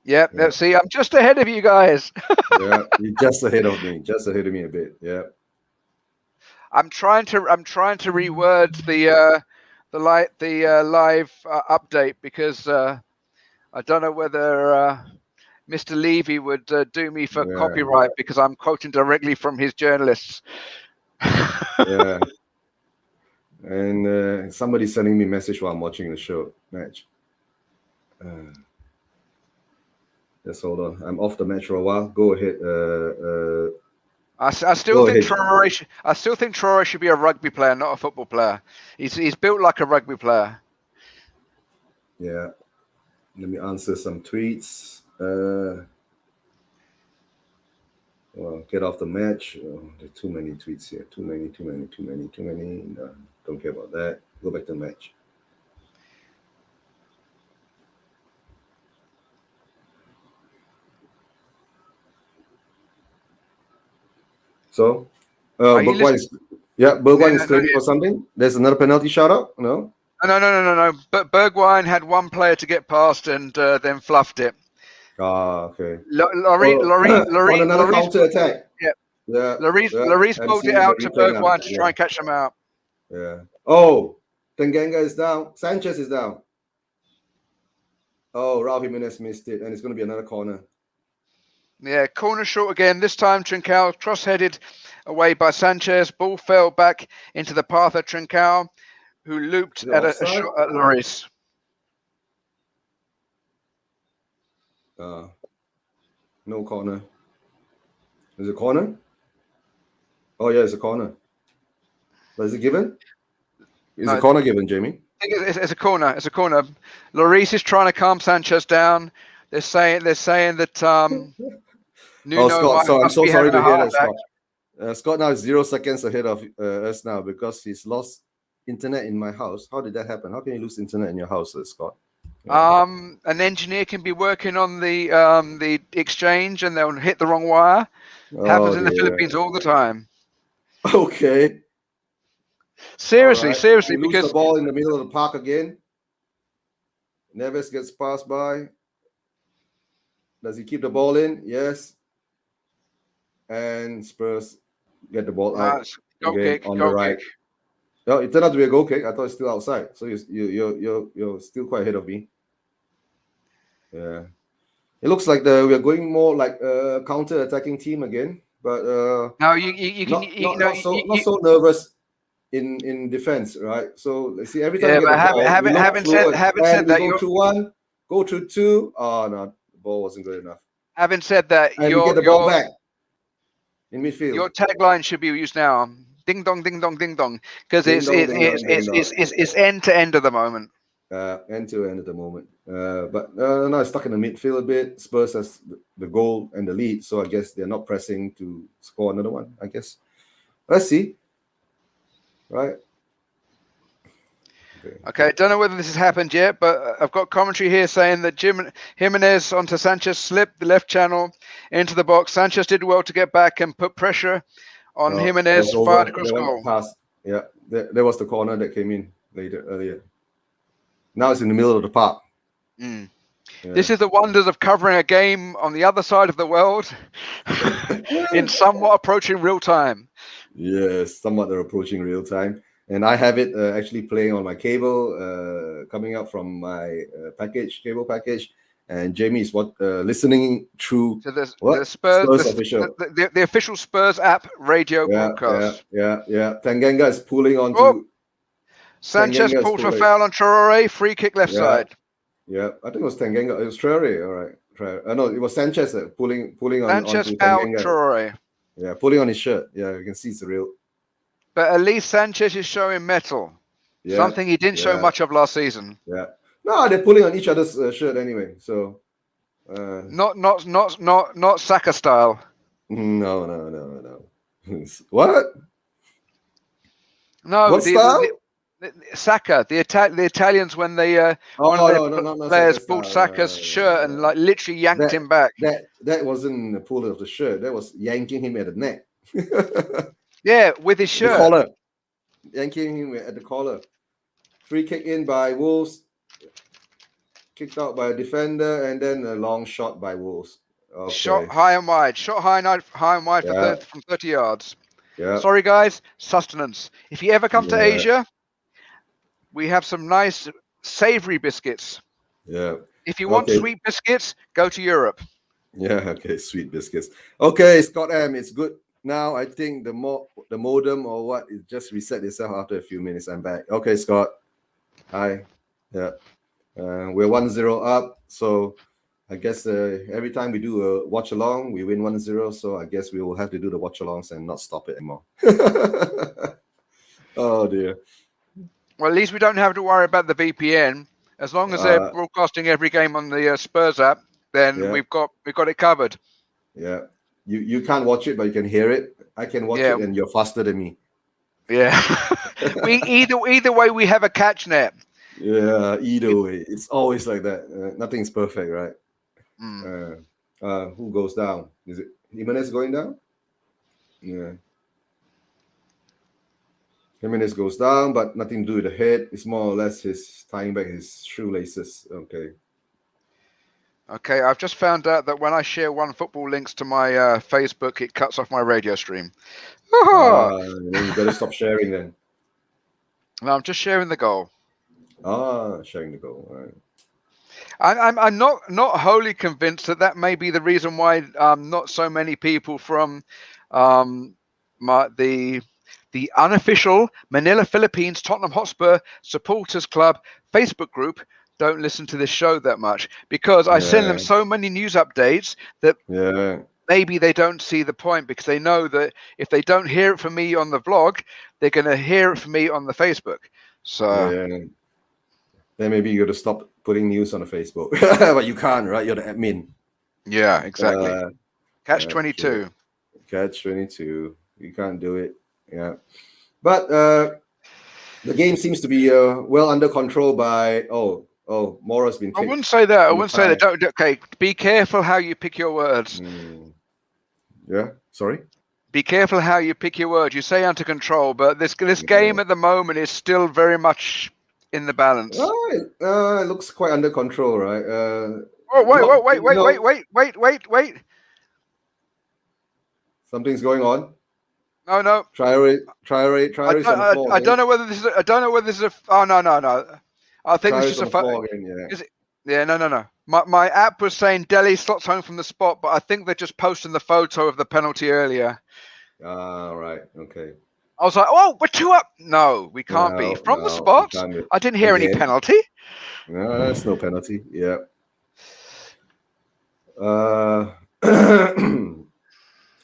Yeah, let's see. I'm just ahead of you guys. Yeah, you're just ahead of me. Just ahead of me a bit. Yeah. I'm trying to reword the live update because I don't know whether Mr. Levy would do me for copyright because I'm quoting directly from his journalists. Yeah. And somebody's sending me a message while I'm watching the match. Just hold on. I'm off the match for a while. Go ahead. I still think Traore should be a rugby player, not a football player. He's built like a rugby player. Yeah. Let me answer some tweets. Well, get off the match. Oh, there are too many tweets here. Too many. No, don't care about that. Go back to the match. So, Bergwijn is claiming for something. There's another penalty shout out. No. But Bergwijn had one player to get past and then fluffed it. Okay. Another counter attack. Yeah. Lloris pulled it out to Bergwijn to try and catch them out. Yeah. Oh, Tanganga is down. Sanchez is down. Oh, Raul Jimenez missed it, and it's going to be another corner. Yeah, corner short again. This time Trincao cross-headed away by Sanchez. Ball fell back into the path of Trincao, who looped at a shot at Lloris. No corner. Is it corner? Oh yeah, it's a corner. But is it given? Is a corner given, Jamie? It's a corner. It's a corner. Lloris is trying to calm Sanchez down. They're saying that Nuno Scott, so I'm so be sorry to hear having a that, heart Scott. Scott now is 0 seconds ahead of us now because he's lost internet in my house. How did that happen? How can you lose internet in your house, Scott? An engineer can be working on the exchange and they'll hit the wrong wire. Happens in the Philippines all the time. Okay. Seriously, right. We because lose the ball in the middle of the park again. Neves gets passed by. Does he keep the ball in? Yes. And Spurs get the ball out again on the right. No, it turned out to be a goal kick. I thought it's still outside. So you're still quite ahead of me. Yeah. It looks like we are going more like a counter-attacking team again. But no, you can not so nervous in defense, right? So let's see. Every time we get the ball, having said that, go through one, go through two. Oh no, the ball wasn't good enough. Having said that, and you get the ball back in midfield. Your tagline should be used now: "Ding dong, ding dong, ding dong," because it's end to end at the moment. End to end at the moment. But no, it's stuck in the midfield a bit. Spurs has the goal and the lead, so I guess they're not pressing to score another one. I guess. Let's see. Right. Okay, don't know whether this has happened yet, but I've got commentary here saying that Jimenez onto Sanchez slipped the left channel into the box. Sanchez did well to get back and put pressure on Jimenez, fired across goal. Yeah, there was the corner that came in earlier. Now it's in the middle of the park. Yeah. This is the wonders of covering a game on the other side of the world in somewhat approaching real time. Yes, somewhat they're approaching real time. And I have it actually playing on my cable, coming up from my cable package. And Jamie is listening through the Spurs official, the official Spurs app radio broadcast. Yeah. Tanganga is pulling onto. Sanchez pulled for foul on Traore, free kick left side. Yeah, I think it was Tanganga. It was Traore, all right. No, it was Sanchez pulling on. Sanchez fouled Traore. Yeah, pulling on his shirt. Yeah, you can see it's real. But at least Sanchez is showing metal. Yeah, something he didn't show much of last season. Yeah. No, they're pulling on each other's shirt anyway. So. Not Saka style. No. What? No. What style? Saka, the Italians, when they one of their players pulled Saka's shirt and like literally yanked him back. That wasn't the pulling of the shirt. That was yanking him at the neck. Yeah, with his shirt. The collar. Yanking him at the collar. Free kick in by Wolves. Kicked out by a defender, and then a long shot by Wolves. Okay. Shot high and wide. Shot high and wide from 30 yards. Yeah. Sorry, guys. Sustenance. If you ever come to Asia, we have some nice savory biscuits. Yeah. If you want sweet biscuits, go to Europe. Yeah. Okay. Sweet biscuits. Okay, Scott M. It's good. Now I think the modem or what it just reset itself after a few minutes. I'm back. Okay, Scott. Hi. Yeah. We're 1-0 up. So I guess every time we do a watch along, we win 1-0. So I guess we will have to do the watch alongs and not stop it anymore. Oh dear. Well, at least we don't have to worry about the VPN. As long as they're broadcasting every game on the Spurs app, then we've got it covered. Yeah. You can't watch it, but you can hear it. I can watch it, and you're faster than me. Yeah. either way, we have a catch net. Yeah, either way, it's always like that. Nothing's perfect, right? Who goes down? Is it Jimenez going down? Yeah. Jimenez goes down, but nothing to do with the head. It's more or less his tying back his shoelaces. Okay, I've just found out that when I share one football links to my Facebook, it cuts off my radio stream. You better stop sharing then. No, I'm just sharing the goal. Sharing the goal. All right. I'm not wholly convinced that may be the reason why not so many people from the unofficial Manila Philippines Tottenham Hotspur Supporters Club Facebook group don't listen to this show that much, because I send them so many news updates that maybe they don't see the point because they know that if they don't hear it from me on the vlog, they're going to hear it from me on the Facebook. So then maybe you got to stop putting news on the Facebook, but you can't, right? You're the admin. Yeah, exactly. Catch-22. Catch-22. You can't do it. Yeah, but the game seems to be well under control by. Mora's been. I wouldn't say that. I wouldn't say that. Don't. Okay, be careful how you pick your words. Yeah. Sorry. Be careful how you pick your words. You say under control, but this game at the moment is still very much in the balance. It looks quite under control, right? Wait. Something's going on. No. Try rate. I don't know whether this is. I don't know whether this is a. Oh no. I think it's just a photo. No. My app was saying Delhi slots home from the spot, but I think they're just posting the photo of the penalty earlier. Right. Okay. I was like, oh, we're 2 up. No, we can't be. From the spot? I didn't hear any penalty. No, that's no penalty. Yeah.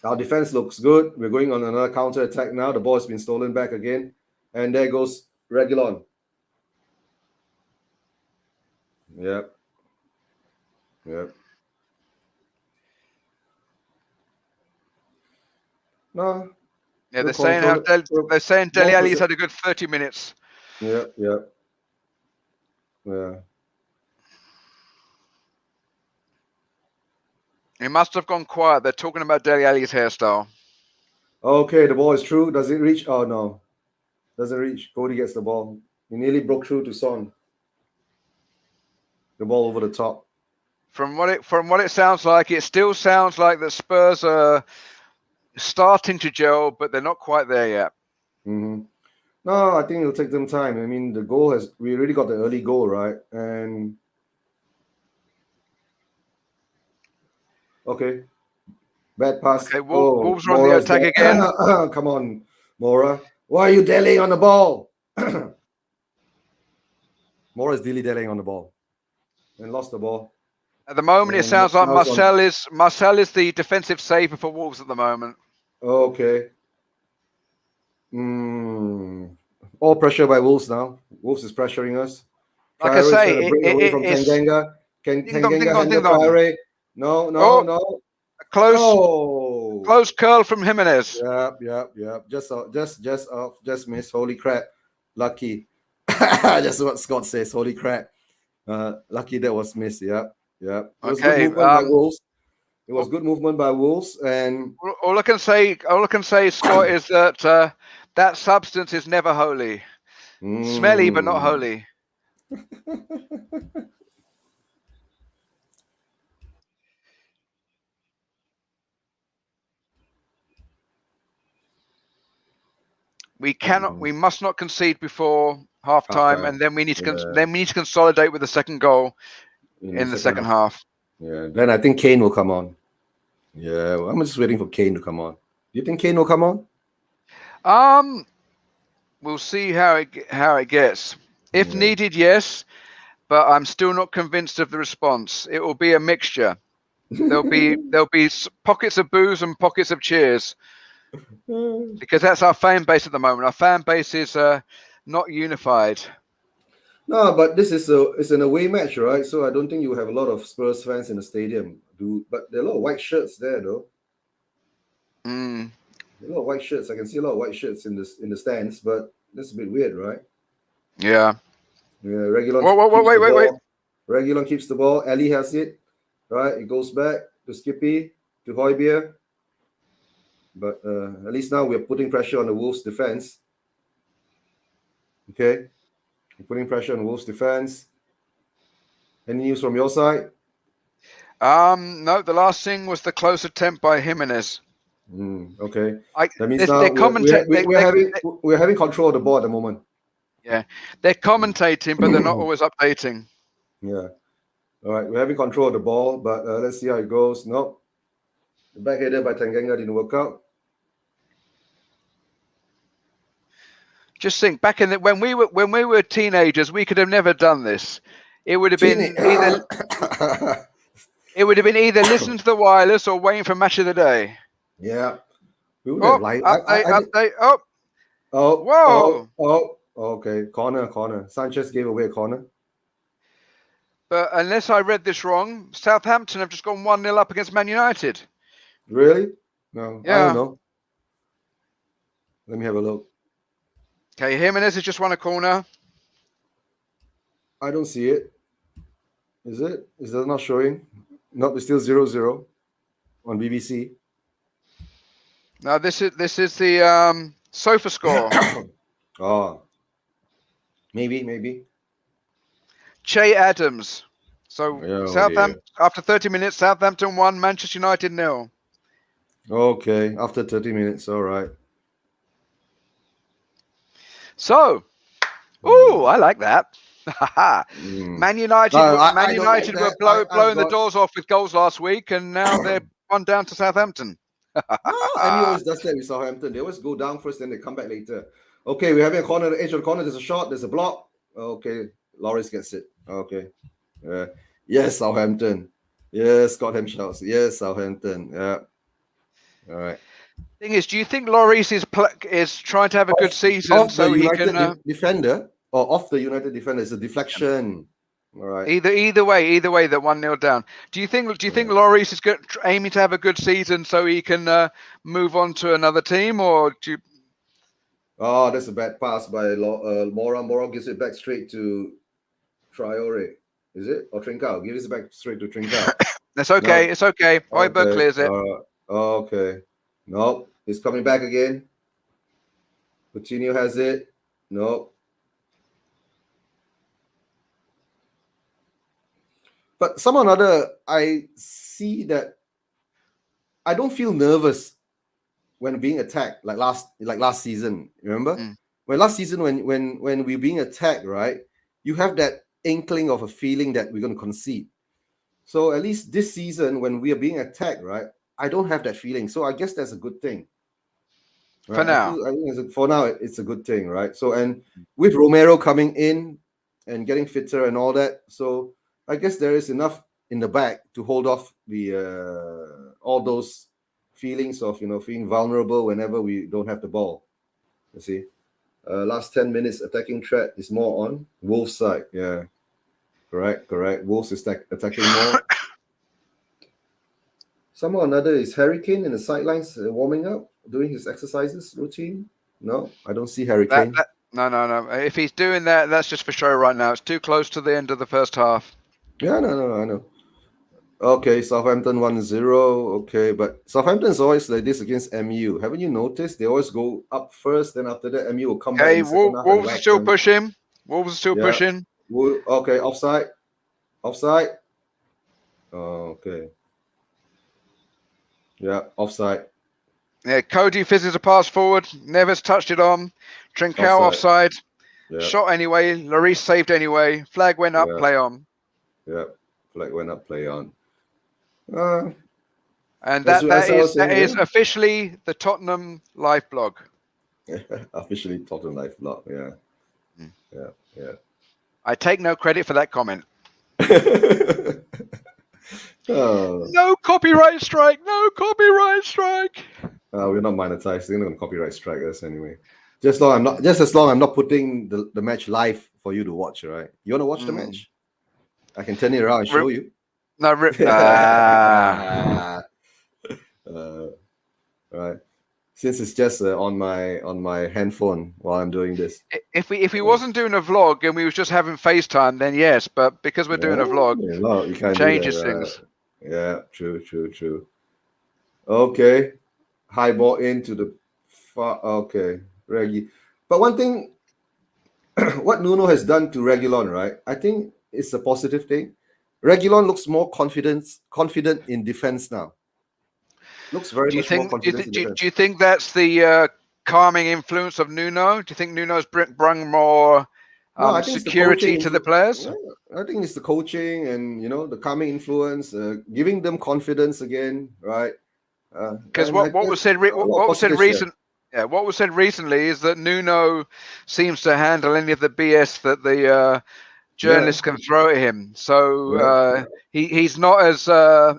Our defense looks good. We're going on another counter attack now. The ball has been stolen back again. And there goes Reguilon. Yep. No. Yeah, they're saying Dele Alli's had a good 30 minutes. Yeah. It must have gone quiet. They're talking about Dele Alli's hairstyle. Okay, the ball is through. Does it reach? Oh no, doesn't reach. Cody gets the ball. He nearly broke through to Son. The ball over the top. From what it sounds like, it still sounds like the Spurs are starting to gel, but they're not quite there yet. Mm-hmm. No, I think it'll take them time. I mean, we already got the early goal, right? And okay, bad pass. Okay, Wolves are on the attack again. Come on, Mora. Why are you delaying on the ball? Mora's delaying on the ball and lost the ball. At the moment, it sounds like Marcel is the defensive saver for Wolves at the moment. Okay. All pressure by Wolves now. Wolves is pressuring us. Like I say, from Tanganga. Can Tanganga handle Traore? No. Close curl from Jimenez. Yep. Just missed. Holy crap. Lucky. That's what Scott says. Holy crap. Lucky that was missed. Yep. It was good movement by Wolves. It was good movement by Wolves, and all I can say, Scott, is that that substance is never holy. Smelly, but not holy. We must not concede before half time, and then we need to consolidate with the second goal in the second half. Yeah, then I think Kane will come on. Yeah, well, I'm just waiting for Kane to come on. Do you think Kane will come on? We'll see how it gets. If needed, yes, but I'm still not convinced of the response. It will be a mixture. There'll be pockets of boos and pockets of cheers, because that's our fan base at the moment. Our fan base is not unified. No, but this is it's an away match, right? So I don't think you have a lot of Spurs fans in the stadium. But there are a lot of white shirts there, though. There are a lot of white shirts. I can see a lot of white shirts in the stands, but that's a bit weird, right? Yeah. Reguilon. Wait. Reguilon keeps the ball. Ali has it. Right, it goes back to Skippy, to Højbjerg. But at least now we're putting pressure on the Wolves' defense. Okay. We're putting pressure on Wolves' defense. Any news from your side? No, the last thing was the close attempt by Jimenez. Okay. That means now we're having control of the ball at the moment. Yeah. They're commentating, but they're not always updating. Yeah. All right. We're having control of the ball, but let's see how it goes. Nope. The back header by Tanganga didn't work out. Just think back in when we were teenagers, we could have never done this. It would have been It would have been either listening to the wireless or waiting for match of the day. Yeah. We would Oh, have liked. update. Oh. Oh. Whoa. Oh. Okay. Corner. Sanchez gave away a corner. But unless I read this wrong, Southampton have just gone 1-0 up against Man United. Really? No. Yeah. I don't know. Let me have a look. Okay, Jimenez has just won a corner. I don't see it. Is it? Is that not showing? No, it's still 0-0 on BBC. No, this is the sofa score. Oh. Maybe. Che Adams. So Southampton after 30 minutes, Southampton 1, Manchester United 0. Okay, after 30 minutes, all right. So, I like that. Man United, were blowing the doors off with goals last week, and now they're 1 down to Southampton. And he always does that with Southampton. They always go down first, then they come back later. Okay, we're having a corner, the edge of the corner. There's a shot, there's a block. Okay, Lloris gets it. Okay. Yes, Southampton. Yes, Scott shouts. Yes, Southampton. Yeah. All right. Thing is, do you think Lloris is trying to have a good season so he can defender or off the United defender? It's a deflection. All right. Either way, they're 1-0 down. Do you think Lloris is aiming to have a good season so he can move on to another team, or do you? Oh, that's a bad pass by Moura. Moura gives it back straight to Traore. Is it? Or Trincao? Give it back straight to Trincao. That's okay. No. It's okay. Højbjerg clears it. Okay. No, he's coming back again. Coutinho has it. No. But somehow or another, I see that I don't feel nervous when being attacked like last season. Remember? When last season when we're being attacked, right? You have that inkling of a feeling that we're going to concede. So at least this season, when we are being attacked, right? I don't have that feeling. So I guess that's a good thing. Right? For now. I think for now, it's a good thing, right? So, and with Romero coming in and getting fitter and all that, so I guess there is enough in the back to hold off the all those feelings of feeling vulnerable whenever we don't have the ball. You see, last 10 minutes attacking threat is more on Wolves' side. Yeah, correct. Wolves is attacking more. Somehow or another, is Harry Kane in the sidelines warming up, doing his exercises routine? No, I don't see Harry Kane. No. If he's doing that, that's just for show right now. It's too close to the end of the first half. Yeah, no, I know. Okay, Southampton 1-0. Okay, but Southampton's always like this against MU. Haven't you noticed? They always go up first, then after that, MU will come back. Okay, Wolves are still pushing. Pushing. Okay, offside. Okay. Yeah, offside. Yeah, Cody fizzes a pass forward. Neves touched it on. Trincao offside. Yeah. Shot anyway. Lloris saved anyway. Flag went up. Play on. Yeah, flag went up. Play on. And that is officially the Tottenham live blog. Officially Tottenham live blog. Yeah. Yeah. I take no credit for that comment. Oh. No copyright strike. We're not monetized. They're not gonna copyright strike us anyway. Just as long I'm not putting the match live for you to watch, right? You wanna watch the match? I can turn it around and show you. No, right. Since it's just on my handphone while I'm doing this. If we wasn't doing a vlog and we was just having FaceTime, then yes. But because we're doing a vlog, you can't changes things. Yeah, true. Okay, high ball into the far. Okay, Reggie. But one thing, what Nuno has done to Reguilon, right? I think it's a positive thing. Reguilon looks more confident in defense now. Looks very much more confident. Do you think that's the calming influence of Nuno? Do you think Nuno's brought more security to the players? I think it's the coaching and the calming influence, giving them confidence again, right? Because what was said recently is that Nuno seems to handle any of the BS that the journalists can throw at him. So he's not as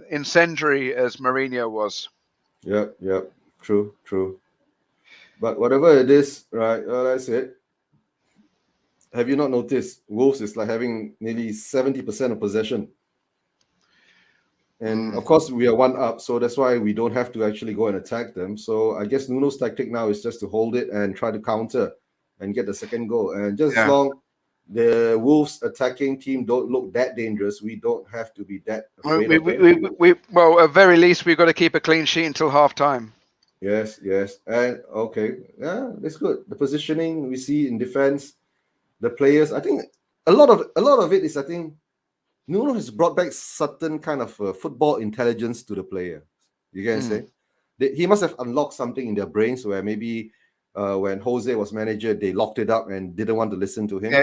incendiary as Mourinho was. Yep. True. But whatever it is, right? That's it. Have you not noticed Wolves is like having nearly 70% of possession? And of course, we are one up, so that's why we don't have to actually go and attack them. So I guess Nuno's tactic now is just to hold it and try to counter and get the second goal. And just as long the Wolves attacking team don't look that dangerous, we don't have to be that afraid of them. Well, at very least, we've got to keep a clean sheet until half time. Yes. And that's good. The positioning we see in defense, the players, I think a lot of it is, I think, Nuno has brought back certain kind of football intelligence to the player. You can say he must have unlocked something in their brains where maybe when Jose was manager, they locked it up and didn't want to listen to him.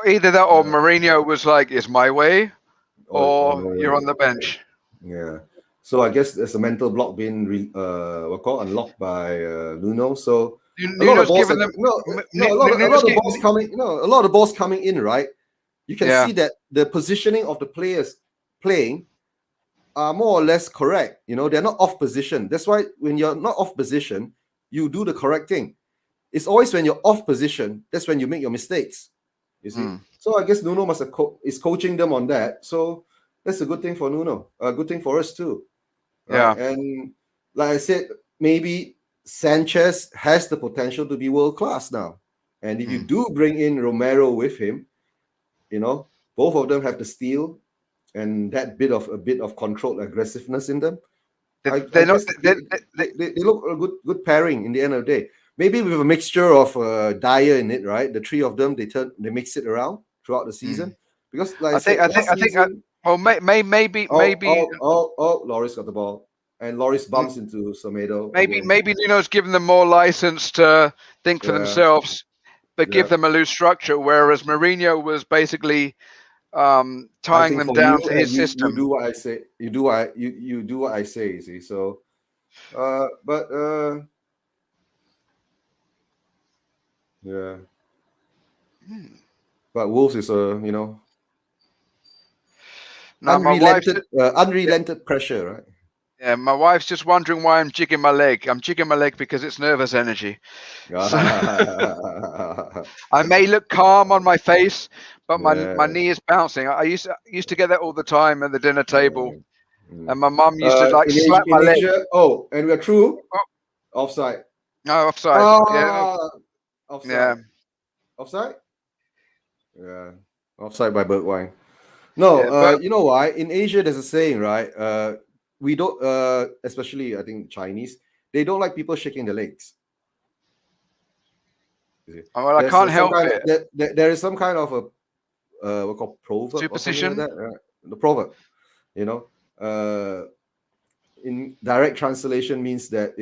Either that or Mourinho was like, "It's my way," or "You're on the bench." Yeah. So I guess there's a mental block being unlocked by Nuno. So a lot of balls coming in, right? You can see that the positioning of the players playing are more or less correct. You know, they're not off position. That's why when you're not off position, you do the correct thing. It's always when you're off position, that's when you make your mistakes. You see? So I guess Nuno is coaching them on that. So that's a good thing for Nuno. A good thing for us too. Right? Yeah. And like I said, maybe Sanchez has the potential to be world class now. And if you do bring in Romero with him, you know, both of them have the steel and that bit of controlled aggressiveness in them. They look a good pairing in the end of the day. Maybe with a mixture of Dyer in it, right? The three of them, they mix it around throughout the season. Because like maybe. Lloris got the ball, and Lloris bumps into Semedo. Maybe Nuno's given them more license to think for themselves, but give them a loose structure. Whereas Mourinho was basically tying them down to his system. You do what I say. You do what I say. You see, so, yeah. But Wolves is unrelented pressure, right? Yeah, my wife's just wondering why I'm jigging my leg. I'm jigging my leg because it's nervous energy. So, I may look calm on my face, but my knee is bouncing. I used to get that all the time at the dinner table, and my mum used to slap my leg. And we're through. Offside. No, offside. Offside. Yeah. Offside? Yeah. Offside by Bergwijn. No, you know why? In Asia, there's a saying, right? We don't, especially I think Chinese, they don't like people shaking their legs. Well, I can't help it. There is some kind of a what called proverb, superstition. Like that, the proverb, you know, in direct translation means that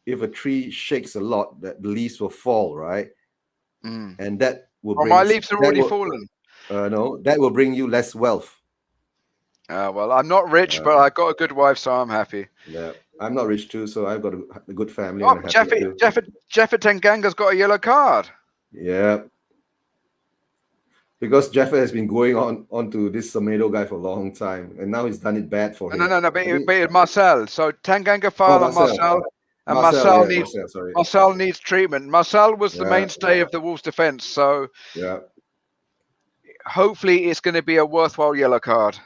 if a tree shakes a lot, that the leaves will fall, right? And that will bring. My leaves are already fallen. No, that will bring you less wealth. Well, I'm not rich, but I got a good wife, so I'm happy. Yeah, I'm not rich too, so I've got a good family. Jeffet Tanganga's got a yellow card. Yeah, because Jeffet has been going on to this Semedo guy for a long time, and now he's done it bad for him. No, but Marcel. So Tanganga fouled on Marcel. And Marcel needs treatment. Marcel was the mainstay of the Wolves' defense, so hopefully it's going to be a worthwhile yellow card.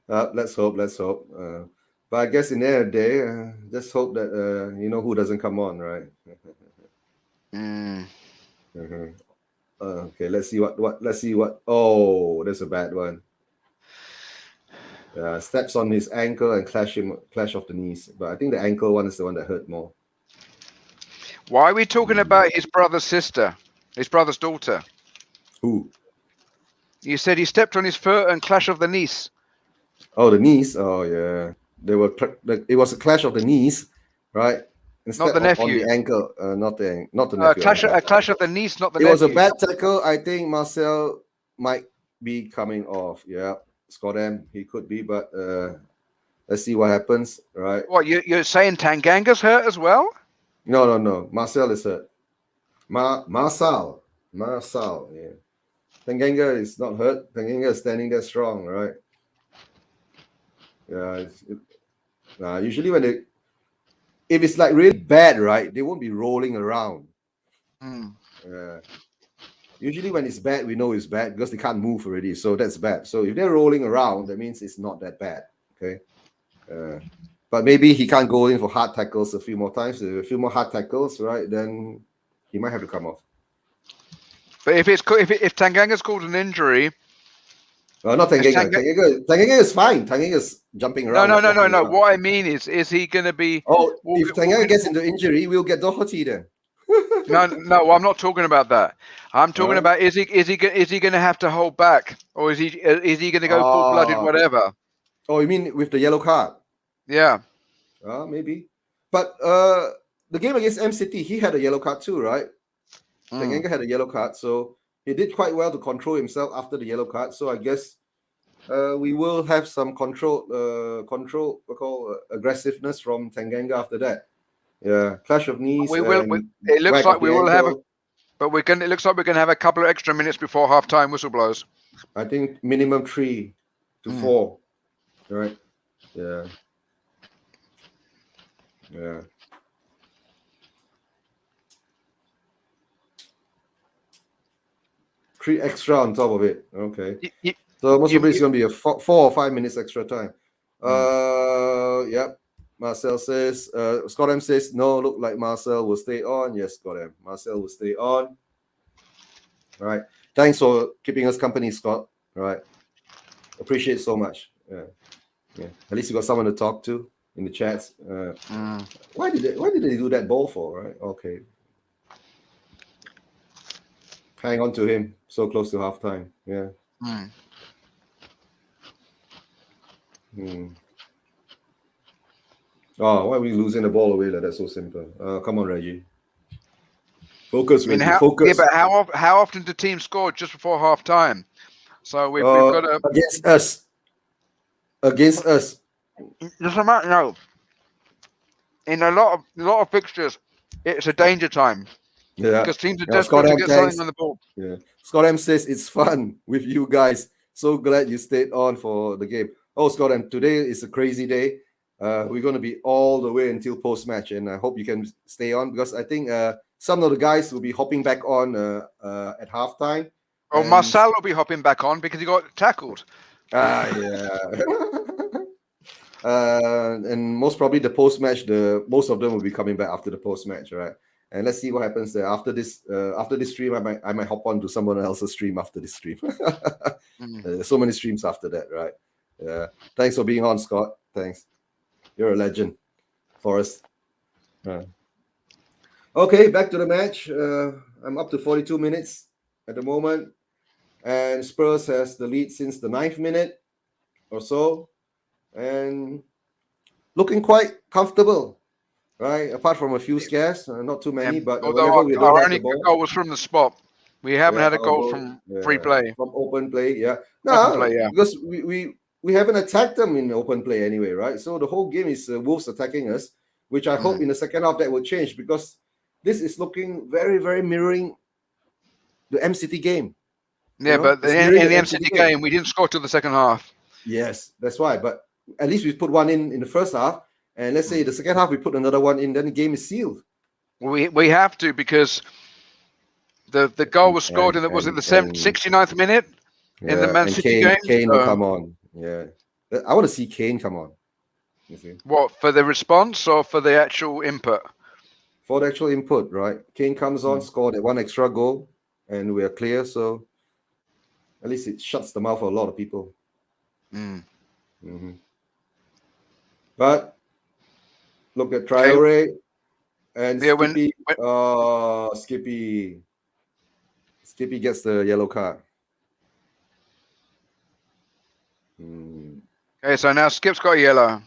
Let's hope. But I guess in the end of the day, just hope that you know who doesn't come on, right? Okay, let's see what. Oh, that's a bad one. Steps on his ankle and clash of the knees. But I think the ankle one is the one that hurt more. Why are we talking about his brother's sister, his brother's daughter? Who? You said he stepped on his foot and clash of the knees. Oh, the knees. Oh, yeah. It was a clash of the knees, right? Instead not the nephew. On the ankle, not the nephew. A clash of the knees, not the nephew. It was a bad tackle. I think Marcel might be coming off. Yeah, Scott M. He could be, but let's see what happens, right? What, you're saying Tanganga's hurt as well? No. Marcel is hurt. Marcel, yeah. Tanganga is not hurt. Tanganga is standing there strong, right? Yeah. Usually when if it's like really bad, right, they won't be rolling around. Yeah. Usually when it's bad, we know it's bad because they can't move already. So that's bad. So if they're rolling around, that means it's not that bad. Okay. But maybe he can't go in for hard tackles a few more times. A few more hard tackles, right? Then he might have to come off. But if Tanganga's called an injury, not Tanganga. Tanganga is fine. Tanganga is jumping around. No. What I mean is he going to be? If Tanganga gets into injury, we'll get Doherty then. No, I'm not talking about that. I'm talking about is he going to have to hold back, or is he going to go full-blooded whatever? Oh, you mean with the yellow card? Yeah. Maybe. But the game against MCT, he had a yellow card too, right? Tanganga had a yellow card, so he did quite well to control himself after the yellow card. So I guess we will have some aggressiveness from Tanganga after that. Yeah, clash of knees. It looks like we will have, it looks like we're going to have a couple of extra minutes before half-time whistle blows. I think minimum 3 to 4. Right? Yeah. Yeah. Three extra on top of it. Okay. So most probably it's going to be a 4 or 5 minutes extra time. Yep. Marcel says, Scott M says, no, look like Marcel will stay on. Yes, Scott M. Marcel will stay on. All right. Thanks for keeping us company, Scott. All right. Appreciate so much. Yeah. At least you got someone to talk to in the chats. Why did they do that ball for? Right. Okay. Hang on to him. So close to halftime. Yeah. Oh, why are we losing the ball away like that? So simple. Come on, Reggie. Focus, Reggie. Focus. Yeah, but how often do teams score just before half time? So we've got to against us. Against us. Doesn't matter. No. In a lot of fixtures, it's a danger time. Yeah. Because teams are desperate to get something on the ball. Yeah. Scott M says it's fun with you guys. So glad you stayed on for the game. Oh, Scott M, today is a crazy day. We're going to be all the way until post-match, and I hope you can stay on because I think some of the guys will be hopping back on at halftime. Oh, Marcel will be hopping back on because he got tackled. Yeah. And most probably the post-match, most of them will be coming back after the post-match, right? And let's see what happens there after this stream. I might hop on to someone else's stream after this stream. So many streams after that, right? Yeah. Thanks for being on, Scott. Thanks. You're a legend for us. Okay, back to the match. I'm up to 42 minutes at the moment. And Spurs has the lead since the 9th minute or so. And looking quite comfortable, right? Apart from a few scares, not too many. But although our only goal was from the spot. We haven't had a goal from free play. From open play, because we haven't attacked them in open play anyway, right? So the whole game is Wolves attacking us, which I hope in the second half that will change because this is looking very, very mirroring the MCT game. Yeah, but in the MCT game, we didn't score till the second half. Yes, that's why. But at least we put one in the first half, and let's say the second half we put another one in, then the game is sealed. We have to because the goal was scored in the 69th minute in the Man City game. Kane will come on. Yeah, I want to see Kane come on. You see? What, for the response or for the actual input? For the actual input, right? Kane comes on, scored that one extra goal, and we are clear. So at least it shuts the mouth for a lot of people. But look at Traore and Skippy. Skippy gets the yellow card. Okay, so now Skip's got a yellow.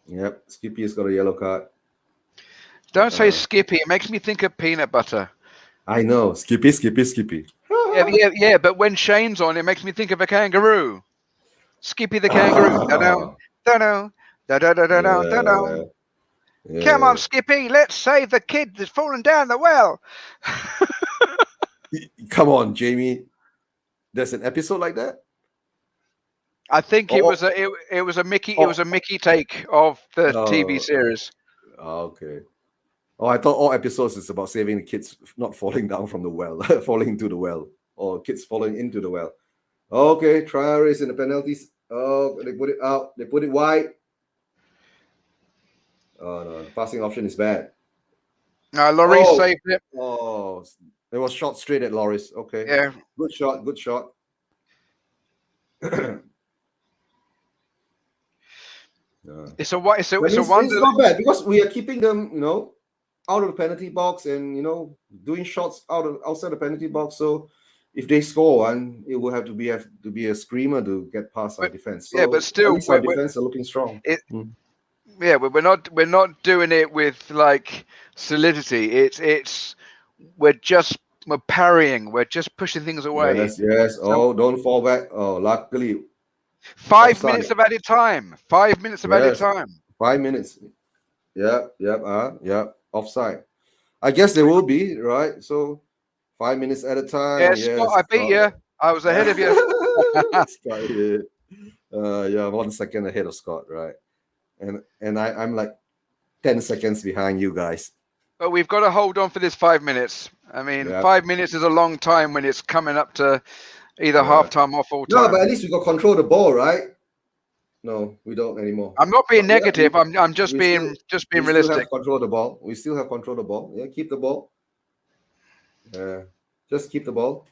Yep, Skippy has got a yellow card. Don't say Skippy. It makes me think of peanut butter. I know. Skippy. Yeah, but when Shane's on, it makes me think of a kangaroo. Skippy the kangaroo. Come on, Skippy. Let's save the kid that's fallen down the well. Come on, Jamie. There's an episode like that. I think it was a Mickey take of the TV series. Okay. Oh, I thought all episodes is about saving the kids not falling down from the well, falling into the well, or kids falling into the well. Okay, Traore is in the penalties. Oh, they put it out. They put it wide. Oh no, the passing option is bad. Lloris saved it. Oh, it was shot straight at Lloris. Okay. Yeah. Good shot. Good shot. It's a wonder. It's not bad because we are keeping them, out of the penalty box and doing shots outside the penalty box. So if they score one, it will have to be a screamer to get past our defense. So but still, our defense are looking strong. Yeah, but we're not doing it with like solidity. We're parrying. We're just pushing things away. Yes. Oh, don't fall back. Oh, luckily. 5 minutes of added time. 5 minutes of added time. 5 minutes. Yeah. Offside. I guess there will be, right? So 5 minutes at a time. Yes, Scott, I beat you. I was ahead of you. Scott, 1 second ahead of Scott, right? And I'm like 10 seconds behind you guys. But we've got to hold on for this 5 minutes. I mean, 5 minutes is a long time when it's coming up to either halftime or full time. No, but at least we got control of the ball, right? No, we don't anymore. I'm not being negative. I'm just being realistic. We still have control of the ball. We still have control of the ball. Yeah, keep the ball. Just keep the ball.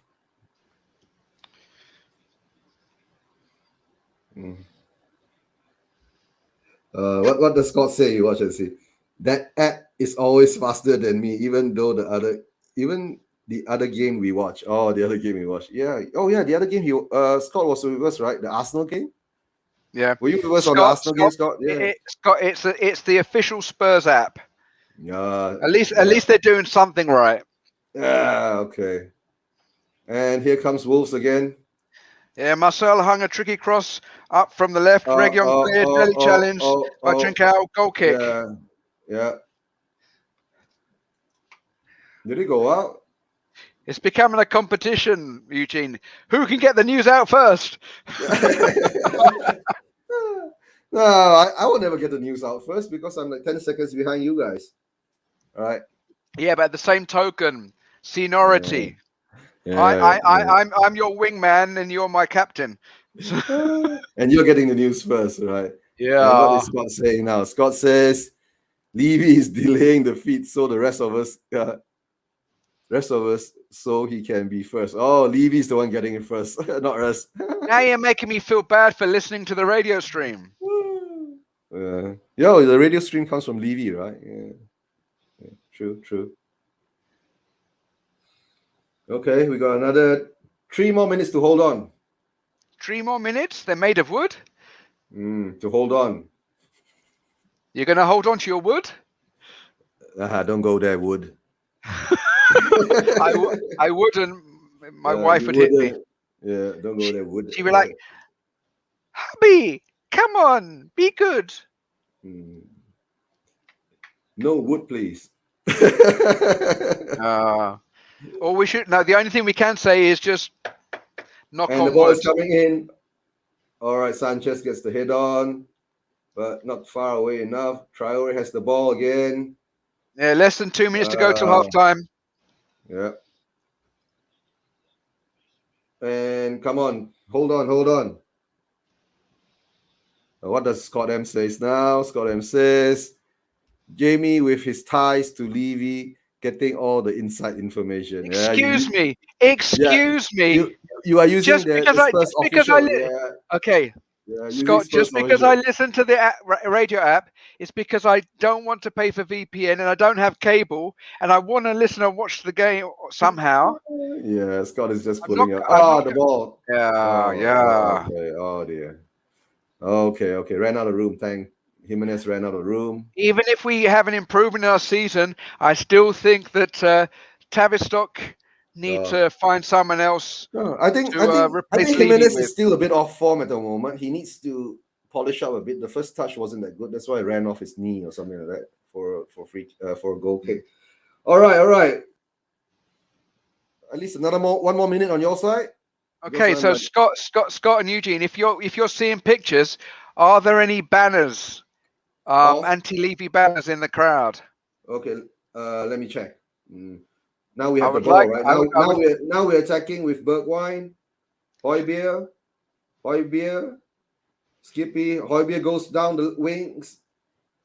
What does Scott say? You watch and see. That app is always faster than me, even though the other game we watch. Oh, the other game we watch. Yeah. Oh, yeah. The other game Scott was with us, right? The Arsenal game. Yeah. Were you with us on the Arsenal game, Scott? Yeah. Scott, it's the official Spurs app. Yeah. At least they're doing something right. Yeah. Okay. And here comes Wolves again. Yeah, Marcel hung a tricky cross up from the left. Reguilon cleared, belly challenge by Trincao, goal kick. Yeah. Did it go out? It's becoming a competition, Eugene. Who can get the news out first? No, I will never get the news out first because I'm like 10 seconds behind you guys. All right. Yeah, but at the same token, seniority. I'm your wingman and you're my captain. And you're getting the news first, right? Yeah. And what is Scott saying now? Scott says Levy is delaying the feed so the rest of us, so he can be first. Oh, Levy's the one getting it first, not us. Now you're making me feel bad for listening to the radio stream. The radio stream comes from Levy, right? Yeah. True. Okay, we got another 3 more minutes to hold on. 3 more minutes? They're made of wood? To hold on. You're going to hold on to your wood? Don't go there, wood. I wouldn't. My wife would hit me. Yeah, don't go there, wood. She'd be like, hubby, come on, be good. No wood, please. Or we should. No, the only thing we can say is just knock on wood. And the ball is coming in. All right, Sanchez gets the head on, but not far away enough. Traore has the ball again. Yeah, less than 2 minutes to go till halftime. Yeah. And come on, hold on. What does Scott M say now? Scott M says, Jamie with his ties to Levy getting all the inside information. Excuse me. You are using okay. Yeah, Scott, just because I listen to the radio app, it's because I don't want to pay for VPN and I don't have cable and I want to listen and watch the game somehow. Yeah, Scott is just putting up. The ball. Yeah. Okay. Oh dear. Okay. Ran out of room. Jimenez ran out of room. Even if we have an improvement in our season, I still think that Tavistock need to find someone else. I think Jimenez is still a bit off form at the moment. He needs to polish up a bit. The first touch wasn't that good. That's why he ran off his knee or something like that for a goal kick. All right. At least one more minute on your side. Okay, so Scott, and Eugene, if you're seeing pictures, are there any banners, anti-Levy banners in the crowd? Okay, let me check. Now we have the ball, right? Now we're attacking with Bergwijn, Højbjerg, Skippy. Højbjerg goes down the wings,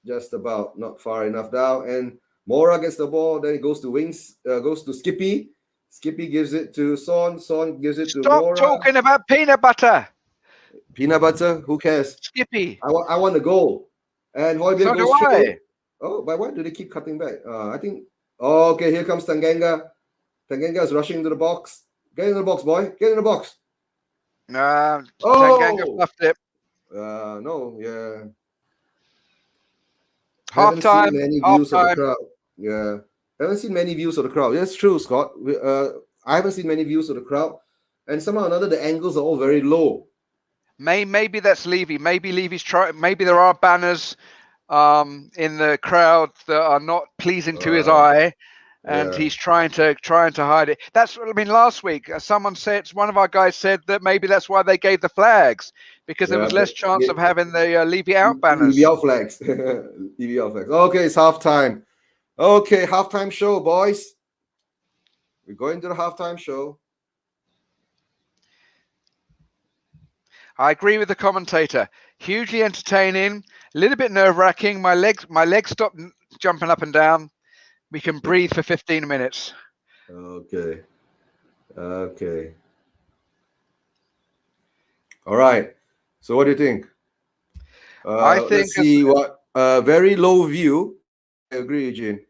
just about, not far enough down, and Mora gets the ball. Then it goes to wings, goes to Skippy. Skippy gives it to Son. Son gives it to Mora. Stop talking about peanut butter. Peanut butter? Who cares? Skippy. I want the goal. And Højbjerg So goes do straight. I. Oh, but why do they keep cutting back? I think. Oh, okay, here comes Tanganga. Tanganga is rushing into the box. Get in the box, boy. Get in the box. Tanganga fluffed it. No, yeah. Half time. Yeah. Haven't seen many views of the crowd. That's true, Scott. I haven't seen many views of the crowd. And somehow or another, the angles are all very low. Maybe that's Levy. Maybe Levy's trying. Maybe there are banners in the crowd that are not pleasing to his eye, and he's trying to hide it. That's what I mean. Last week, someone said, one of our guys said that maybe that's why they gave the flags, because there was less chance of having the Levy out banners. Levy out flags. Levy out flags. Okay, it's halftime. Okay, halftime show, boys. We're going to the halftime show. I agree with the commentator. Hugely entertaining, a little bit nerve-wracking. My legs stopped jumping up and down. We can breathe for 15 minutes. Okay. All right. So what do you think? I think let's see what very low view. I agree, Eugene.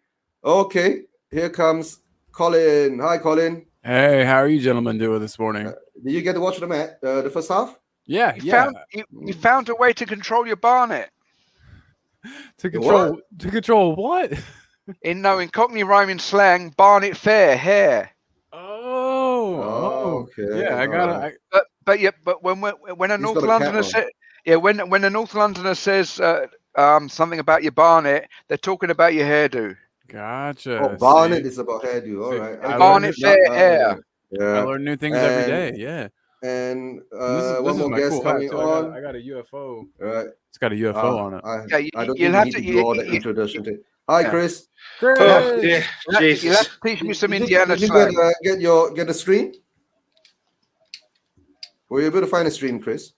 Okay, here comes Colin. Hi, Colin. Hey, how are you gentlemen doing this morning? Did you get to watch the match, the first half? Yeah, You found a way to control your Barnet. To control what? In Cockney rhyming slang, Barnet fair hair. Okay. Yeah, I got it. But when a North Londoner when a North Londoner says something about your Barnet, they're talking about your hairdo. Gotcha. Oh, Barnet is about hairdo. All right. Barnet fair hair. Yeah. I learn new things every day. Yeah. And this one more guest coming on. I got a UFO. All right. It's got a UFO on it. I don't think you need to do all that introduction. Hi, Chris. Chris. Oh, yeah. You have to teach me some Indiana slang. Get a stream? Were you able to find a stream, Chris?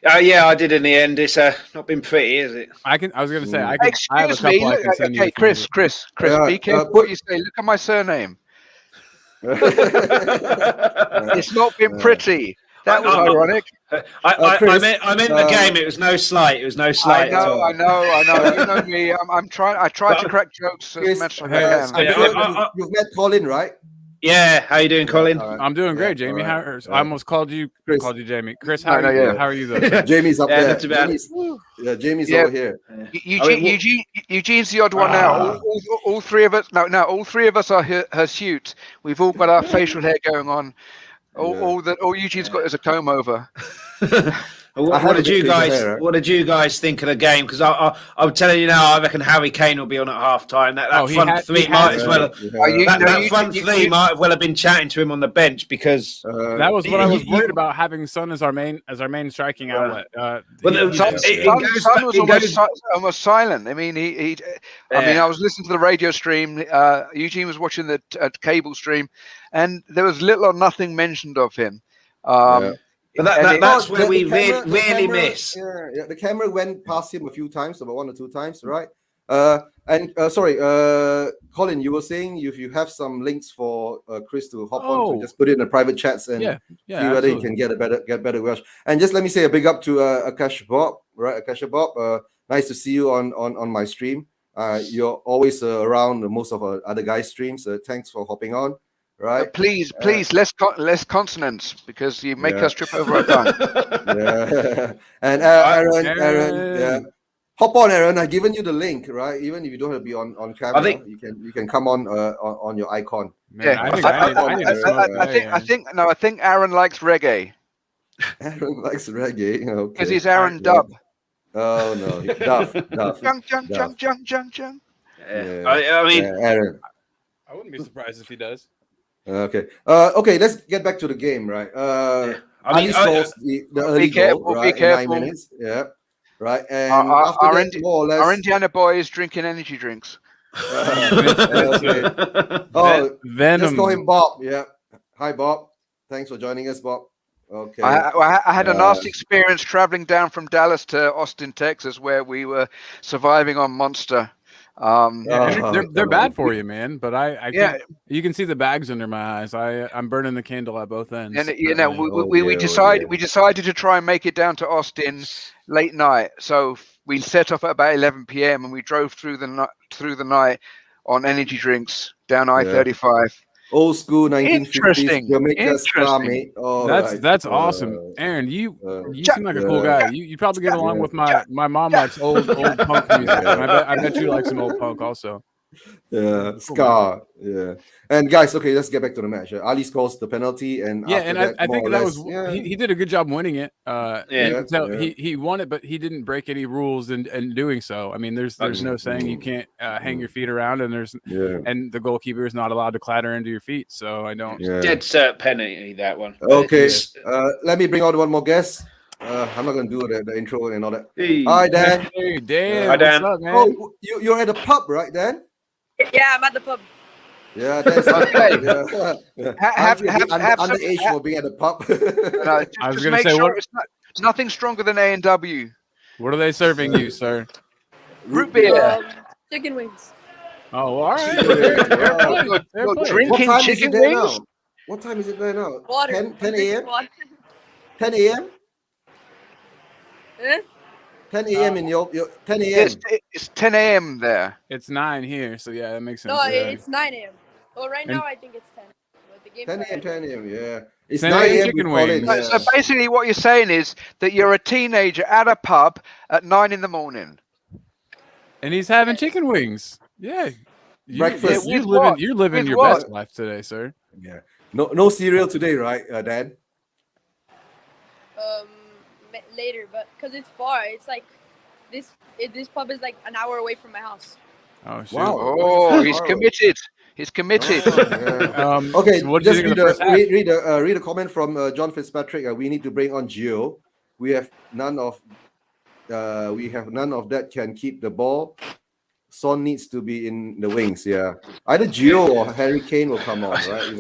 Yeah, I did in the end. It's not been pretty, is it? I was going to say, Excuse me. Okay, Chris, be careful what you say. Look at my surname. It's not been pretty. That was ironic. I meant the game. It was no slight. I know. You know me. I try to crack jokes as much as I can. You've met Colin, right? Yeah. How you doing, Colin? I'm doing great, Jamie. I almost called you Jamie. Chris, how are you though? Jamie's up there. Jamie's over here. Eugene's the odd one now. All three of us. No, all three of us are hirsute. We've all got our facial hair going on. All Eugene's got is a comb over. What did you guys think of the game? Because I'm telling you now, I reckon Harry Kane will be on at half time. That front three might as well. That front three might have well have been chatting to him on the bench, because that was what I was worried about, having Son as our main striking outlet. Son was almost silent. I mean, I was listening to the radio stream. Eugene was watching the cable stream, and there was little or nothing mentioned of him. But that's where we really miss. Yeah, the camera went past him a few times, about 1 or 2 times, right? Sorry, Colin, you were saying if you have some links for Chris to hop on, to just put it in the private chats and see whether he can get better Welsh. And just let me say a big up to Akash Bob, right? Akash Bob, nice to see you on my stream. You're always around most of our other guys' streams. Thanks for hopping on. Right. Please, less consonants, because you make us trip over our tongue. And Aaron, hop on, Aaron. I've given you the link, right? Even if you don't have to be on camera, you can come on your icon. I think Aaron likes reggae. Aaron likes reggae, okay? Because he's Aaron Dub. Oh no, Duff. Jung. I mean, Aaron. I wouldn't be surprised if he does. Okay. Okay. Let's get back to the game, right? Ali scores the early goal, right? In 9 minutes. Yeah. Right. And after that, more or less, our Indiana boy is drinking energy drinks. Okay. Oh, Venom. Let's call him Bob. Yeah. Hi, Bob. Thanks for joining us, Bob. Okay. I had a nasty experience traveling down from Dallas to Austin, Texas, where we were surviving on Monster. They're bad for you, man. But I can't, you can see the bags under my eyes. I'm burning the candle at both ends. And we decided to try and make it down to Austin late night. So we set off at about 11 p.m. and we drove through the night on energy drinks down I-35. Old school 1950s Jamaica star, mate. That's awesome, Aaron. You seem like a cool guy. You probably get along with my mom likes old punk music. I bet you like some old punk also. Yeah, ska. Yeah, and guys, okay, let's get back to the match. Ali scores the penalty, and I think that was he did a good job winning it. He won it, but he didn't break any rules in doing so. I mean, there's no saying you can't hang your feet around, and and the goalkeeper is not allowed to clatter into your feet. So I don't. Dead cert penalty, that one. Okay, let me bring out one more guest. I'm not gonna do the intro and all that. Hey. Hi, Dan. Hey, Dan. Hi, Dan. What's up, man? Oh, you're at the pub, right, Dan? Yeah, I'm at the pub. Yeah, that's okay. Underage have, for being at the pub. I was going to say, it's nothing stronger than A&W. What are they serving you, sir? Root beer. Chicken wings. Oh, all right. You're drinking chicken wings? What time is it there now? Water. 10 a.m.? 10 a.m.? Eh? 10 a.m. in your 10 a.m. It's 10 a.m. there. It's 9 here, so yeah, that makes sense. No, it's 9 a.m. Well, right now I think it's 10. But the 10 a.m. 10 a.m. Yeah, it's 10 9 a.m. chicken wings. So basically, what you're saying is that you're a teenager at a pub at 9 in the morning, and he's having chicken wings. Yeah, breakfast. You're living your best life today, sir. Yeah, no cereal today, right, Dad? Later, but because it's far, it's like this pub is like an hour away from my house. Oh shit! Wow. Oh, he's committed. He's committed. Okay, so just read a comment from John Fitzpatrick. We need to bring on Gio. We have none of that can keep the ball. Son needs to be in the wings. Yeah, either Gio or Harry Kane will come on, right?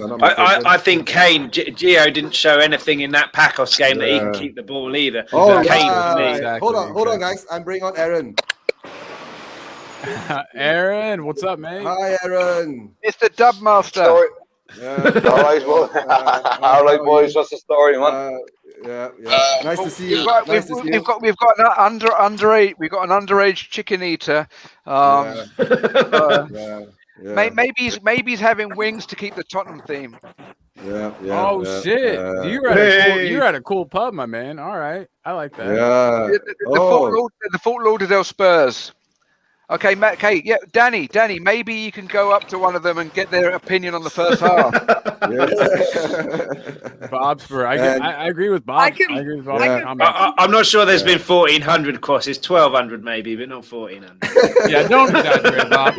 I think Kane. Gio didn't show anything in that Pacos game that he can keep the ball either. Oh, Kane exactly. Hold on, guys. I'm bringing on Aaron. Aaron, what's up, man? Hi, Aaron. It's the Dub Master. All right, boys. All right, boys. What's the story, man? Yeah. Nice to see you. We've got an underage chicken eater. Maybe he's having wings to keep the Tottenham theme. Shit! You're at a cool pub, my man. All right, I like that. Yeah. The Fort Lauderdale Spurs. Okay, Matt. Okay, yeah, Danny. Maybe you can go up to one of them and get their opinion on the first half. Bob Spur. I agree with Bob. I agree with Bob. I'm not sure there's been 1,400 crosses. 1,200 maybe, but not 1,400. Yeah, don't exaggerate, Bob.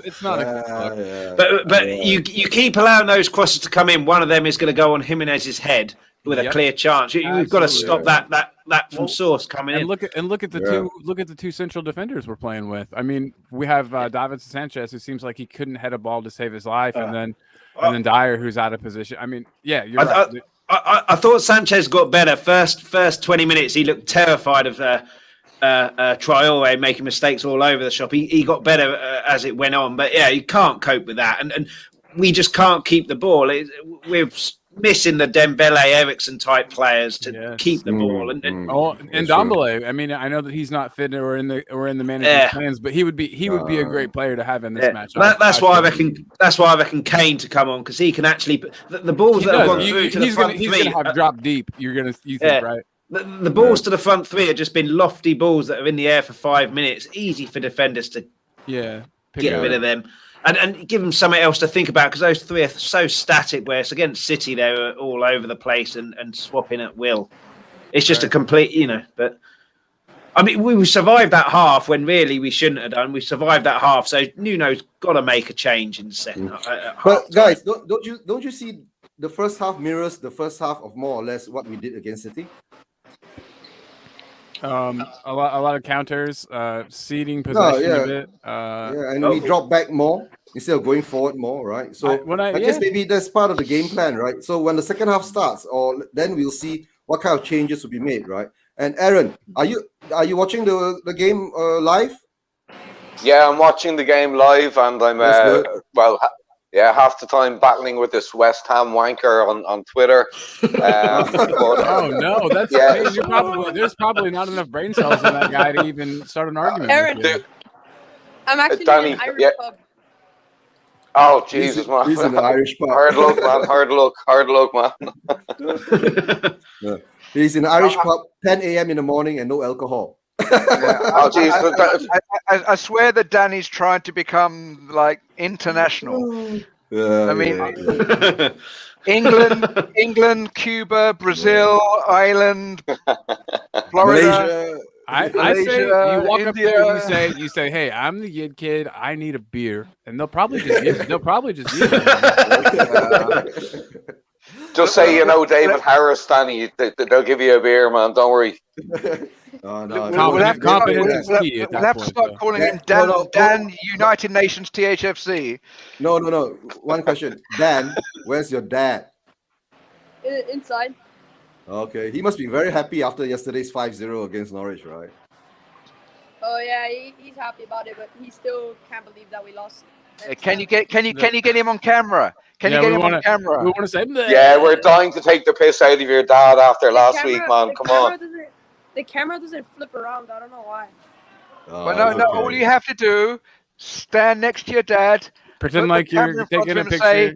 It's not a good But you keep allowing those crosses to come in. One of them is going to go on Jimenez's head with a clear chance. We've got to stop that from source coming in. And look at the two central defenders we're playing with. I mean, we have Davinson Sanchez, who seems like he couldn't head a ball to save his life, and then Dyer, who's out of position. I mean, yeah, you're right. I thought Sanchez got better. First 20 minutes, he looked terrified of Traore making mistakes all over the shop. He got better as it went on, but yeah, you can't cope with that, and we just can't keep the ball. We're missing the Dembele, Ericsson type players to keep the ball, and Ndombele. I mean, I know that he's not fit or in the manager's plans, but he would be a great player to have in this match. That's why I reckon Kane to come on, because he can actually the balls that have gone through to the front three. He's gonna have drop deep. You think right? The balls to the front three have just been lofty balls that are in the air for 5 minutes. Easy for defenders to get rid of them. And give them something else to think about, because those three are so static, where it's against City, they're all over the place and swapping at will. It's just a complete, but I mean, we survived that half when really we shouldn't have done. We survived that half, so Nuno's got to make a change in the second half. But guys, don't you see the first half mirrors the first half of more or less what we did against City? A lot of counters, ceding possession a bit. And we drop back more instead of going forward more, right? So I guess maybe that's part of the game plan, right? So when the second half starts, then we'll see what kind of changes will be made, right? And Aaron, are you watching the game live? Yeah, I'm watching the game live, and I'm half the time battling with this West Ham wanker on Twitter. Oh no, that's there's probably not enough brain cells in that guy to even start an argument. Aaron, I'm actually in an Irish pub. Oh Jesus, man! He's in the Irish pub. Hard luck, man. Yeah. He's in the Irish pub, 10 a.m. in the morning, and no alcohol. I swear that Danny's trying to become like international. England, Cuba, Brazil, Ireland, Florida. I say you walk up there and you say, "Hey, I'm the Yid kid. I need a beer," and they'll probably just give it. Just say, David Harris, Danny. They'll give you a beer, man. Don't worry. We'll have to start calling him Dan United Nations THFC. No. One question. Dan, where's your dad? Inside. Okay. He must be very happy after yesterday's 5-0 against Norwich, right? Oh yeah, he's happy about it, but he still can't believe that we lost. Can you get him on camera? Can you get him on camera? We want to say that. Yeah, we're dying to take the piss out of your dad after last week, man. Come on. The camera doesn't flip around. I don't know why. Well, no. All you have to do, stand next to your dad, pretend like you're taking a picture. Say,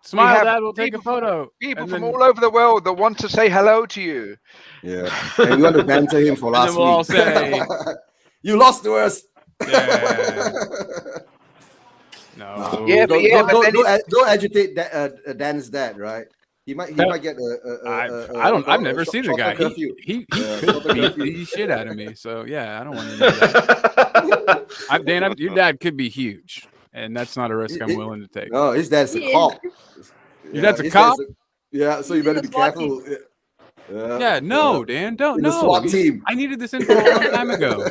smile, Dad. We'll take a photo. People from all over the world that want to say hello to you. Yeah, and we want to banter him for last week. We'll all say, "You lost to us." Yeah. No. Don't agitate Dan's dad, right? He might get I've never seen the guy. He could beat shit out of me. So yeah, I don't want to know that. Dan, your dad could be huge, and that's not a risk I'm willing to take. No, his dad's a cop. Your dad's a cop. So you better be careful. No, Dan, don't. The SWAT team. I needed this info a long time ago.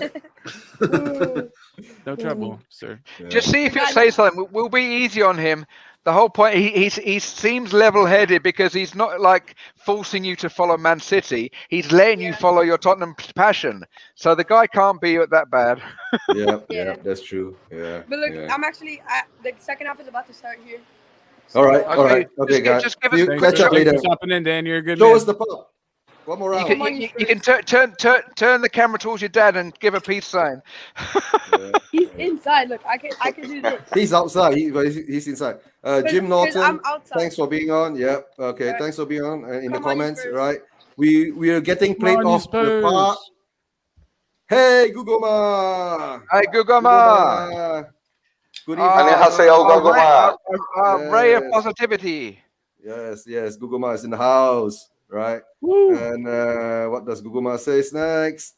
No trouble, sir. Just see if he'll say something. We'll be easy on him. The whole point, he seems level-headed because he's not like forcing you to follow Man City. He's letting you follow your Tottenham passion. So the guy can't be that bad. yeah, that's true. Yeah. But look, I'm actually the second half is about to start here. So, all right. Okay, guys. Just give us catch up later. Stopping in, Dan. You're a good Show man. us the pub. One more round. You can turn the camera towards your dad and give a peace sign. He's inside. Look, I can do this. He's outside. He's inside. Jim Norton, I'm outside. thanks for being on. Yeah. Okay. Thanks for being on in the comments. Right. We are getting played off the park. Hey, Gugoma. Hi, Gugoma. Good evening. Gugoma. Ray of positivity. Yes. Gugoma is in the house. Right. Woo. And what does Guguma say next?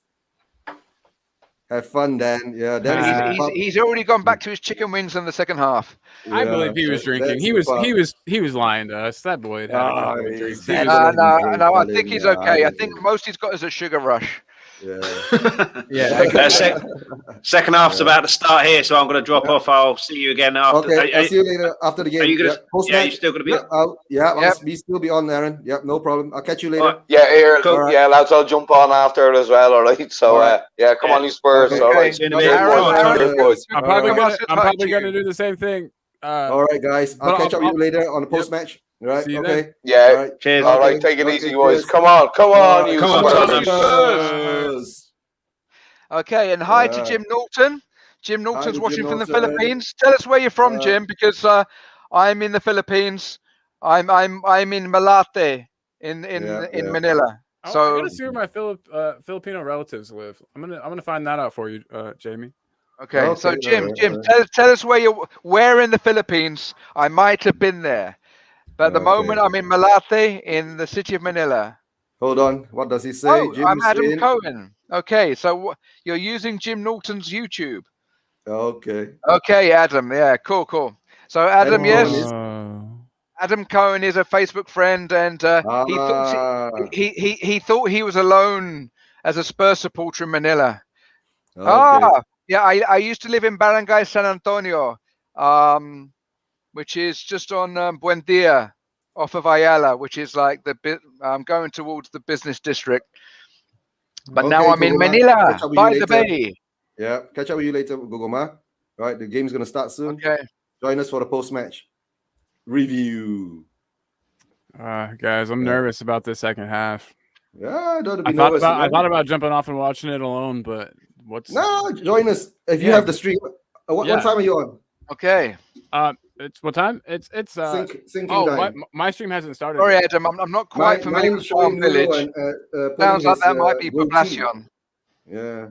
Have fun, Dan. Yeah, he's already gone back to his chicken wings in the second half. I believe he was drinking. He was lying to us. That boy. No, I think he's okay. I think most he's got is a sugar rush. Yeah. Second half's about to start here, so I'm going to drop off. I'll see you again after. Okay, I'll see you later after the game. Are you gonna, you're still going to be on? I'll still be on, Aaron. Yep, no problem. I'll catch you later. Yeah, lads, I'll jump on after it as well. All right. So, come on, you Spurs. Okay. All right. I'm probably going to do the same thing. All right, guys. I'll catch up with you later on the post match. Right. Okay. Then. Yeah. All right. Cheers. All right. Take it easy, boys. Come on, you Spurs. Okay, and hi to Jim Norton. Jim Norton's watching from the Philippines. Tell us where you're from, Jim, because I'm in the Philippines. I'm in Malate in Manila. So I'm gonna see where my Filipino relatives live. I'm gonna find that out for you, Jamie. Okay. So Jim, tell us where in the Philippines. I might have been there, but at the moment I'm in Malate in the city of Manila. Hold on. What does he say? Oh, Jim I'm Adam in. Cohen. Okay, so you're using Jim Norton's YouTube. Okay. Okay, Adam. Yeah, cool. So Adam, yes. Cohen Adam Cohen is a Facebook friend, and he thought he was alone as a Spurs supporter in Manila. Okay. Yeah. I used to live in Barangay San Antonio, which is just on Buendia, off of Ayala, which is like going towards the business district. But now I'm in Manila, by the bay. Yeah, catch up with you later, Gogoma. Right, the game's gonna start soon. Okay. Join us for the post-match review. Guys, I'm nervous about the second half. Yeah, don't be I nervous. I thought about jumping off and watching it alone, but join us if you have the stream. What time are you on? Okay. It's what time? It's syncing time. My stream hasn't started. Sorry, Adam, I'm not quite familiar with Farm Village. Sounds like that might be Poblacion. Yeah,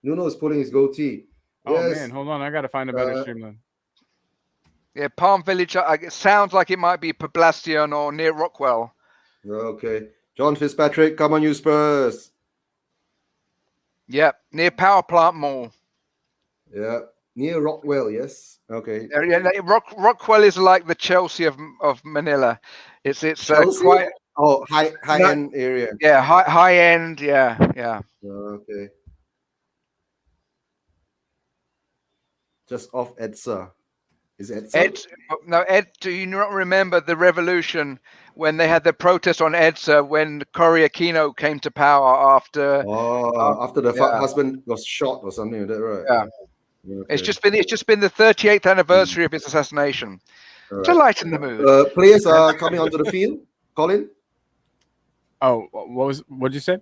Nuno is pulling his goatee. Oh man, hold on, I gotta find a better stream then. Yeah, Palm Village. It sounds like it might be Poblacion or near Rockwell. Okay, John Fitzpatrick, come on, you Spurs. Yep, near Power Plant Mall. Yeah, near Rockwell. Yes. Okay. Yeah, Rockwell is like the Chelsea of Manila. It's quite high end area. Yeah, high end. Yeah. Okay. Just off EDSA. Is it EDSA? Do you not remember the revolution when they had the protest on EDSA when Cory Aquino came to power after the husband was shot or something? Is that right? Yeah. Okay. It's just been the 38th anniversary of his assassination. Right. To lighten the mood. Players are coming onto the field. Colin? Oh, what did you say?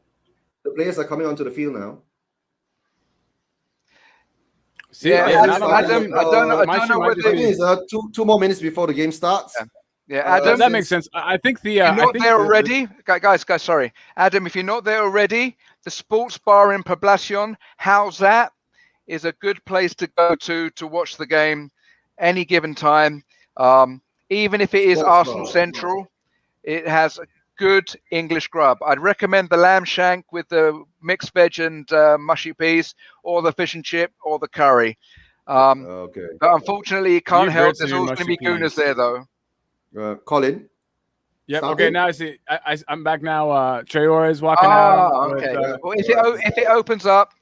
The players are coming onto the field now. See, Adam, I don't know whether it's 2 more minutes before the game starts. Yeah, Adam, that makes sense. I think the you're not there already, guys. Sorry, Adam. If you're not there already, the sports bar in Poblacion, how's that? Is a good place to go to watch the game any given time. Even if it is Arsenal Central, it has good English grub. I'd recommend the lamb shank with the mixed veg and mushy peas, or the fish and chip, or the curry. Okay. But unfortunately, you can't help. There's always going to be gooners there, though. Colin? Yep. Okay, now I see. I'm back now. Traore is walking out. Okay. Well, if it opens up,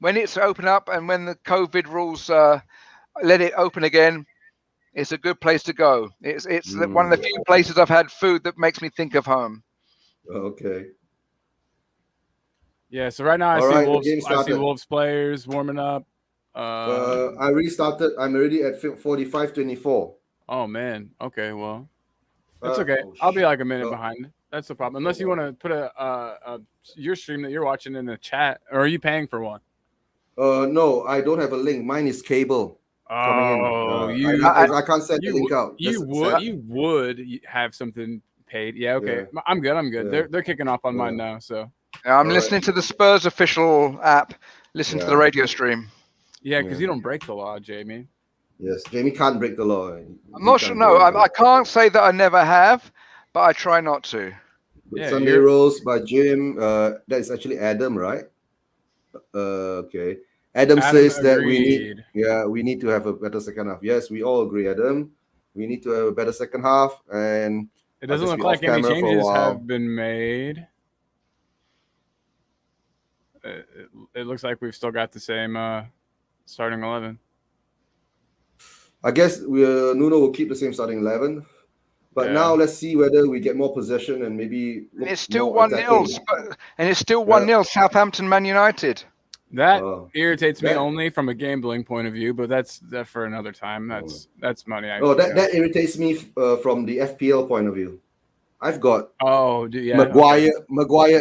when it's open up and when the COVID rules let it open again, it's a good place to go. It's one of the few places I've had food that makes me think of home. Okay. Yeah, so right now I see Wolves players warming up. I restarted. I'm already at 45-24. Oh man. Okay, well, that's okay. I'll be like a minute behind. That's the problem. Unless you want to put your stream that you're watching in the chat, or are you paying for one? No, I don't have a link. Mine is cable. Oh, I can't send the link out. You would have something paid. Yeah, okay. Yeah. I'm good. Yeah. They're kicking off on mine now. So I'm listening to the Spurs official app. Listen to the radio stream. Yeah, because you don't break the law, Jamie. Yes, Jamie can't break the law. I'm not sure. No, I can't say that I never have, but I try not to. Sunday Rolls by Jim. That is actually Adam, right? Okay. Adam says agreed. that we need to have a better second half. Yes, we all agree, Adam. We need to have a better second half, and it doesn't look like any changes have been made. It looks like we've still got the same starting 11. I guess Nuno will keep the same starting 11. But now let's see whether we get more possession and maybe it's still 1-0, and it's still 1-0 Southampton Man United. That irritates me only from a gambling point of view, but that's for another time. That's money. That irritates me from the FPL point of view. I've got Maguire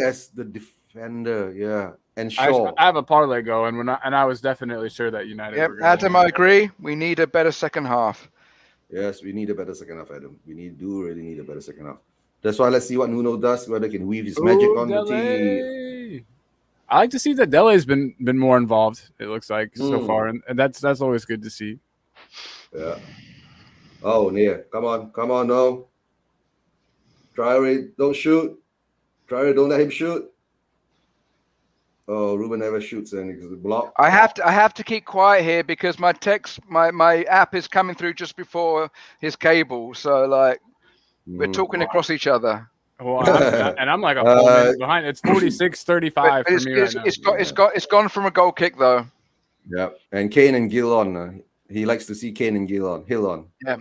as the defender, and Shaw. I have a parlay going, and I was definitely sure that United. Yep, Adam, I agree. We need a better second half. Yes, we need a better second half, Adam. We really need a better second half. That's why let's see what Nuno does, whether he can weave his magic on the team. I like to see that Dele's been more involved. It looks like so far, and that's always good to see. Yeah. Oh, Nia, come on, no. Traore, don't shoot. Traore, don't let him shoot. Oh, Ruben never shoots and it's a block. I have to keep quiet here because my app is coming through just before his cable. So like we're talking across each other. Well, I'm like a full minute behind. It's 46-35 for me right now. It's gone from a goal kick though. Yeah, and Kane and Gill on. He likes to see Kane and Hill on. Yeah,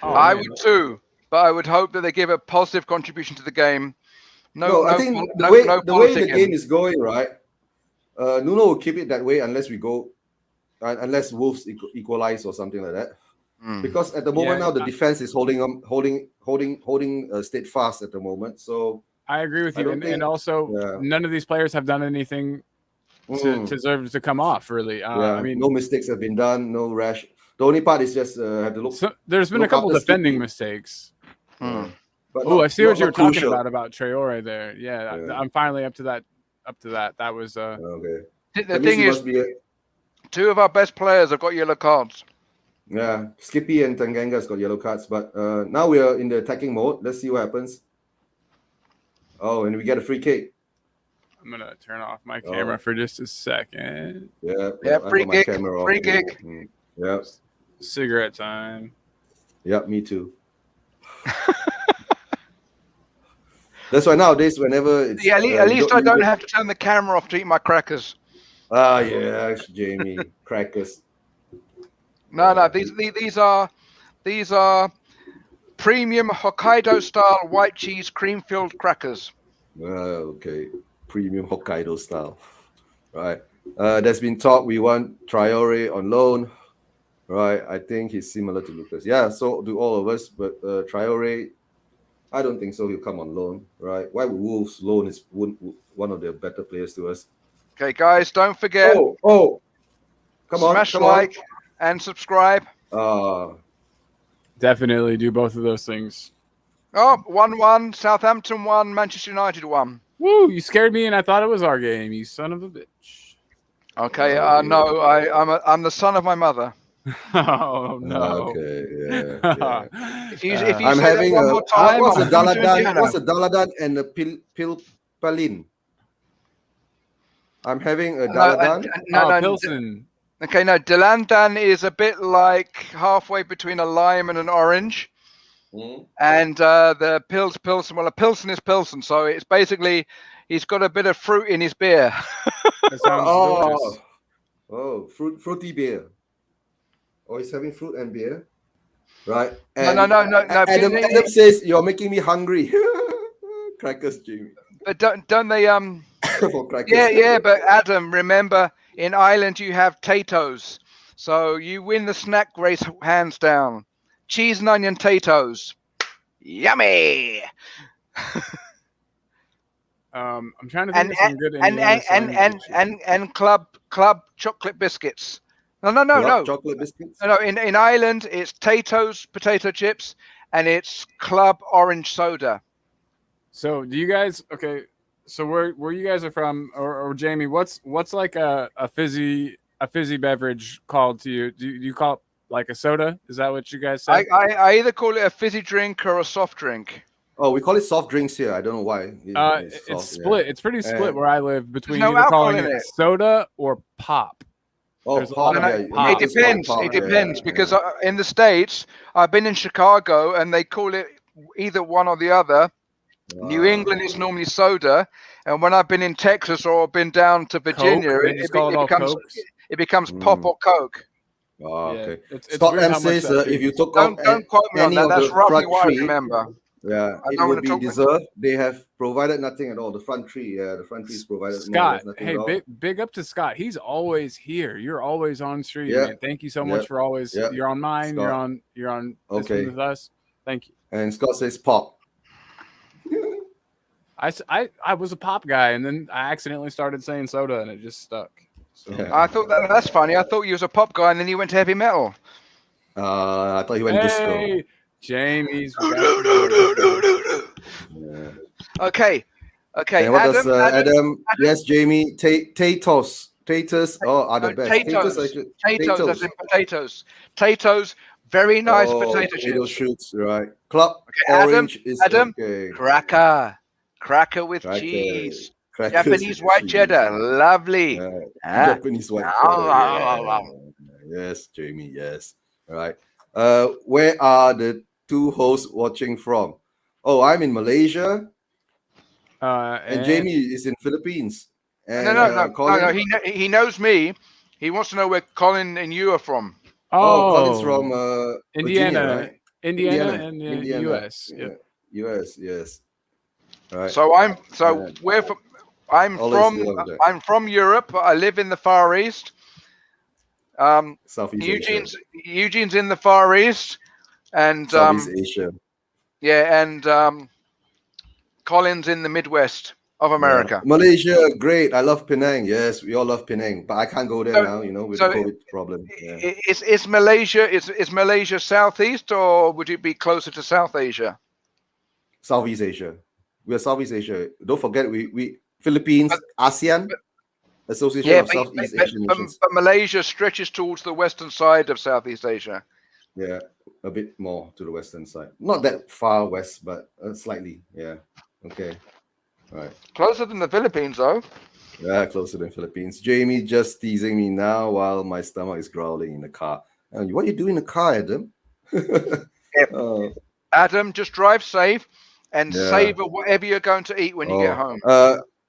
I would too, but I would hope that they give a positive contribution to the game. I think the way the game is going, right? Nuno will keep it that way unless Wolves equalize or something like that. Because at the moment now the defense is holding steadfast at the moment. So I agree with you, and also none of these players have done anything to deserve to come off. Really, I mean, no mistakes have been done, no rash. The only part is just have to look. So there's been a couple defending mistakes. I see what you were talking about Traore there. Yeah, I'm finally up to that. That was okay. The thing is, two of our best players have got yellow cards. Yeah, Skippy and Tanganga's got yellow cards, but now we are in the attacking mode. Let's see what happens. Oh, and we get a free kick. I'm gonna turn off my camera for just a second. Yeah, free kick. Free kick. Yeah. Cigarette time. Yeah, me too. That's why nowadays, whenever it's at least I don't have to turn the camera off to eat my crackers. Ah, yeah, Jamie, crackers. No, these are premium Hokkaido style white cheese cream filled crackers. Okay, premium Hokkaido style. Right. There's been talk we want Traore on loan. Right. I think he's similar to Lucas. Yeah, so do all of us, but Traore, I don't think so. He'll come on loan, right? Why would Wolves loan is one of their better players to us? Okay, guys, don't forget. Come on, smash like and subscribe. Definitely do both of those things. 1-1, Southampton 1, Manchester United 1. Woo! You scared me, and I thought it was our game. You son of a bitch. Okay, no, I'm the son of my mother. Oh no! Okay, yeah. If you I'm having one more time, what's a Daladan and a Pilpalin? I'm having a Daladan. No, Pilsen. Okay, no, Dalandan is a bit like halfway between a lime and an orange. And the Pilsen, well, a Pilsen is Pilsen, so it's basically he's got a bit of fruit in his beer. That sounds delicious. Fruity beer. Oh, he's having fruit and beer, right? And no. Adam says you're making me hungry. Crackers, Jimmy. But don't they crackers. Yeah. But Adam, remember in Ireland you have Tatoes, so you win the snack race hands down. Cheese and onion Tatoes, yummy. I'm trying to think of some good and club chocolate biscuits. No. Chocolate biscuits? No. In Ireland, it's Tato's potato chips, and it's Club orange soda. So, do you guys? Okay, so where you guys are from, or Jamie? What's like a fizzy beverage called to you? Do you call it like a soda? Is that what you guys say? I either call it a fizzy drink or a soft drink. Oh, we call it soft drinks here. I don't know why. It's split. Yeah. It's pretty split where I live between either calling it soda or pop. Pop. It depends because in the States, I've been in Chicago and they call it either one or the other. New England is normally soda, and when I've been in Texas or been down to Virginia, it becomes pop or Coke. Oh, okay. Yeah, Scotland says if you took off don't quote me on that. That's roughly what I remember. Yeah, it would be deserved. They have provided nothing at all. The front tree, the front tree is provided. Scott, hey, big up to Scott. He's always here. You're always on stream. Yeah. Man. Thank you so much for always. Yeah. You're on mine. Scott. You're on. Okay. With us. Thank you. And Scott says pop. I was a pop guy, and then I accidentally started saying soda, and it just stuck. So. Yeah. I thought that's funny. I thought you was a pop guy, and then you went to heavy metal. I thought you went disco. Jamie's. Okay. And what does Adam? Yes, Jamie. Taters. Are the best. Taters as in potatoes. Taters. Very nice potato chips. Shoots, right. Club orange is Adam, okay. Cracker with cheese. Japanese white cheese. Cheddar. Lovely. Japanese white cheddar. Yes, Jamie. Yes. All right. Where are the two hosts watching from? Oh, I'm in Malaysia. And Jamie is in Philippines. And, no. He knows me. He wants to know where Colin and you are from. Colin's from Indiana, Virginia, right? Indiana and U.S. Yeah. U.S. Yes. Right. So I'm from Europe. But I live in the Far East. Southeast Eugene's in the Far East, and Southeast Asia. Yeah, and Colin's in the Midwest of America. Yeah. Malaysia, great. I love Penang. Yes, we all love Penang, but I can't go there now. With the COVID problem. Yeah. Is Malaysia Southeast, or would it be closer to South Asia? Southeast Asia. We are Southeast Asia. Don't forget, we Philippines, ASEAN. Association of Southeast Asian Nations. But Malaysia stretches towards the western side of Southeast Asia. Yeah, a bit more to the western side. Not that far west, but slightly. Yeah. Okay. All right. Closer than the Philippines, though. Yeah, closer than Philippines. Jamie just teasing me now while my stomach is growling in the car. What are you doing in the car, Adam? Adam, just drive safe and savor whatever you're going to eat when you get home.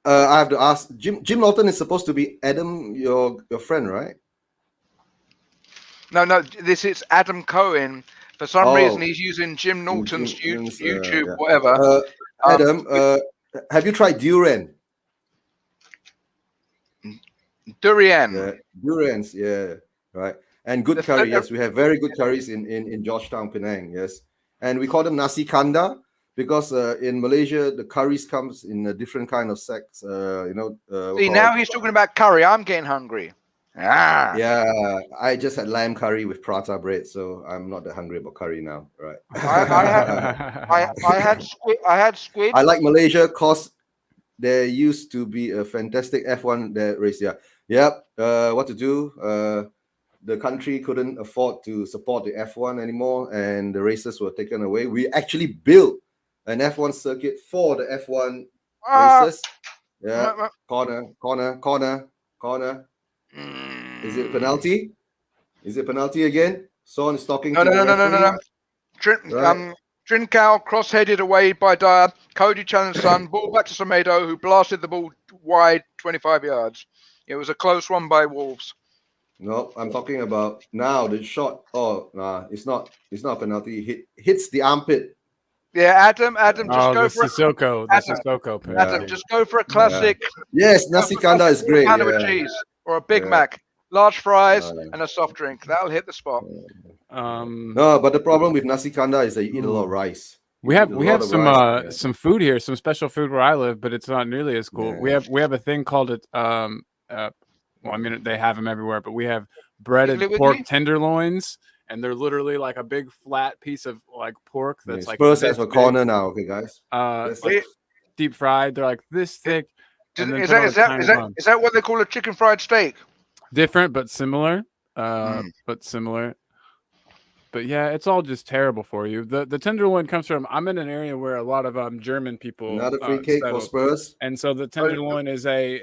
I have to ask, Jim Norton is supposed to be Adam, your friend, right? No, this is Adam Cohen. For some reason, he's using Jim Norton's YouTube, whatever. Adam, have you tried durian? Durian. Yeah, durians, yeah, right. And good curry, yes. We have very good curries in Georgetown, Penang, yes. And we call them nasi kanda. Because in Malaysia, the curries comes in a different kind of sets. See, now he's talking about curry. I'm getting hungry. Yeah, I just had lamb curry with prata bread, so I'm not that hungry about curry now. Right. I had squid. I like Malaysia because there used to be a fantastic F1 race. Yeah. Yep. What to do? The country couldn't afford to support the F1 anymore, and the races were taken away. We actually built an F1 circuit for the F1 races. Yeah. Corner. Is it penalty? Is it penalty again? Son is talking. No. Trincao cross-headed away by Dyer. Cody challenged Son. Ball back to Semedo, who blasted the ball wide 25 yards. It was a close one by Wolves. No, I'm talking about now the shot. Oh, nah, it's not a penalty. Hits the armpit. Yeah, Adam, just go for Sissoko. Adam, just go for a classic. Yeah. Yes, nasi kanda is great. With cheese or a Big Mac, large fries, and a soft drink. That'll hit the spot. No, but the problem with nasi kanda is that you eat a lot of rice. We have some food here, some special food where I live, but it's not nearly as cool. Yeah. We have a thing called it. Well, I mean, they have them everywhere, but we have breaded pork tenderloins. And they're literally like a big flat piece of like pork that's like Spurs has a corner now, okay, guys. Like deep fried. They're like this thick. Is that what they call a chicken fried steak? Different but similar. But yeah, it's all just terrible for you. The tenderloin comes from. I'm in an area where a lot of German people. Another free cake for Spurs. And so the tenderloin is a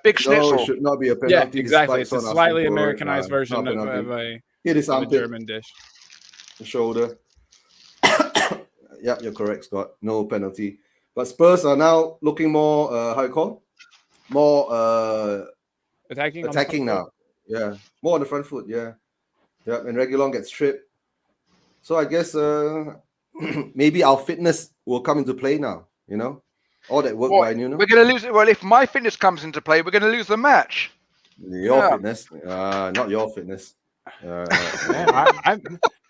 big schnitzel. No, it should not be a penalty. Yeah, exactly. It's a slightly Americanized version of a. It is a German dish. The shoulder. Yep, you're correct, Scott. No penalty. But Spurs are now looking more more attacking now. Yeah. More on the front foot, yeah. Yeah, and Reguilon gets tripped. So I guess maybe our fitness will come into play now, All that work by Nuno. We're gonna lose it. Well, if my fitness comes into play, we're gonna lose the match. Your fitness. Not your fitness.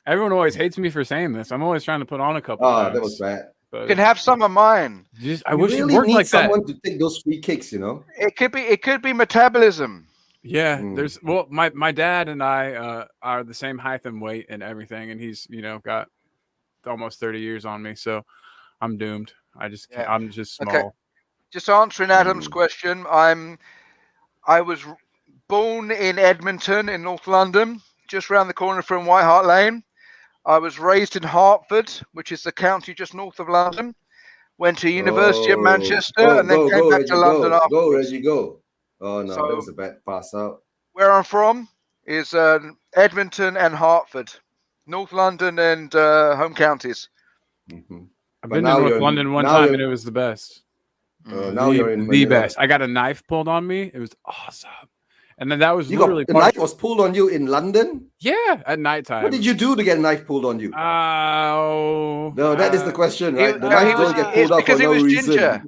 Everyone always hates me for saying this. I'm always trying to put on a couple. That was bad. You can have some of mine. I wish it worked like that. Someone to take those free kicks, It could be metabolism. Yeah, my dad and I are the same height and weight and everything, and he's got almost 30 years on me, so I'm doomed. I'm just small. Okay. Just answering Adam's question, I was born in Edmonton in North London, just around the corner from White Hart Lane. I was raised in Hertford, which is the county just north of London. went to University of Manchester, and then came back to London afterwards. Go, Reggie, go. Oh, no, that was a bad pass out. Where I'm from is Edmonton and Hertford, North London and home counties. Mm-hmm. I've been to North London one time, and it was the best. Now you're in the best. I got a knife pulled on me. It was awesome. And then that was the knife was pulled on you in London? Yeah, at nighttime. What did you do to get a knife pulled on you? No, that is the question, right? The knife don't get pulled up for no reason. Ginger.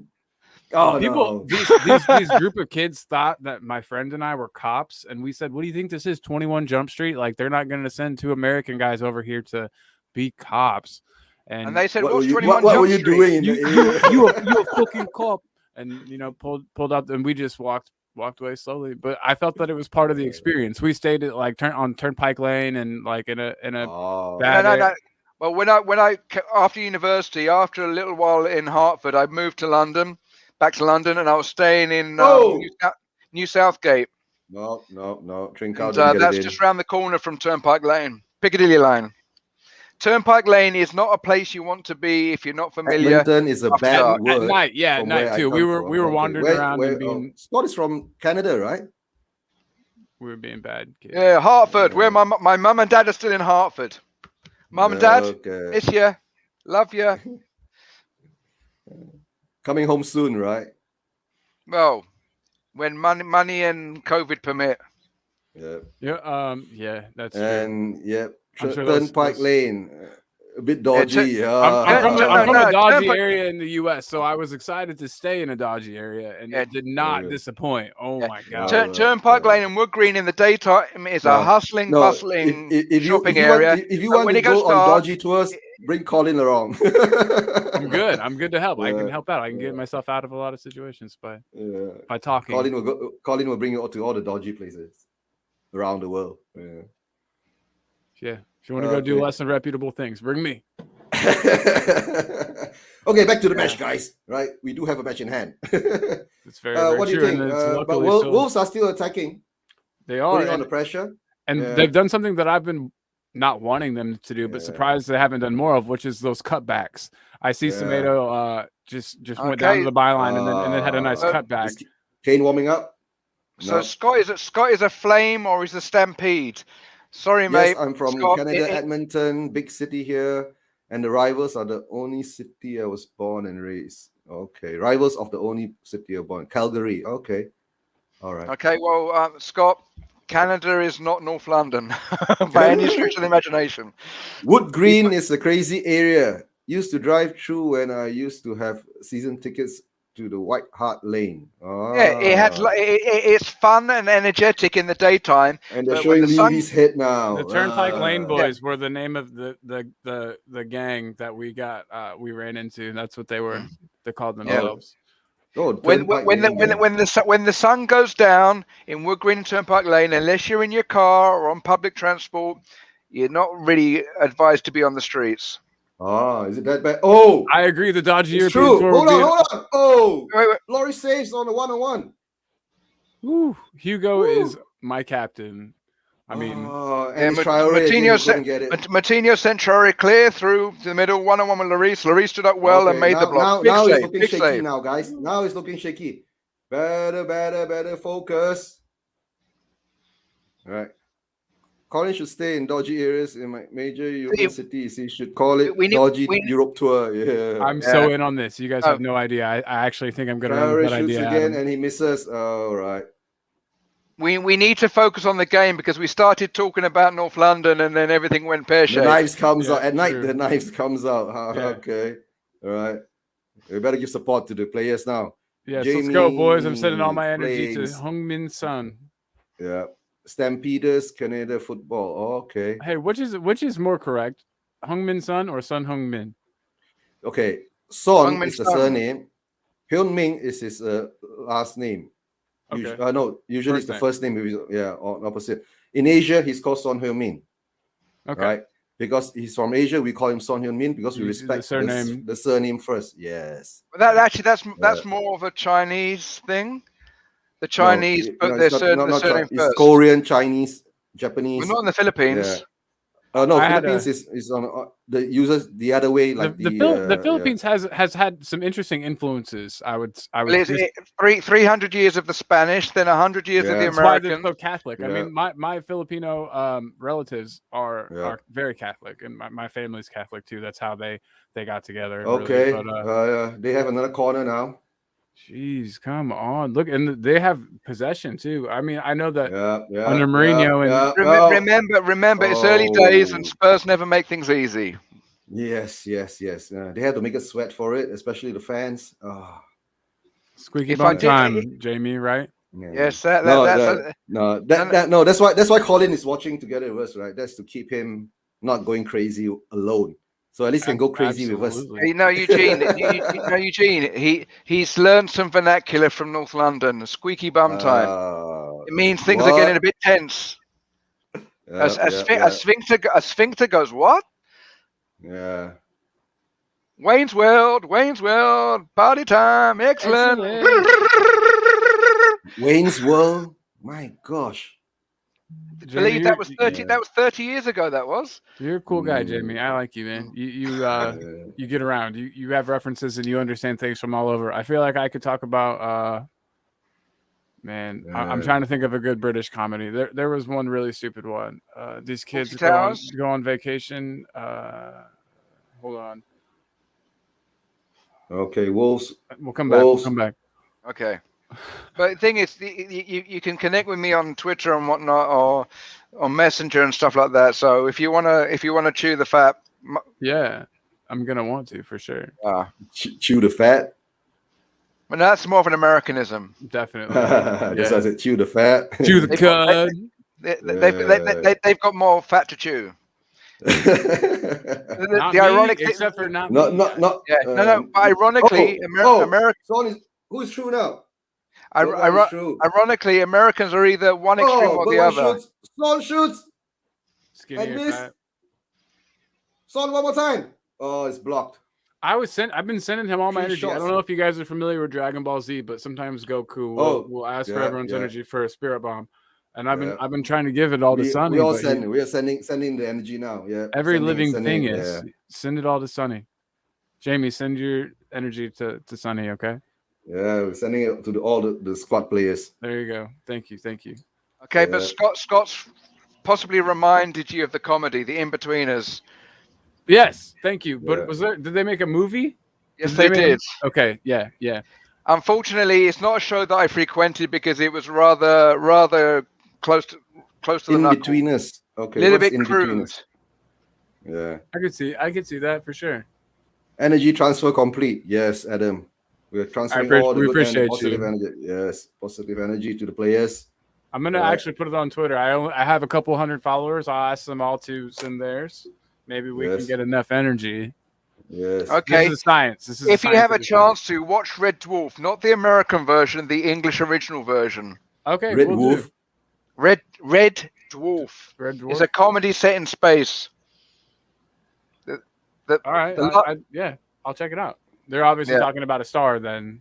Oh, people, these group of kids thought that my friend and I were cops, and we said, "What do you think this is? 21 Jump Street? Like they're not going to send 2 American guys over here to be cops." And they said, "What were you doing? You a fucking cop!" And pulled out, and we just walked away slowly. But I felt that it was part of the experience. We stayed at on Turnpike Lane and like in a bad no. Well, when I after university, after a little while in Hertford, I moved to London. Back to London, and I was staying in New Southgate. No. That's just around the corner from Turnpike Lane, Piccadilly line. Turnpike Lane is not a place you want to be if you're not familiar. Edmonton is a bad word. At night, at night too. We were wandering around and being. Scott is from Canada, right? We were being bad kids. Yeah, Hertford, where my mum and dad are still in Hertford. Mum and dad, miss you, love you. Coming home soon, right? Well, when money and COVID permit. Yeah. That's and true. Turnpike Lane, a bit dodgy. I'm from a dodgy area in the U.S., so I was excited to stay in a dodgy area, and it did not disappoint. Oh my god! Turnpike Lane and Wood Green in the daytime is a hustling, bustling shopping area. If you want to go on dodgy tours, bring Colin along. I'm good to help. I can help out. I can get myself out of a lot of situations by talking. Colin will bring you to all the dodgy places around the world. Yeah. If you want to go do less than reputable things, bring me. Okay, back to the match, guys. Right, we do have a match in hand. It's very what do you true. think? But Wolves are still attacking. They are putting on the pressure, and they've done something that I've been not wanting them to do, but surprised they haven't done more of, which is those cutbacks. I see Semedo just went down to the byline and then had a nice cutback. Is Kane warming up? So no. Scott is a Flame or is a Stampede? Sorry, mate. Yes, I'm from Canada, Edmonton, big city here, and the Rivals are the only city I was born and raised. Okay, Rivals of the only city I was born, Calgary. Okay, all right. Okay, well, Scott, Canada is not North London by any stretch of the imagination. Wood Green is a crazy area. Used to drive through when I used to have season tickets to the White Hart Lane. Yeah, it's fun and energetic in the daytime. And they're showing Levy's head now. The Turnpike Lane Boys were the name of the gang that we ran into. That's what they called themselves. Oh, when the sun goes down in Wood Green and Turnpike Lane, unless you're in your car or on public transport, you're not really advised to be on the streets. Is it that bad? Oh, I agree. The dodgy European true. tour. Hold on. Oh, wait. Laurie saves on the 1-on-1. Ooh, Hugo is my captain. I mean, and Martinho sent Traore clear through the middle, 1-on-1 with Lloris. Lloris stood up well and made the block. Now it's looking shaky now, guys. Now it's looking shaky. Better focus. All right. Colin should stay in dodgy areas in my major European cities. He should call it dodgy Europe tour. Yeah. I'm so in on this. You guys have no idea. I actually think I'm going to run that idea. Again, and he misses. All right. We need to focus on the game because we started talking about North London and then everything went pear-shaped. The knives comes out at night. The knives comes out. Okay. All right. We better give support to the players now. Yes, let's go, boys. I'm sending all my energy to Heung-min Son. Yeah. Stampeders, Canada football. Okay. Hey, which is more correct, Heung-min Son or Son Heung-min? Okay, Son is the surname. Heung-min is his last name. Okay. Usually it's the first name. Or opposite. In Asia, he's called Son Heung-min. Okay. Right? Because he's from Asia, we call him Son Heung-min because we respect the surname first. Yes. But that's more of a Chinese thing. The Chinese put their surname first. It's Korean, Chinese, Japanese. We're not in the Philippines. No, Philippines is on the users the other way. Like the Philippines has had some interesting influences. I would. Well, 300 years of the Spanish, then 100 years of the Americans. That's why they're so Catholic. I mean, my Filipino relatives are very Catholic, and my family's Catholic too. That's how they got together. Okay, really. But, they have another corner now. Jeez, come on! Look, and they have possession too. I mean, I know that under Mourinho and remember, it's early days, and Spurs never make things easy. Yes. They had to make us sweat for it, especially the fans. Squeaky bum time, Jamie, right? Yeah. Yes, that's why Colin is watching together with us, right? That's to keep him not going crazy alone. So at least can go crazy with us. You know, Eugene. He's learned some vernacular from North London. Squeaky bum time. It means things are getting a bit tense. A sphincter goes what? Yeah. Wayne's World, party time, excellent. Wayne's World, my gosh. Jamie, believe that was 30. That was 30 years ago. That was. You're a cool guy, Jamie. I like you, man. You get around. You have references and you understand things from all over. I feel like I could talk about. I'm trying to think of a good British comedy. There was one really stupid one. These kids go on vacation. Hold on. Okay, Wolves. We'll come back. We'll come back. Okay. But the thing is, you can connect with me on Twitter and whatnot, or on Messenger and stuff like that. So if you wanna chew the fat, yeah, I'm gonna want to for sure. Chew the fat. But that's more of an Americanism. Definitely. Just as it chew the fat. Chew the cud. They've got more fat to chew. The ironic thing, except for not. Ironically, America. Who's true now? Ironically, Americans are either one extreme or the other. Son shoots. Skinny and missed. Son, one more time. Oh, it's blocked. I've been sending him all my energy. I don't know if you guys are familiar with Dragon Ball Z, but sometimes Goku will ask for everyone's energy for a spirit bomb. And I've been trying to give it all to Sunny. We are sending the energy now. Yeah. Every living thing is. Send it all to Sunny. Jamie, send your energy to Sunny, okay? Yeah, we're sending it to all the squad players. There you go. Thank you. Okay, but Scott's possibly reminded you of the comedy, The In-Betweeners. Yes, thank you. But did they make a movie? Yes, they did. Okay, yeah. Unfortunately, it's not a show that I frequented because it was rather close to the In-Betweeners. Okay, a little bit crude. Yeah, I could see that for sure. Energy transfer complete. Yes, Adam. We're transferring all the positive energy. Yes, positive energy to the players. I'm gonna actually put it on Twitter. I have a couple hundred followers. I'll ask them all to send theirs. Maybe we can get enough energy. Yes. Okay. This is science. If you have a chance to watch Red Dwarf, not the American version, the English original version. Okay. Red Dwarf. Red Dwarf. Red Dwarf. It's a comedy set in space. All right. I'll check it out. They're obviously talking about a star then.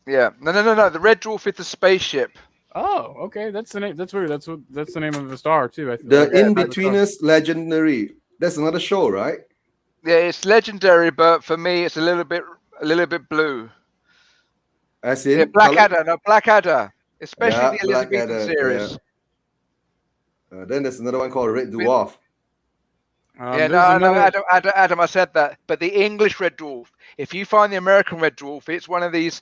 Yeah. No. The Red Dwarf is the spaceship. Oh, okay. That's the name. That's weird. That's the name of the star too. The In-Betweeners Legendary. That's another show, right? Yeah, it's legendary, but for me, it's a little bit blue. As in Blackadder, especially the Elizabethan series. Yeah. Then there's another one called Red Dwarf. Adam, I said that, but the English Red Dwarf. If you find the American Red Dwarf, it's one of these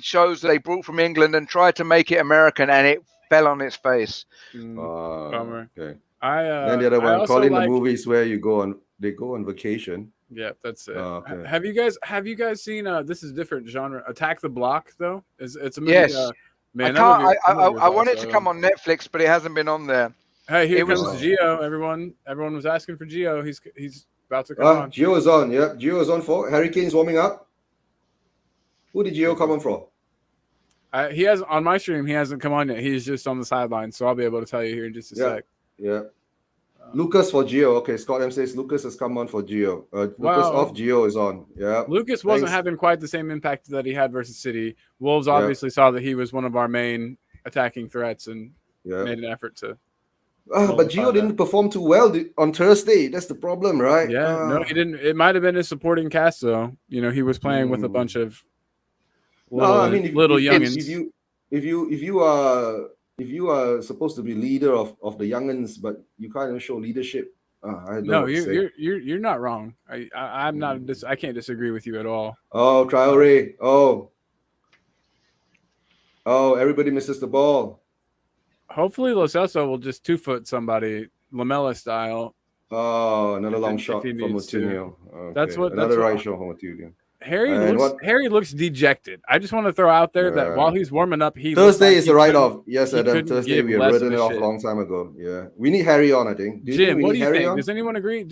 shows that they brought from England and tried to make it American, and it fell on its face. Bummer. Okay. Then the other one, calling the movies where they go on vacation. Yeah, that's it. Oh, okay. Have you guys seen this is different genre, Attack the Block though? It's a movie. Yes. Man, I wanted to come on Netflix, but it hasn't been on there. Hey, here comes Gio. Everyone was asking for Gio. He's about to come on. Gio is on. Yep, Gio is on for Hurricanes warming up. Who did Gio come on for? He has on my stream. He hasn't come on yet. He's just on the sideline, so I'll be able to tell you here in just a sec. Yeah. Lucas for Gio. Okay, Scott M says Lucas has come on for Gio. Lucas off, Gio is on. Yeah. Lucas wasn't having quite the same impact that he had versus City. Wolves obviously saw that he was one of our main attacking threats and made an effort to But Gio didn't perform too well on Thursday. That's the problem, right? Yeah, no, he didn't. It might have been his supporting cast, though. You know, he was playing with a bunch of little youngins. If you are supposed to be leader of the youngins, but you can't even show leadership. You're not wrong. I'm not. I can't disagree with you at all. Oh, Traore. Oh, everybody misses the ball. Hopefully, Lo Celso will just 2-foot somebody, Lamela style. Oh, another long shot from Moutinho. Okay. That's what. Another right shot from Moutinho. Harry looks dejected. I just want to throw out there that while he's warming up, Thursday is a write-off. Yes, Adam. Thursday we have written it off a long time ago. Yeah, we need Harry on. I think. Jim, what do you think? Does anyone agree?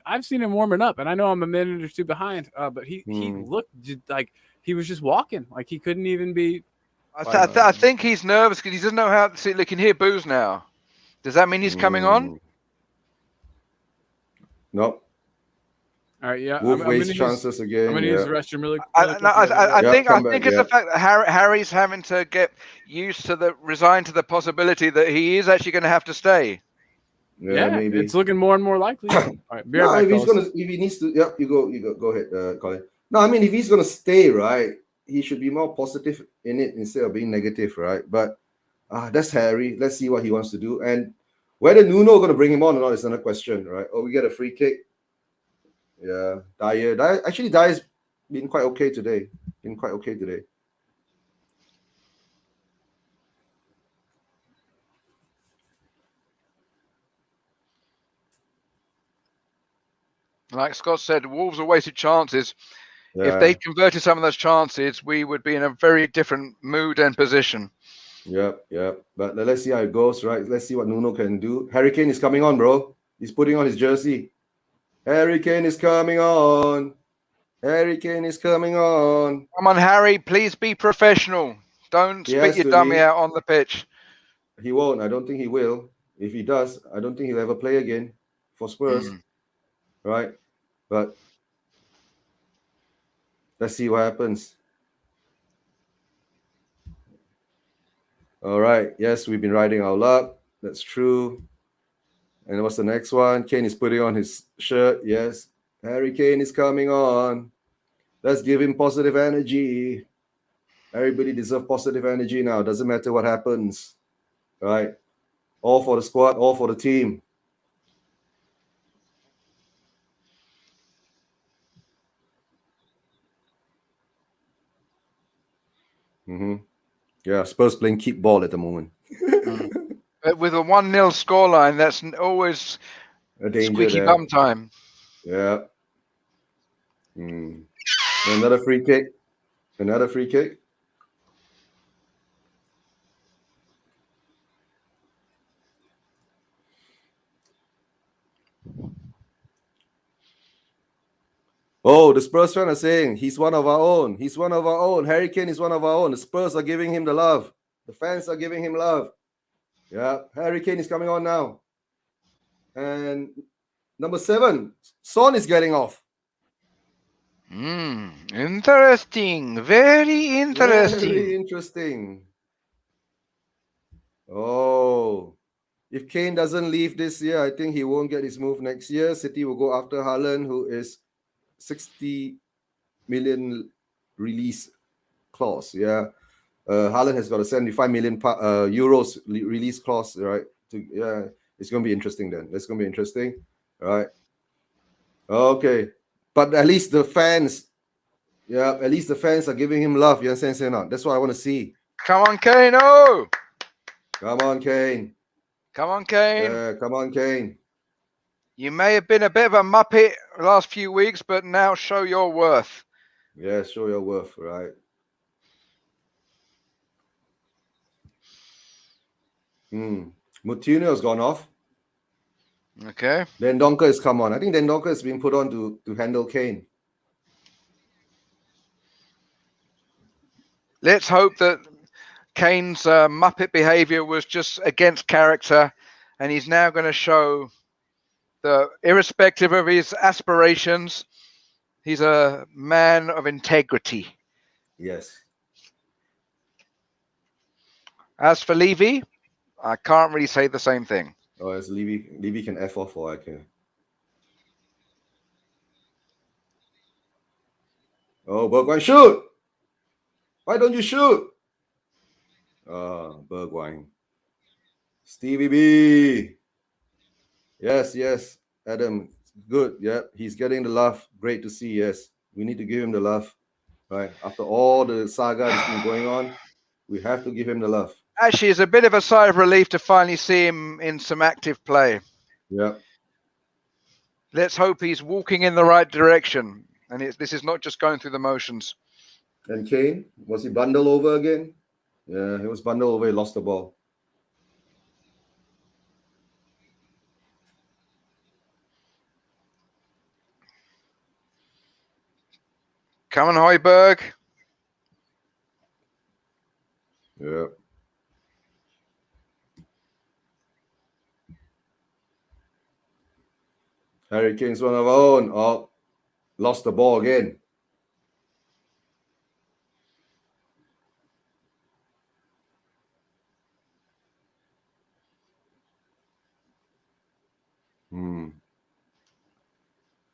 I've seen him warming up, and I know I'm a minute or two behind. But he looked like he was just walking, like he couldn't even be. I think he's nervous because he doesn't know how to see. Look, he can hear boos now. Does that mean he's coming on? No. All right, yeah. Wolf wastes chances again. I'm going to use the restroom really quick. I think it's the fact that Harry's having to get resigned to the possibility that he is actually going to have to stay. Yeah, maybe. It's looking more and more likely. All right, if he needs to, you go ahead, Colin. No, I mean, if he's going to stay, right, he should be more positive in it instead of being negative, right? But that's Harry. Let's see what he wants to do. And whether Nuno going to bring him on or not is another question, right? Oh, we get a free kick. Yeah, Dyer's been quite okay today. Like Scott said, Wolves are wasted chances. Yeah. If they converted some of those chances, we would be in a very different mood and position. Yep. But let's see how it goes, right? Let's see what Nuno can do. Harry Kane is coming on, bro. He's putting on his jersey. Harry Kane is coming on. Come on, Harry. Please be professional. Don't spit your dummy out on the pitch. He won't. I don't think he will. If he does, I don't think he'll ever play again for Spurs. Right? But let's see what happens. All right. Yes, we've been riding our luck. That's true. And what's the next one? Kane is putting on his shirt. Yes. Harry Kane is coming on. Let's give him positive energy. Everybody deserves positive energy now. Doesn't matter what happens. Right? All for the squad, all for the team. Yeah, Spurs playing keep ball at the moment. But with a 1-0 scoreline, that's always a danger squeaky there. bum time. Yeah. Another free kick. Oh, the Spurs fans are saying he's one of our own. Harry Kane is one of our own. The Spurs are giving him the love. The fans are giving him love. Yeah, Harry Kane is coming on now. And number 7, Son is getting off. Interesting. Very interesting. Oh, if Kane doesn't leave this year, I think he won't get his move next year. City will go after Haaland, who is 60 million release clause. Yeah. Haaland has got a 75 million euros release clause, right? It's going to be interesting then. That's going to be interesting, right? Okay. But at least the fans, are giving him love. You understand, Senna? That's what I want to see. Come on, Kane. Oh! Come on, Kane. Yeah, come on, Kane. You may have been a bit of a muppet the last few weeks, but now show your worth. Yeah, show your worth, right? Moutinho's gone off. Okay. Dendoncker has come on. I think Dendoncker has been put on to handle Kane. Let's hope that Kane's muppet behavior was just against character, and he's now going to show that irrespective of his aspirations, he's a man of integrity. Yes. As for Levy, I can't really say the same thing. Oh, it's Levy. Levy can F off or I can. Oh, Bergwijn, shoot! Why don't you shoot? Bergwijn. Stevie B. Yes, yes. Adam, good. Yeah, he's getting the love. Great to see. Yes, we need to give him the love. Right. After all the saga that's been going on, we have to give him the love. Actually, it's a bit of a sigh of relief to finally see him in some active play. Yeah. Let's hope he's walking in the right direction, and this is not just going through the motions. And Kane, was he bundled over again? Yeah, he was bundled over. He lost the ball. Come on, Højbjerg. Yeah. Harry Kane's one of our own. Oh, lost the ball again.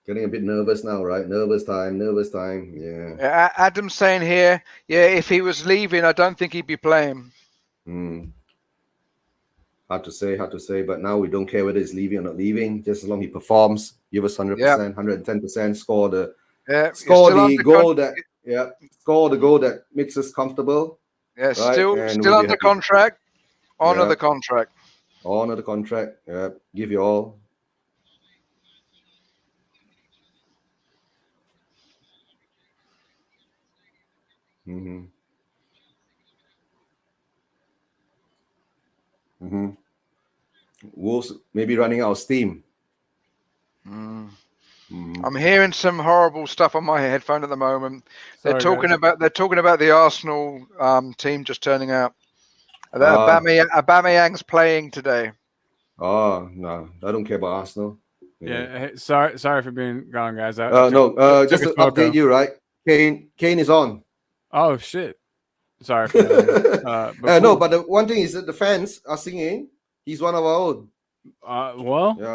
Getting a bit nervous now, right? Nervous time. Yeah. Adam's saying here, yeah, if he was leaving, I don't think he'd be playing. Hard to say, but now we don't care whether he's leaving or not leaving. Just as long as he performs, give us 100%, 110%, score the goal that makes us comfortable. Yeah, right? still under contract. Honor the contract. Honor the contract. Yeah, give you all. Wolves maybe running out of steam. I'm hearing some horrible stuff on my headphone at the moment. They're talking about the Arsenal team just turning out. Aubameyang's playing today. Oh no, I don't care about Arsenal. Yeah, sorry for being gone, guys. Just to update you, right? Kane is on. Oh shit! Sorry for that. No, but the one thing is that the fans are singing. He's one of our own.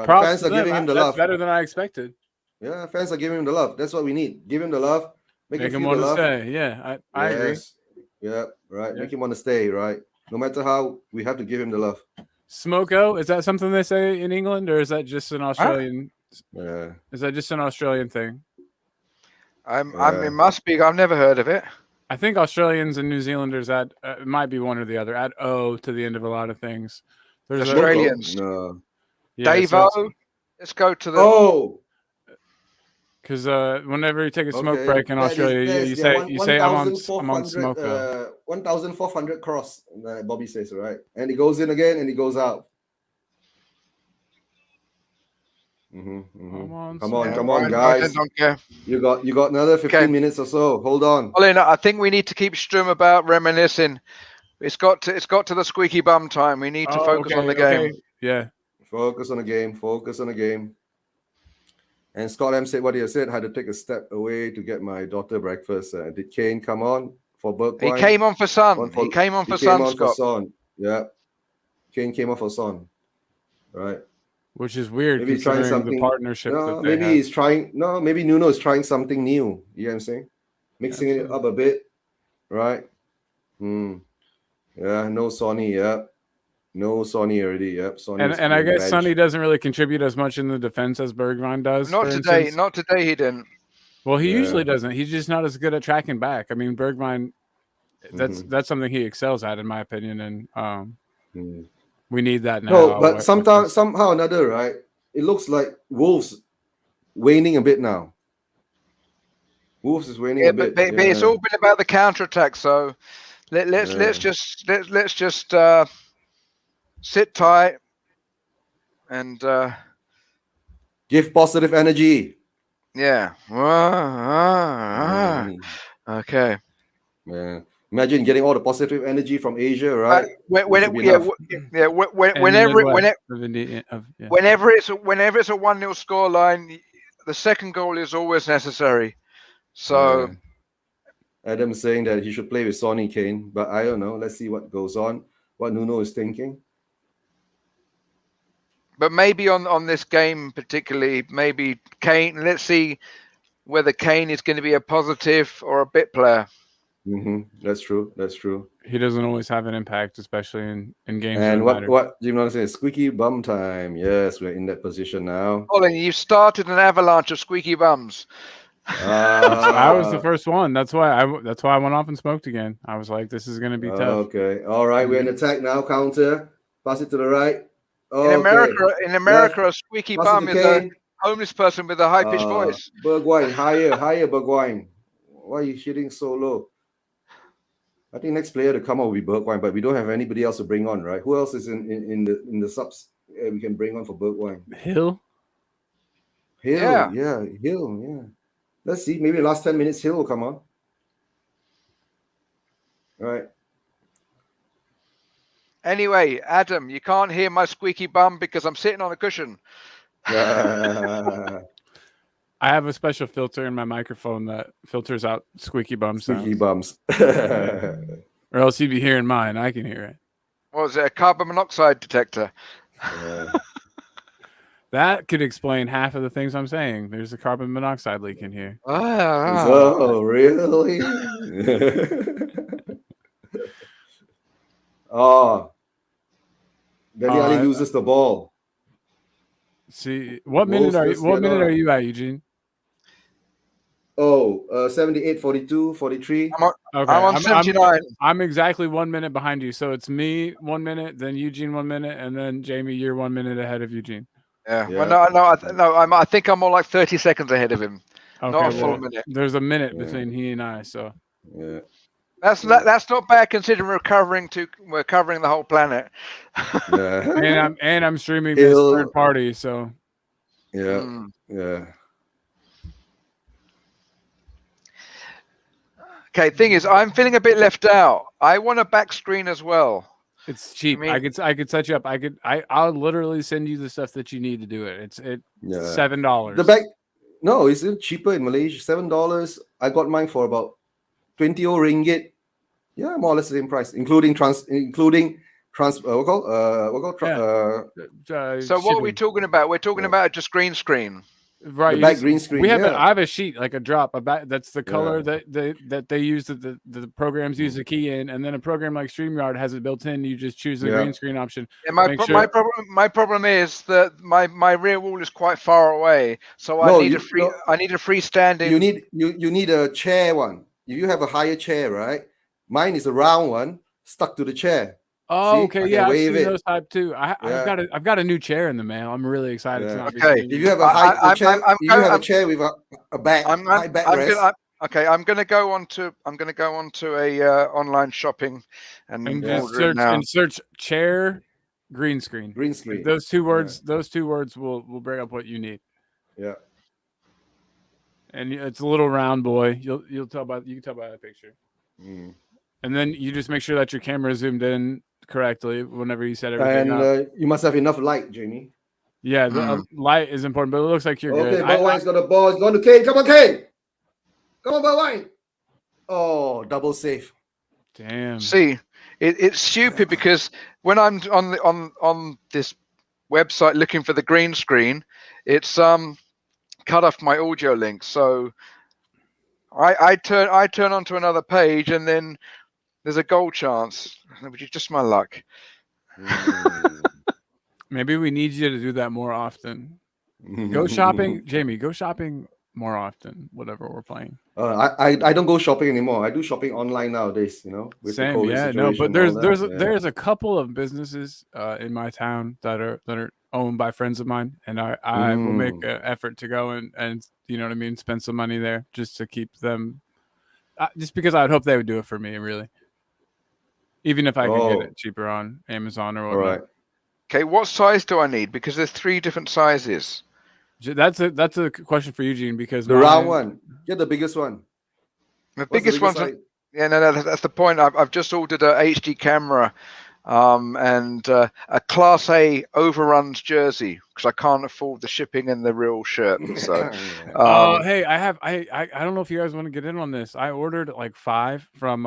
Fans are giving him the love. Better than I expected. Yeah, fans are giving him the love. That's what we need. Give him the love. Make him want to stay. Yeah, I agree. Yeah, right. Yeah. Make him want to stay. Right. No matter how, we have to give him the love. Smoko, is that something they say in England, or is that just an Australian? Yeah. Is that just an Australian thing? It must be. I've never heard of it. I think Australians and New Zealanders add it might be one or the other. Add O to the end of a lot of things. There's Australians. No. Yeah, Dave-O. Let's go to the. Because whenever you take a smoke break in Australia, you say I'm on Smoko. 1,400 cross. Bobby says, right, and he goes in again and he goes out. Come on, guys. I don't care. You got another 15 minutes or so. Hold on. Olin, I think we need to keep Strum about reminiscing. It's got to the squeaky bum time. We need to focus on the game. Yeah. Focus on the game. And Scott M said what he said. Had to take a step away to get my daughter breakfast. Did Kane come on for Bergwijn? He came on for Son. He came on for Son, Scott. Yeah. Kane came on for Son. Right. Which is weird. Maybe he's trying something. The partnership. No, maybe he's trying. No, maybe Nuno is trying something new. You know what I'm saying? Mixing it up a bit. Right. Yeah. No Sonny. Yeah. No Sonny already. Yep. And I guess Sonny doesn't really contribute as much in the defense as Bergwijn does. Not today. Not today. He didn't. Well, he usually doesn't. He's just not as good at tracking back. I mean, Bergwijn. That's something he excels at, in my opinion, and we need that now. No, but somehow or another, right? It looks like Wolves waning a bit now. Wolves is waning a bit. But it's all been about the counterattack. So let's just sit tight and give positive energy. Yeah. Okay. Yeah. Imagine getting all the positive energy from Asia, right? Whenever it's a 1-0 score line, the second goal is always necessary. So Adam's saying that he should play with Sonny Kane, but I don't know. Let's see what goes on, what Nuno is thinking. But maybe on this game particularly, maybe Kane. Let's see whether Kane is going to be a positive or a bit player. That's true. That's true. He doesn't always have an impact, especially in games. And what Jim Nolan says, squeaky bum time. Yes, we're in that position now. Colin, you started an avalanche of squeaky bums. I was the first one. That's why I went off and smoked again. I was like, this is going to be tough. Okay. All right. We're in attack now. Counter. Pass it to the right. In America, a squeaky bum is a homeless person with a high-pitched voice. Bergwijn, higher, Bergwijn. Why are you shooting so low? I think next player to come out will be Bergwijn, but we don't have anybody else to bring on, right? Who else is in the subs we can bring on for Bergwijn? Hill. Yeah. Hill. Yeah. Let's see. Maybe last 10 minutes, Hill will come on. All right. Anyway, Adam, you can't hear my squeaky bum because I'm sitting on a cushion. I have a special filter in my microphone that filters out squeaky bums. Squeaky bums. Or else you'd be hearing mine. I can hear it. What was it? A carbon monoxide detector? That could explain half of the things I'm saying. There's a carbon monoxide leak in here. Oh, really? Dele Alli loses the ball. See, what minute are you at, Eugene? 78, 42, 43. I'm on 79. I'm exactly 1 minute behind you. So it's me 1 minute, then Eugene 1 minute, and then Jamie, you're 1 minute ahead of Eugene. Yeah. Well, no. I think I'm more like 30 seconds ahead of him. Okay, not a full minute. There's a minute between he and I, so. Yeah. That's not bad considering we're covering the whole planet. and I'm streaming this third party, so. Yeah. Yeah. Okay, thing is, I'm feeling a bit left out. I want a back screen as well. It's cheap. I could set you up. I'll literally send you the stuff that you need to do it. It's $7. The back. No, it's cheaper in Malaysia. $7. I got mine for about 20 ringgit. Yeah, more or less the same price, including So what are we talking about? We're talking about just green screen. Right, back green screen. I have a sheet, like a drop, that's the color that they use that the programs use the key in, and then a program like StreamYard has it built in. You just choose the green screen option. And my problem is that my rear wall is quite far away, so I need a freestanding. You need a chair one. If you have a higher chair, right? Mine is a round one stuck to the chair. Oh, see? Okay, yeah, I've seen those type too. I've got a new chair in the mail. I'm really excited. Yeah. Okay, if you have a high chair, you have a chair with a back, high backrest. Okay, I'm going to go on to a online shopping and just search chair green screen. Green screen. Those two words will bring up what you need. Yeah. And it's a little round boy. You can tell by that picture. Mm. And then you just make sure that your camera is zoomed in correctly whenever you set everything up. And you must have enough light, Jamie. Yeah, the light is important, but it looks like you're good. Okay, Bergwijn's got a ball. It's going to Kane. Come on, Kane. Come on, Bergwijn. Oh, double save. Damn. See, it's stupid because when I'm on this website looking for the green screen, it's cut off my audio link. So I turn onto another page and then there's a goal chance, which is just my luck. Maybe we need you to do that more often. Go shopping, Jamie. Go shopping more often. Whatever we're playing. I don't go shopping anymore. I do shopping online nowadays. With same. The yeah, no, but there's a couple of businesses in my town that are owned by friends of mine, and I will make an effort to go and you know what I mean, spend some money there just to keep them. Just because I'd hope they would do it for me, really. Even if I could get it cheaper on Amazon or whatnot. All right. Okay, what size do I need? Because there's 3 different sizes. That's a question for Eugene because the round one. Get the biggest one. The biggest one's yeah, no, that's the point. I've just ordered a HD camera, and a Class A Overruns jersey because I can't afford the shipping and the real shirt. So, hey, I don't know if you guys want to get in on this. I ordered like 5 from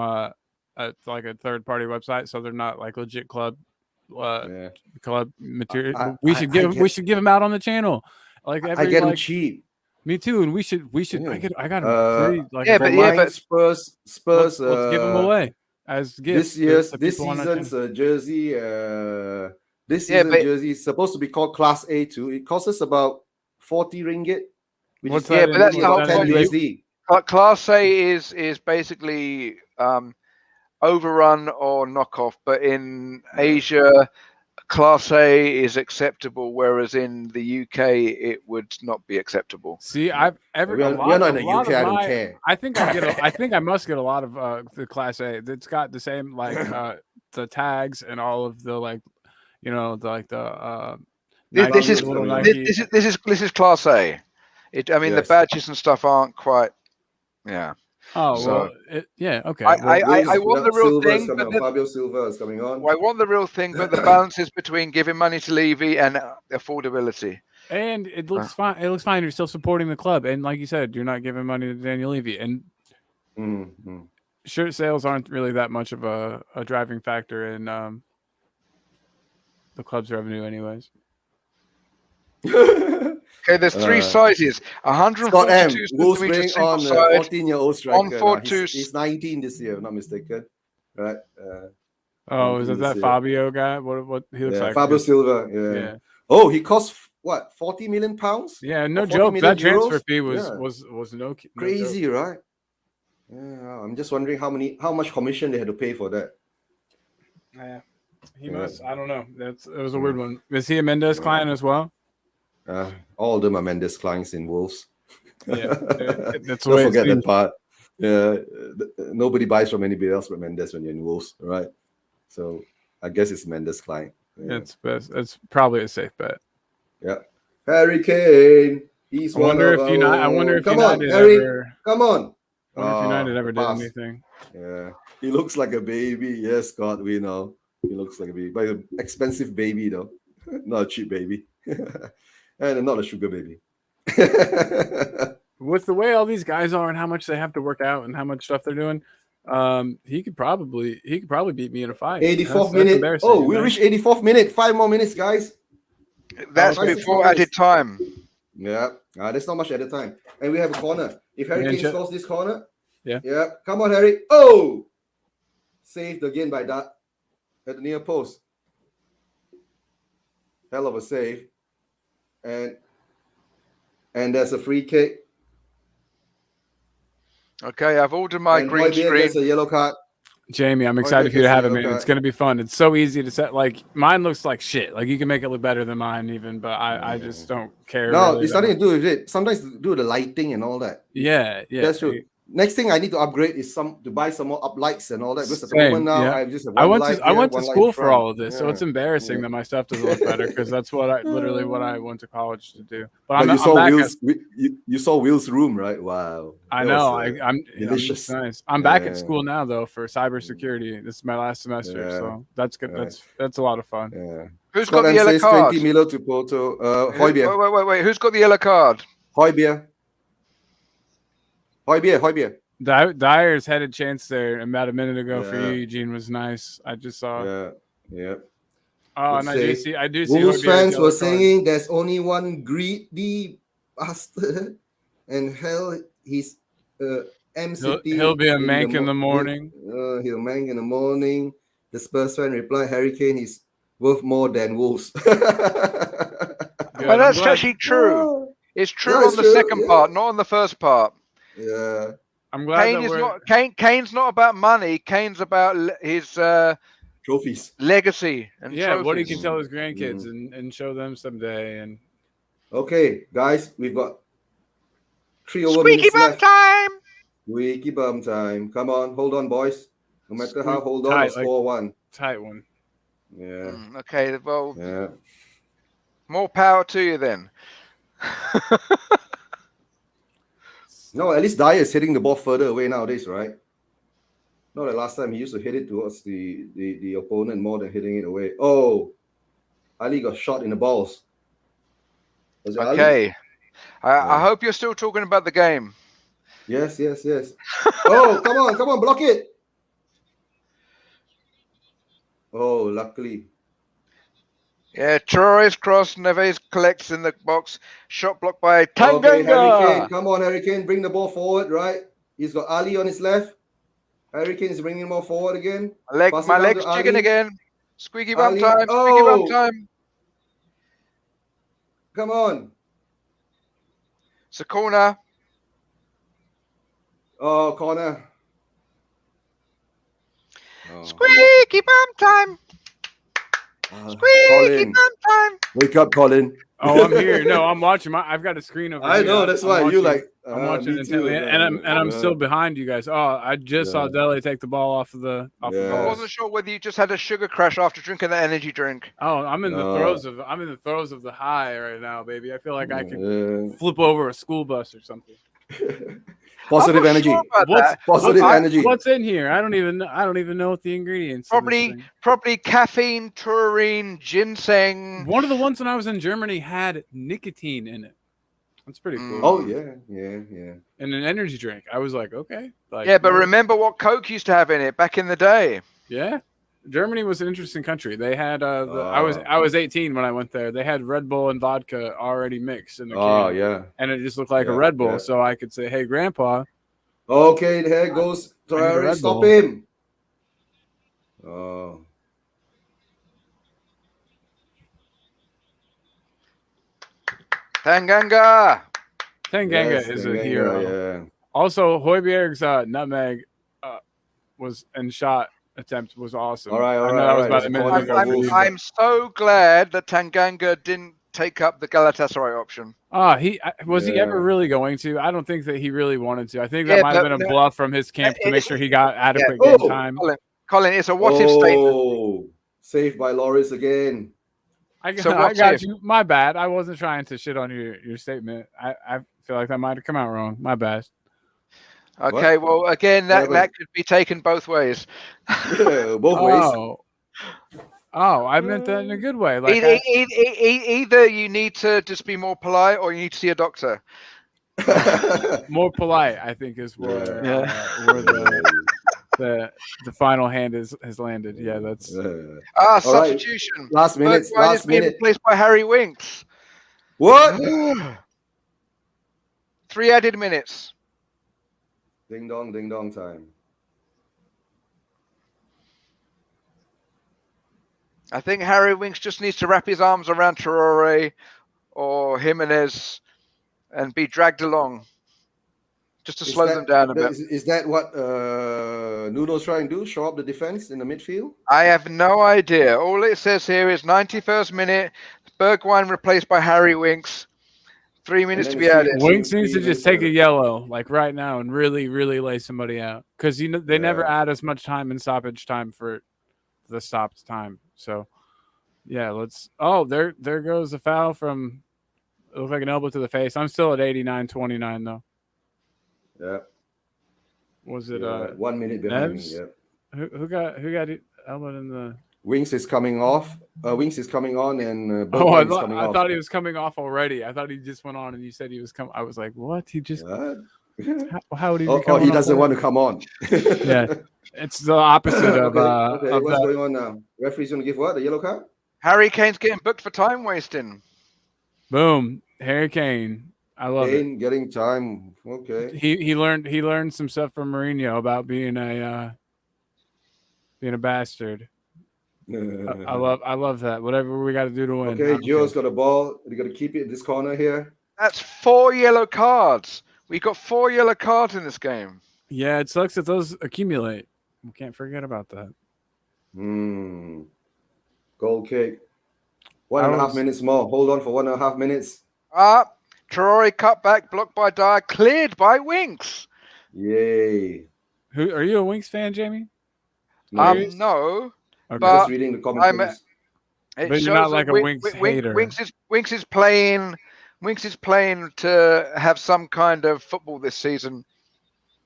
like a third party website, so they're not like legit club club material. We should give them out on the channel. Like I get them cheap. Me too, and we should. Yeah. I got them free. But Spurs. Let's give them away as gifts. This season's jersey. This season's jersey is supposed to be called Class A too. It costs us about 40 ringgit. But that's the whole point. USD. Class A is basically overrun or knockoff, but in Asia, Class A is acceptable, whereas in the UK it would not be acceptable. See, we're not in the UK. I don't care. I think I must get a lot of the Class A. It's got the same like the tags and all of the like, you know, this is Class A. The badges and stuff aren't quite. Yeah. Oh, so, okay. I want the real thing. Fabio Silva is coming on. I want the real thing, but the balance is between giving money to Levy and affordability. And it looks fine. It looks fine. You're still supporting the club, and like you said, you're not giving money to Daniel Levy. And shirt sales aren't really that much of a driving factor in the club's revenue, anyways. Okay, there's three sizes. 142 Wolves bring on a 14-year-old striker. He's 19 this year, if I'm not mistaken. Right? Is that Fabio guy? What he looks like? Fabio Silva. Yeah. Oh, he costs what? 40 million pounds? Yeah, no joke. That transfer fee was no crazy, joke. Right? Yeah, I'm just wondering how much commission they had to pay for that. Yeah, he must. I don't know. It was a weird one. Is he a Mendes client as well? All of them are Mendes clients in Wolves. Yeah, that's don't forget that part. Yeah, nobody buys from anybody else but Mendes when you're in Wolves, right? So I guess it's Mendes client. Yeah. It's best. It's probably a safe bet. Yeah, Harry Kane. He's I wonder if come on, Harry. Come on. I wonder if United ever did anything. Yeah, he looks like a baby. Yes, God, we know he looks like a baby, but an expensive baby though, not a cheap baby. And not a sugar baby. With the way all these guys are and how much they have to work out and how much stuff they're doing, he could probably beat me in a fight. 84th minute. Oh, we reached 84th minute. 5 more minutes, guys. That's before added time. Yeah, there's not much added time. And we have a corner. If Harry Kane scores this corner, yeah, come on, Harry. Oh, saved again by that at the near post. Hell of a save. And there's a free kick. Okay, I've ordered my green screen. There's a yellow card. Jamie, I'm excited for you to have it, man. It's going to be fun. It's so easy to set. Like, mine looks like shit. Like, you can make it look better than mine even, but I just don't care. No, really, it's nothing to do with it. Sometimes do the lighting and all that. Yeah. That's true. Next thing I need to upgrade is to buy some more uplights and all that. Because at the moment now, I just have I went to school for all of this, so it's embarrassing that my stuff doesn't look better because that's what I went to college to do. But you saw Will's room, right? Wow. I know. I'm delicious. Nice. I'm back at school now though for cybersecurity. This is my last semester, so that's good. That's a lot of fun. Yeah. Who's got the yellow card? 20 Milo to Porto. Højbjerg. Wait. Who's got the yellow card? Højbjerg. Dyer's headed chance there about a minute ago for you, Eugene, was nice. I just saw. Yeah. Oh, and I do see. Wolves fans were saying there's only one greedy bastard, and hell, he's MCT. He'll be a mank in the morning. He'll mank in the morning. The Spurs fan replied, Harry Kane is worth more than Wolves. Well, that's actually true. It's true on the second part, not on the first part. Yeah, I'm glad Kane's not about money. Kane's about his trophies, legacy, and what he can tell his grandkids and show them someday. And okay, guys, we've got 3 over Squeaky bum time. Squeaky bum time. Come on, hold on, boys. No matter how, hold on. It's 4-1. Tight one. Yeah. Okay. Well. More power to you then. No, at least Dyer is hitting the ball further away nowadays, right? Not like last time he used to hit it towards the opponent more than hitting it away. Oh, Ali got shot in the balls. Was it okay. I hope you're still talking about the game. Yes. Oh, come on, block it. Oh, luckily. Yeah, Traore's cross. Neves collects in the box. Shot blocked by Tanganga. Okay, Harry Kane. Come on, Harry Kane. Bring the ball forward, right? He's got Ali on his left. Harry Kane is bringing the ball forward again. My leg's jigging again. Squeaky bum Ali. time. Squeaky bum time. Come on. It's a corner. Oh, corner. Oh. Squeaky bum time. Squeaky Colin. bum time. Wake up, Colin. Oh, I'm here. No, I'm watching. I've got a screen over I here. know. That's why you like. I'm watching intently, and I'm still behind you guys. Oh, I just saw Dele take the ball off the I wasn't sure whether you just had a sugar crash after drinking that energy drink. Oh, I'm in the throes of the high right now, baby. I feel like I could flip over a school bus or something. Positive energy. Energy. What's in here? I don't even know what the ingredients. Probably caffeine, taurine, ginseng. One of the ones when I was in Germany had nicotine in it. That's pretty cool. Oh yeah. And an energy drink. I was like, okay. Yeah, but remember what Coke used to have in it back in the day. Yeah. Germany was an interesting country. They had I was 18 when I went there. They had Red Bull and vodka already mixed in the can. Oh yeah. And it just looked like a Red Bull, so I could say, "Hey, Grandpa." Okay, there goes Traore. Stop him. Oh. Tanganga is a hero. Yeah. Also, Højbjerg's nutmeg shot attempt was awesome. All right. I'm so glad that Tanganga didn't take up the Galatasaray option. He ever really going to? I don't think that he really wanted to. I think that might have been a bluff from his camp to make sure he got adequate game time. Colin, it's a what-if statement. Saved by Loris again. I got you. My bad. I wasn't trying to shit on your statement. I feel like that might have come out wrong. My bad. Okay, well, again, that could be taken both ways. Yeah, both ways. Oh, I meant that in a good way. Like either you need to just be more polite, or you need to see a doctor. More polite, I think, is where the final hand has landed. Yeah, that's substitution. Right. Last minute. Replaced by Harry Winks. What? 3 added minutes. Ding dong time. I think Harry Winks just needs to wrap his arms around Traore or Jimenez and be dragged along, just to slow them down a bit. Is that what Nuno's trying to do? Show up the defense in the midfield? I have no idea. All it says here is 91st minute, Bergwijn replaced by Harry Winks. 3 minutes to be added. Winks needs to just take a yellow, like right now, and really, really lay somebody out. Because they never add as much time in stoppage time for the stopped time. So, yeah, let's. Oh, there goes a foul from. It looked like an elbow to the face. I'm still at 89-29 though. Yeah. Was it 1 minute behind me? Yeah. Who got elbowed in the? Winks is coming off. Winks is coming on, and I thought he was coming off already. I thought he just went on, and you said he was coming. I was like, what? He just. How did he? He doesn't want to come on. Yeah, it's the opposite of. What's going on now? Referee's gonna give what? The yellow card? Harry Kane's getting booked for time wasting. Boom, Harry Kane. I love it. Getting time. Okay. He learned some stuff from Mourinho about being a bastard. I love that. Whatever we got to do to win. Okay, Gio's got a ball. We got to keep it in this corner here. That's 4 yellow cards. We got 4 yellow cards in this game. Yeah, it sucks that those accumulate. We can't forget about that. Goal kick. 1.5 minutes more. Hold on for 1.5 minutes. Traore cut back, blocked by Dyer, cleared by Winks. Yay. Who are you a Winks fan, Jamie? No. Okay. But just reading the comments. But you're not like a Winks hater. Winks is playing to have some kind of football this season.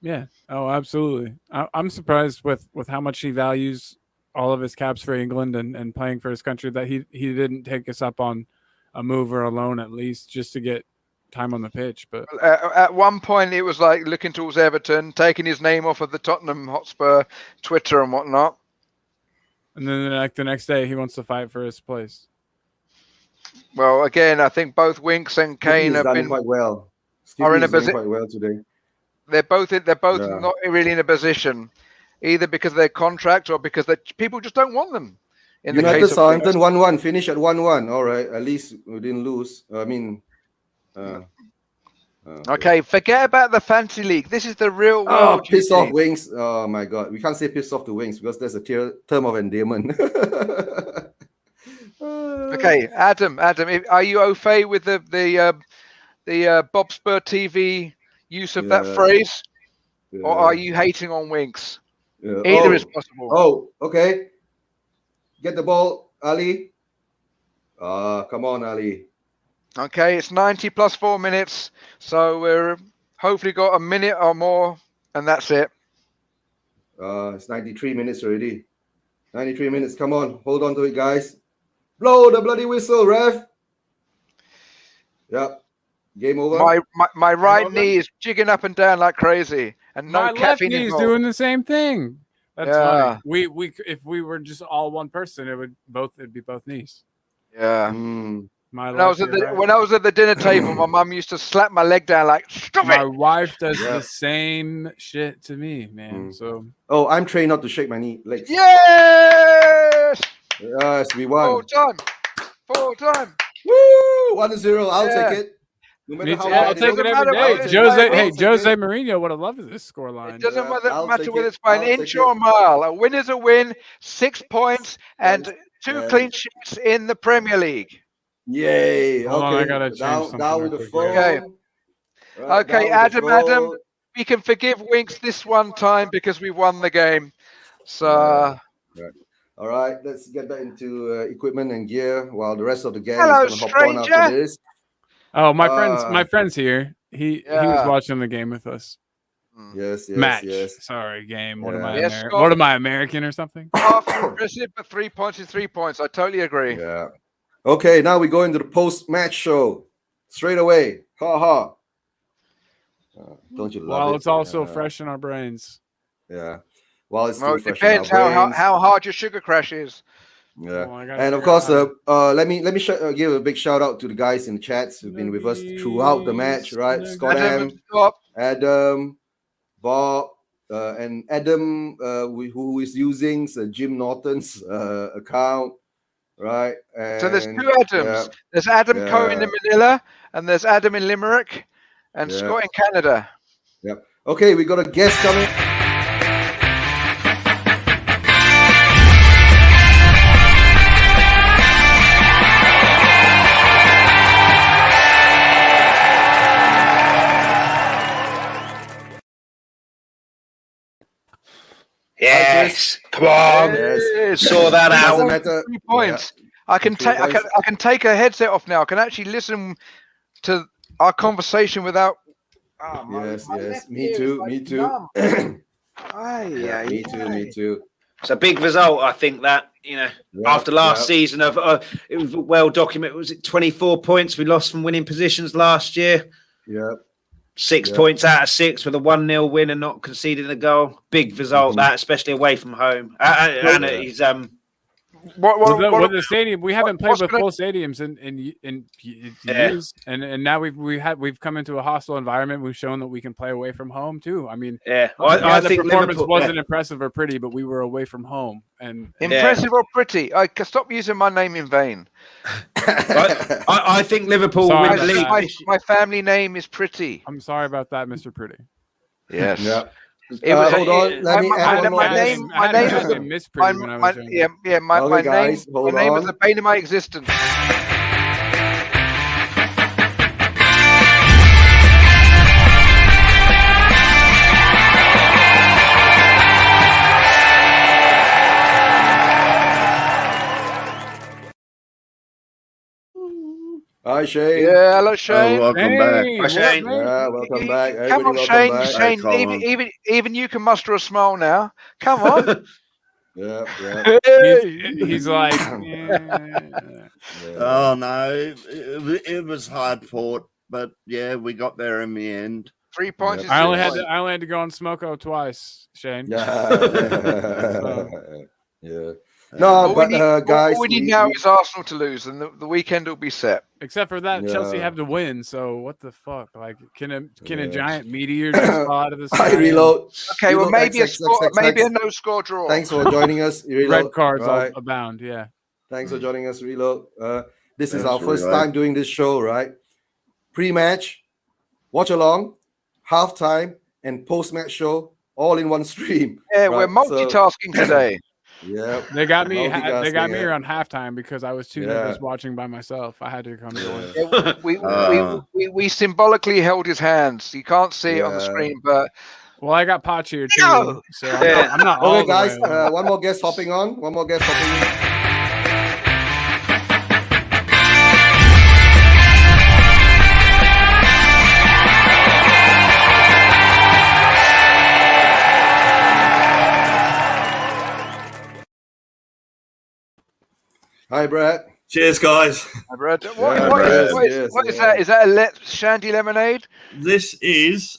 Yeah. Oh, absolutely. I'm surprised with how much he values all of his caps for England and playing for his country that he didn't take us up on a move or a loan at least just to get time on the pitch. But at one point it was like looking towards Everton, taking his name off of the Tottenham Hotspur Twitter and whatnot. And then like the next day he wants to fight for his place. Well, again, I think both Winks and Kane have done been quite well. Are in a position quite well today. They're both not really in a position, either because of their contract or because people just don't want them. In United the case Southampton 1-1, finish at 1-1. All right, at least we didn't lose. I mean, okay, forget about the fantasy league. This is the real world. Oh, piss off, Wings. Oh my God, we can't say piss off to Wings because there's a term of endearment. Okay, Adam, are you au fait with the Bob Spur TV use of that phrase, or are you hating on Winks? Either is possible. Oh, okay. Get the ball, Ali. Come on, Ali. Okay, it's 90 plus 4 minutes, so we're hopefully got a minute or more, and that's it. It's 93 minutes already. 93 minutes. Come on, hold on to it, guys. Blow the bloody whistle, ref. Yeah. Game over. My right knee is jigging up and down like crazy, and no my left knee is doing the same thing. That's funny. We if we were just all one person, it'd be both knees. Yeah. Mm. When I was at the dinner table, my mum used to slap my leg down like, "Stop it!" My wife does the same shit to me, man. So. Oh, I'm trained not to shake my legs. Yes. Yes, we won. Full time. Woo! 1-0. I'll take it. No matter how I'll take it every day. Jose Mourinho would have loved this scoreline. It doesn't matter whether it's by an inch or a mile. A win is a win. 6 points and 2 clean sheets in the Premier League. Yay! Hold on, I gotta change down with the phone. Okay, right, okay, Adam, we can forgive Winks this one time because we won the game. So. Right. All right, let's get back into equipment and gear while the rest of the gang Hello, is going to hop on after this. Oh, my friend's here. He was watching the game with us. Yes. Sorry, game. What am I, American or something? Impressive, but 3 points is 3 points. I totally agree. Yeah. Okay, now we go into the post-match show straight away. Ha ha. Don't you love it? Well, it's also fresh in our brains. Yeah. Well, it depends how hard your sugar crash is. Yeah, and of course, let me give a big shout out to the guys in the chats who've been with us throughout the match. Right, Scott Adam, Bob, and Adam, who is using Jim Norton's account. Right. And, so there's 2 Adams. Yeah. There's Adam Cohen in Manila, and there's Adam in Limerick, and Scott in Canada. Yep. Okay, we got a guest coming. Yes, come on. Yes. Saw that out. 3 points. Yeah. I can take a headset off now. I can actually listen to our conversation without. Yes. Me too. Me too. It's a big result, I think. That after last season of it was well documented. Was it 24 points we lost from winning positions last year? Yeah. 6 points out of 6 with a 1-0 win and not conceding a goal. Big result, that, especially away from home. And he's with the stadium, we haven't played with full stadiums in years, and now we've come into a hostile environment. We've shown that we can play away from home too. I mean, I think the performance wasn't impressive or pretty, but we were away from home. And impressive or pretty? I stop using my name in vain. I think Liverpool will win the league. My family name is Pretty. I'm sorry about that, Mr. Pretty. Yes. Yeah. Hold on. Let me add my name is the bane of my existence. Hi, Shane. Yeah, hello, Shane. Welcome back. Hi, Shane. Yeah, welcome back. Come on, Shane. Even you can muster a smile now. Come on. Yeah. He's like, Oh no, it was hard fought, but yeah, we got there in the end. 3 points. I only had to go on Smoko twice, Shane. Yeah. Yeah. No, but guys, all we need now is Arsenal to lose, and the weekend will be set. Except for that, Chelsea have to win. So what the fuck? Like, can a giant meteor just fall out of the sky? I reload. Okay, well maybe maybe a no-score draw. Thanks for joining us. Reload. Red cards abound. Yeah. Thanks for joining us. Reload. This is our first time doing this show, right? Pre-match, watch along, halftime, and post-match show all in one stream. Yeah, we're multitasking today. Yeah, they got me. They got me here on halftime because I was too nervous watching by myself. I had to come join. We symbolically held his hands. You can't see it on the screen, but I got Potch here too. So I'm not. Okay, guys. One more guest hopping on. Hi, Brad. Cheers, guys. Hi, Brad. What is that? Is that a shandy lemonade? This is.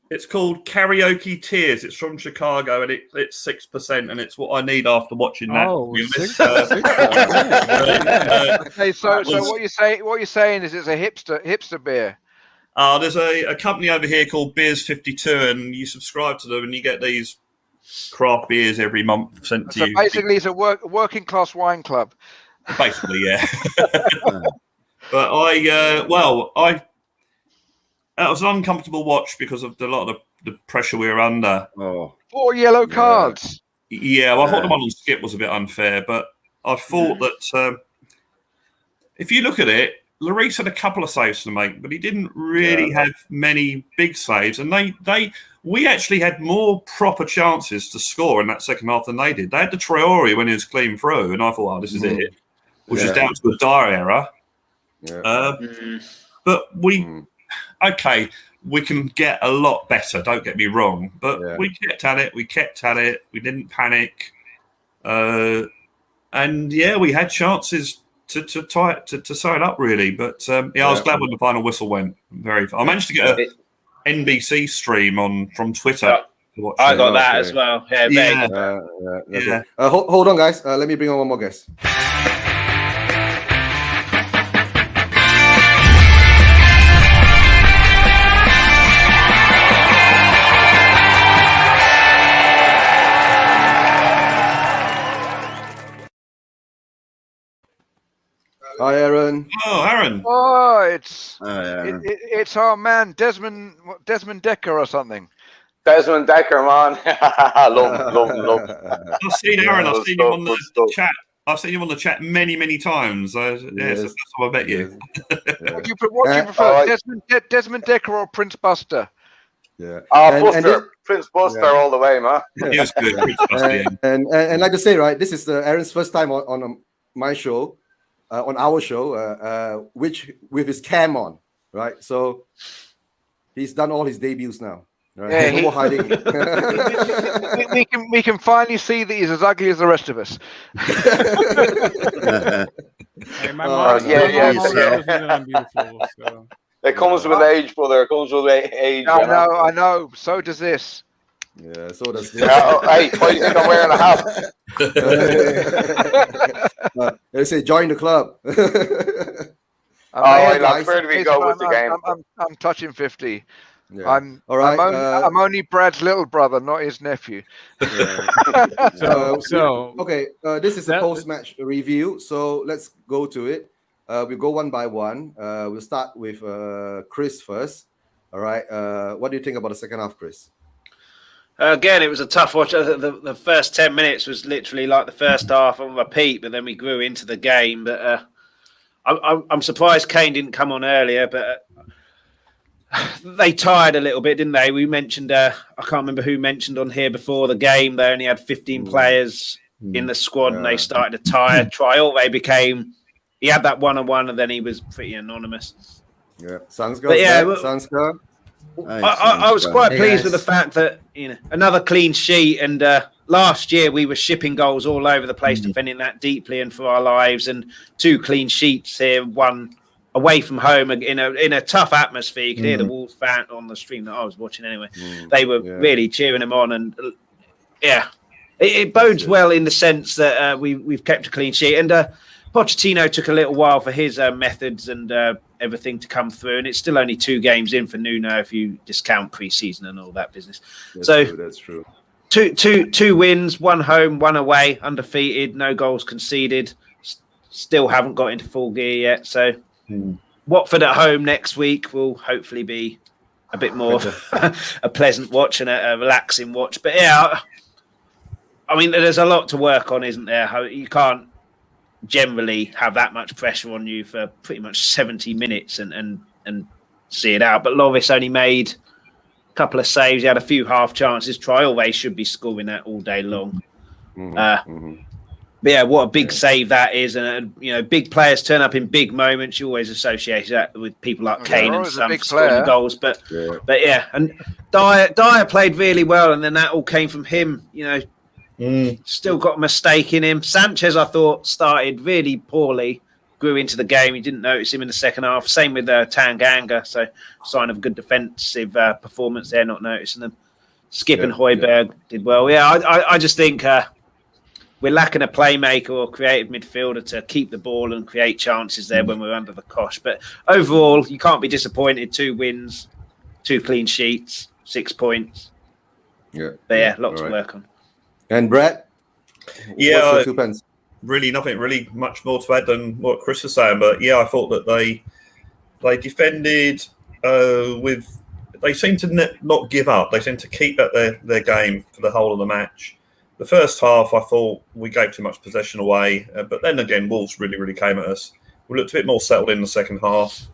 It's called Karaoke Tears. It's from Chicago, and it's 6%, and it's what I need after watching that. Okay, so what you're saying is it's a hipster beer. There's a company over here called Beers 52, and you subscribe to them, and you get these craft beers every month sent to you. Basically, it's a working class wine club. Basically, yeah. But it was an uncomfortable watch because of a lot of the pressure we were under. 4 yellow cards. Yeah, well, I thought the one on Skip was a bit unfair, but I thought that if you look at it, Lloris had a couple of saves to make, but he didn't really have many big saves, and we actually had more proper chances to score in that second half than they did. They had the Traore when he was clean through, and I thought, this is it, which is down to a dire error. But we can get a lot better, don't get me wrong, but we kept at it, we didn't panic. And we had chances to tie it, to sew it up, really. But I was glad when the final whistle went. I managed to get an NBC stream from Twitter. I got that as well. Hold on, guys. Let me bring on one more guest. Hi, Aaron. Oh, Aaron. Oh, it's our man Desmond Decker or something. Desmond Decker, man. love. I've seen Aaron. I've seen him on the chat. I've seen him on the chat many times. Yes, that's how I bet you. What do you prefer, Desmond Decker or Prince Buster? Yeah. Prince Buster all the way, man. He was good. Prince Buster, and like to say, right, this is Aaron's first time on my show. On our show, which with his cam on, right? So he's done all his debuts now. Right? Yeah, no more hiding. we can finally see that he's as ugly as the rest of us. It comes with age, brother. It comes with age. I know. So does this. Yeah, so does this. Hey, why do you think I'm wearing a hat? They say join the club. Where do we go with the game? I'm touching 50. Yeah. I'm only Brad's little brother, not his nephew. Yeah. Okay. This is a post-match review, so let's go to it. We'll go one by one. We'll start with Chris first. All right. What do you think about the second half, Chris? Again, it was a tough watch. The first 10 minutes was literally like the first half on repeat, but then we grew into the game. But I'm surprised Kane didn't come on earlier, but they tired a little bit, didn't they? We mentioned, I can't remember who mentioned on here before the game, they only had 15 players in the squad and they started to tire. Trial, he had that one-on-one and then he was pretty anonymous. Yeah, Sanskar. I was quite pleased with the fact that another clean sheet, and last year we were shipping goals all over the place, defending that deeply and for our lives, and 2 clean sheets here, one away from home in a tough atmosphere. You could hear the Wolves fan on the stream that I was watching anyway. They were really cheering him on, and It bodes well in the sense that we've kept a clean sheet, and Pochettino took a little while for his methods and everything to come through, and it's still only 2 games in for Nuno if you discount pre-season and all that business. That's true. Two wins, 1 home, 1 away, undefeated, no goals conceded. Still haven't got into full gear yet. So Watford at home next week will hopefully be a bit more a pleasant watch and a relaxing watch. But yeah, I mean, there's a lot to work on, isn't there? You can't generally have that much pressure on you for pretty much 70 minutes and see it out. But Lloris only made a couple of saves. He had a few half chances. Traoré should be scoring that all day long. But yeah, what a big save that is. And, big players turn up in big moments. You always associate that with people like Kane and some scoring goals. But yeah, and Dyer played really well. And then that all came from him, Still got a mistake in him. Sanchez, I thought, started really poorly, grew into the game. You didn't notice him in the second half. Same with Tanganga. So sign of good defensive performance there, not noticing them. Skip and Højbjerg did well. Yeah, I just think we're lacking a playmaker or creative midfielder to keep the ball and create chances there when we're under the cosh. But overall, you can't be disappointed. 2 wins, 2 clean sheets, 6 points. Yeah. But yeah, lot to work on. And Brett? Yeah, really nothing really much more to add than what Chris was saying. But yeah, I thought that they defended they seemed to not give up. They seemed to keep at their game for the whole of the match. The first half, I thought we gave too much possession away. But then again, Wolves really came at us. We looked a bit more settled in the second half.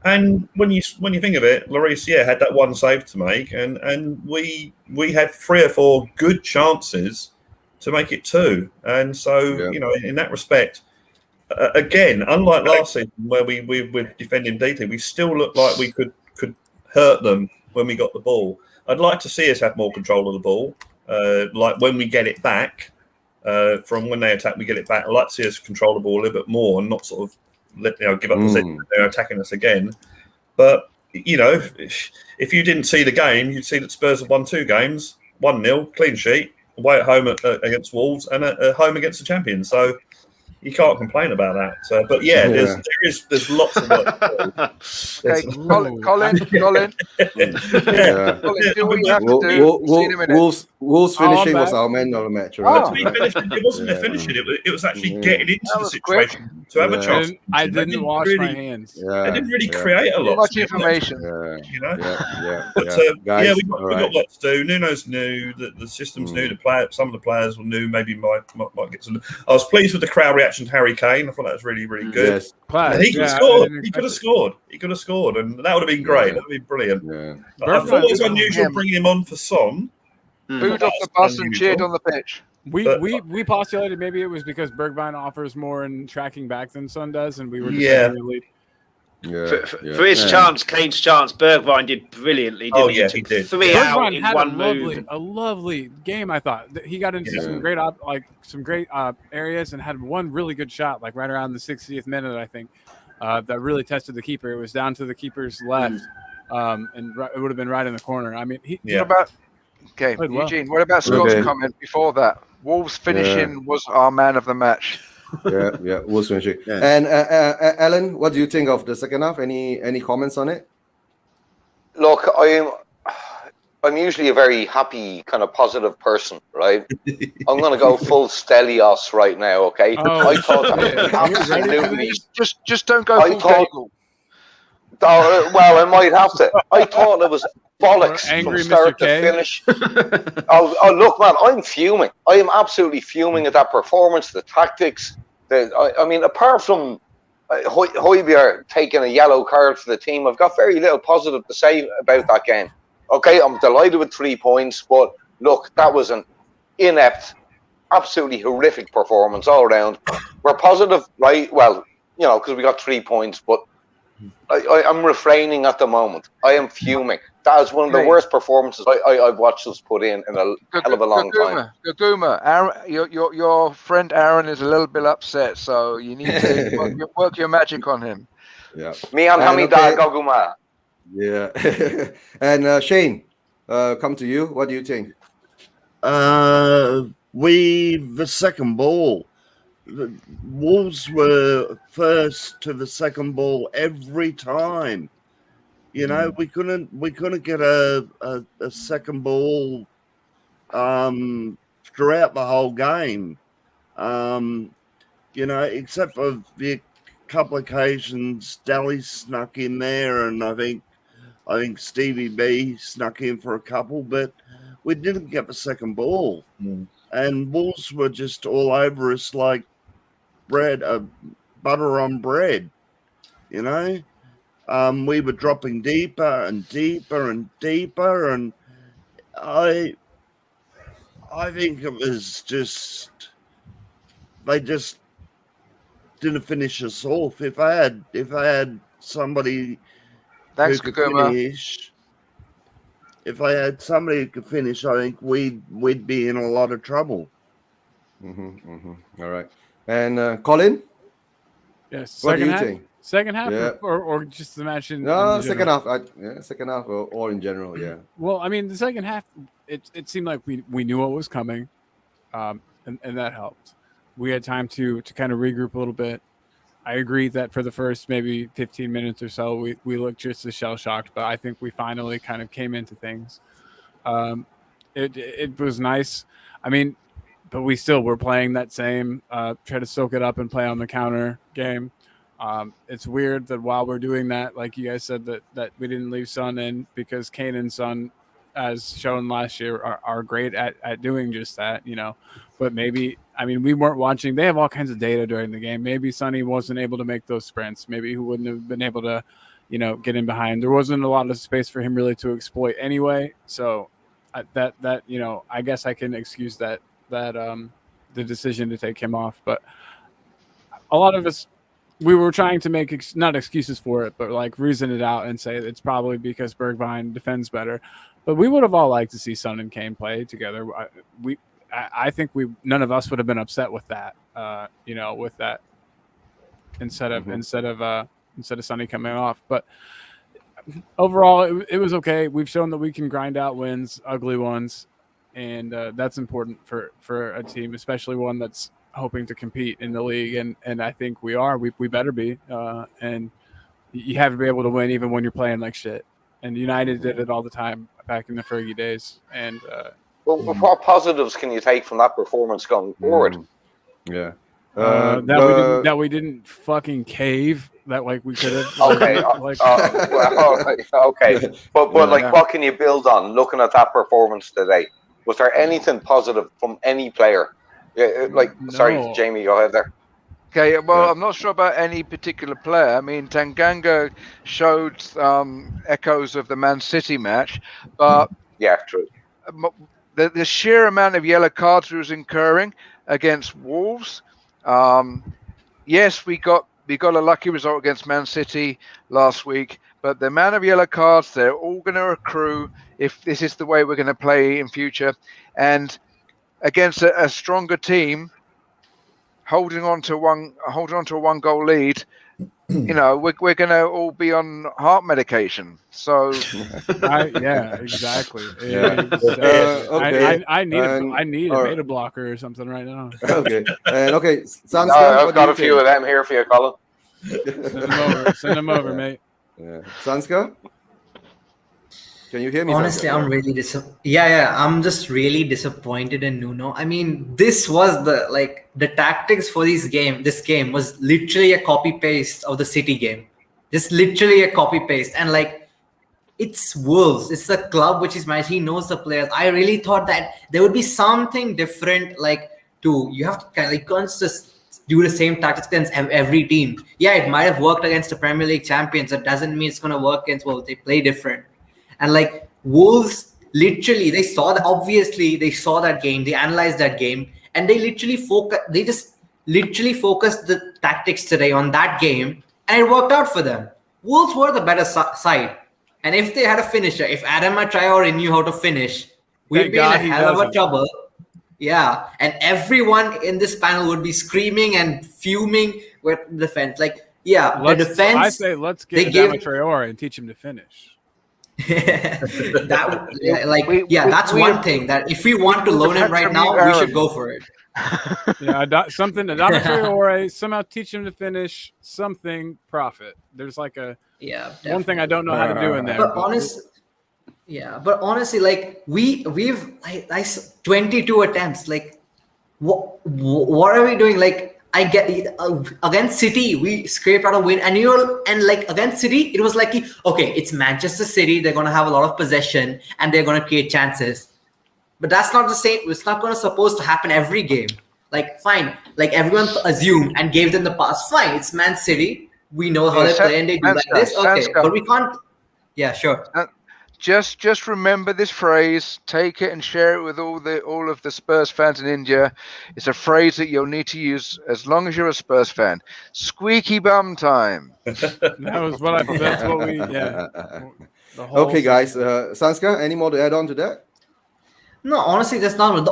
And when you think of it, Lloris, had that 1 save to make, and we had 3 or 4 good chances to make it 2. And so, in that respect, again, unlike last season where we were defending deeply, we still looked like we could hurt them when we got the ball. I'd like to see us have more control of the ball, like when we get it back. From when they attack, we get it back. I'd like to see us control the ball a little bit more and not sort of give up possession. They're attacking us again. But if you didn't see the game, you'd see that Spurs have won 2 games, 1-0 clean sheet, away at home against Wolves, and at home against the champions. So you can't complain about that. But yeah, there's lots of work to do. Okay, Colin. Colin, do what you have to do. See you in a minute. Wolves finishing was our man of the match. Right? It wasn't the finishing. It was actually getting into the situation to have a chance. I didn't wash my hands. They didn't really create a lot. Too much information. But we got lots to do. Nuno's new. The system's new. Some of the players were new. Maybe might get some. I was pleased with the crowd reaction to Harry Kane. I thought that was really good. Yes. He could have scored. He could have scored, and that would have been great. That would be brilliant. I thought it was unusual bringing him on for Son. Booed off the bus and cheered on the pitch. We postulated maybe it was because Bergwijn offers more in tracking back than Son does, and we were for his chance, Kane's chance, Bergwijn did brilliantly. Didn't he? He did. 3 out in had one move. A lovely game, I thought. He got into some great areas and had one really good shot, like right around the 60th minute, I think, that really tested the keeper. It was down to the keeper's left, and it would have been right in the corner. I mean, Eugene, what about Scott's comment before that? Wolves finishing was our man of the match. Wolves finishing. And Alan, what do you think of the second half? Any comments on it? Look, I'm usually a very happy, kind of positive person, right? I'm going to go full Stelios right now, okay? I thought absolutely. Just don't go full Gable. Well, I might have to. I thought it was bollocks angry from start Mr. to finish. Look, man, I'm fuming. I am absolutely fuming at that performance, the tactics. I mean, apart from Højbjerg taking a yellow card for the team, I've got very little positive to say about that game. Okay, I'm delighted with 3 points, but look, that was an inept, absolutely horrific performance all around. We're positive, right? Well, because we got 3 points, but I'm refraining at the moment. I am fuming. That is one of the worst performances I've watched us put in a hell of a long time. Gaguma, your friend Aaron is a little bit upset, so you need to work your magic on him. Yeah. Me and Hamida Gaguma. Yeah. And Shane, come to you. What do you think? the second ball. The Wolves were first to the second ball every time. You know, we couldn't get a second ball throughout the whole game. You know, except for the couple occasions Daly snuck in there, and I think Stevie B snuck in for a couple, but we didn't get the second ball. And Wolves were just all over us like bread, butter on bread, you know. We were dropping deeper and deeper and deeper, and I think it was just they just didn't finish us off. If I had somebody Thanks, who could Kakuma. finish, if I had somebody who could finish, I think we'd be in a lot of trouble. All right, and Colin. Yes. What do you think? Second half, Yeah. or just the match in No, in second general? half. Second half, or in general. Yeah. Well, I mean, the second half, it seemed like we knew what was coming, and that helped. We had time to kind of regroup a little bit. I agree that for the first maybe 15 minutes or so, we looked just as shell-shocked, but I think we finally kind of came into things. It was nice. I mean, but we still were playing that same try to soak it up and play on the counter game. It's weird that while we're doing that, like you guys said, that we didn't leave Son in, because Kane and Son, as shown last year, are great at doing just that, you know. But maybe, I mean, we weren't watching. They have all kinds of data during the game. Maybe Sonny wasn't able to make those sprints. Maybe he wouldn't have been able to, you know, get in behind. There wasn't a lot of space for him really to exploit anyway. So that you know, I guess I can excuse that the decision to take him off. But a lot of us, we were trying to make not excuses for it, but like reason it out and say it's probably because Bergwijn defends better. But we would have all liked to see Son and Kane play together. I think none of us would have been upset with that. You know, with that instead of Sonny coming off. But overall, it was okay. We've shown that we can grind out wins, ugly ones, and that's important for a team, especially one that's hoping to compete in the league, and I think we are. We better be. And you have to be able to win even when you're playing like shit. And United did it all the time back in the Fergie days. And well, what positives can you take from that performance going forward? Yeah. Uh, we didn't fucking cave that like we could have. Okay. Okay. But like, what can you build on looking at that performance today? Was there anything positive from any player? Yeah, sorry, Jamie, go ahead there. Okay, well, I'm not sure about any particular player. I mean, Tanganga showed echoes of the Man City match, but yeah, true. The sheer amount of yellow cards he was incurring against Wolves. Yes, we got a lucky result against Man City last week, but the amount of yellow cards, they're all going to accrue if this is the way we're going to play in future. And against a stronger team, holding on to a 1-goal lead, you know, we're going to all be on heart medication. So, yeah, exactly. Yeah. Okay. I need a beta blocker or something right now. Okay. Okay. I've got a few of them here for you, Colin. Send them over, mate. Yeah. Sanska? Can you hear me? Honestly, I'm really I'm just really disappointed in Nuno. I mean, this was the tactics for this game was literally a copy paste of the City game. Just literally a copy paste. And like, it's Wolves. It's the club which is managed. He knows the players. I really thought that there would be something different. Like, you have to kind of like just do the same tactics against every team. Yeah, it might have worked against the Premier League champions. That doesn't mean it's going to work against Wolves. They play different. And like Wolves, literally, they saw that game, they analyzed that game, and they just literally focused the tactics today on that game, and it worked out for them. Wolves were the better side. And if they had a finisher, if Adama Traore knew how to finish, we'd be in a hell of a trouble. Yeah. And everyone in this panel would be screaming and fuming with the defense. Like, yeah, the defense. I say let's get Adama Traore and teach him to finish. That's one thing that if we want to loan him right now, we should go for it. Something Adama Traore, somehow teach him to finish something, profit. There's like one thing I don't know how to do in there. But honestly, like we've 22 attempts. Like what are we doing? Like I get against City, we scraped out a win, and against City, it was like, okay, it's Manchester City. They're gonna have a lot of possession and they're gonna create chances. But that's not the same. It's not supposed to happen every game. Like, fine. Like, everyone assumed and gave them the pass. Fine, it's Man City. We know how they play and they do like this. Okay, but we can't. Yeah, sure. Just remember this phrase. Take it and share it with all of the Spurs fans in India. It's a phrase that you'll need to use as long as you're a Spurs fan. Squeaky bum time. That's what we. Yeah. Okay, guys. Sanskar, any more to add on to that? No, honestly, that's not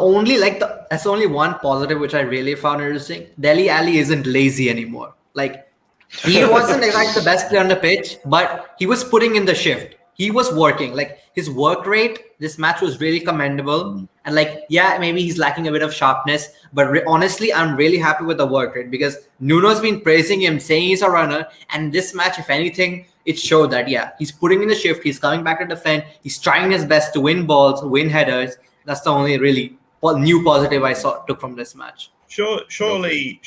that's only one positive which I really found interesting. Dele Alli isn't lazy anymore. Like, he wasn't the best player on the pitch, but he was putting in the shift. He was working. Like, his work rate this match was really commendable. And maybe he's lacking a bit of sharpness, but honestly, I'm really happy with the work rate because Nuno's been praising him, saying he's a runner. And this match, if anything, it showed that he's putting in the shift. He's coming back to defend. He's trying his best to win balls, win headers. That's the only really new positive I took from this match. Surely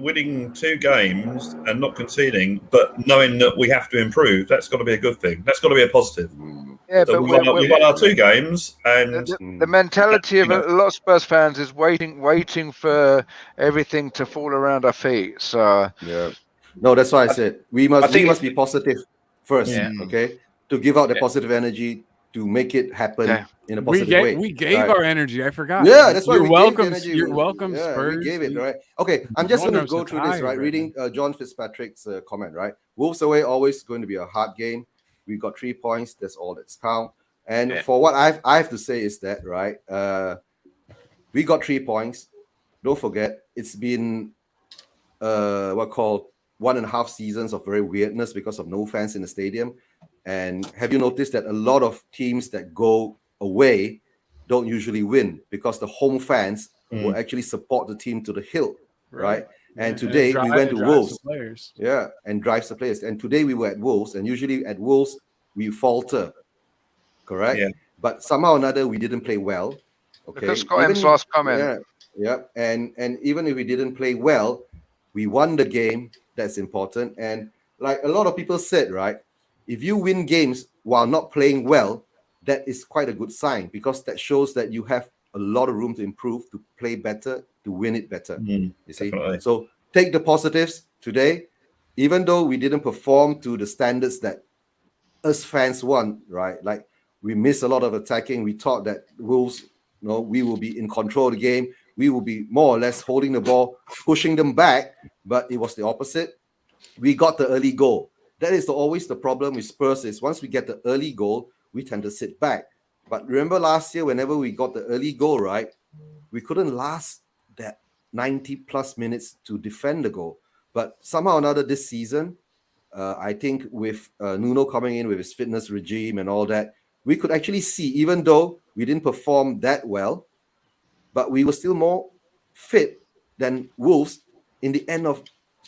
winning 2 games and not conceding, but knowing that we have to improve, that's got to be a good thing. That's got to be a positive. Yeah, so but we won our 2 games, and the mentality of a lot of Spurs fans is waiting for everything to fall around our feet. So no, that's why I said we must be positive first, okay, to give out the positive energy to make it happen in a positive way. We gave our energy. I forgot. Yeah, that's why you're welcome. You're welcome, Spurs. We gave it, right? Okay, I'm just going to go through this, right? Reading John Fitzpatrick's comment, right? Wolves away always going to be a hard game. We got 3 points. That's all that's count. And for what I have to say is that, right? We got 3 points. Don't forget, it's been 1.5 seasons of very weirdness because of no fans in the stadium. And have you noticed that a lot of teams that go away don't usually win because the home fans will actually support the team to the hill, right? And today we went to Wolves. And drives the players. And today we were at Wolves, and usually at Wolves we falter, correct? Yeah. But somehow or another we didn't play well. Okay. Because Scott's last comment. And even if we didn't play well, we won the game. That's important. And like a lot of people said, right? If you win games while not playing well, that is quite a good sign because that shows that you have a lot of room to improve, to play better, to win it better. You see? Definitely. So take the positives today, even though we didn't perform to the standards that us fans want, right? Like we missed a lot of attacking. We thought that Wolves, we will be in control of the game. We will be more or less holding the ball, pushing them back, but it was the opposite. We got the early goal. That is always the problem with Spurs is once we get the early goal, we tend to sit back. But remember last year, whenever we got the early goal, right, we couldn't last that 90 plus minutes to defend the goal. But somehow or another this season, I think with Nuno coming in with his fitness regime and all that, we could actually see, even though we didn't perform that well, but we were still more fit than Wolves in the end of,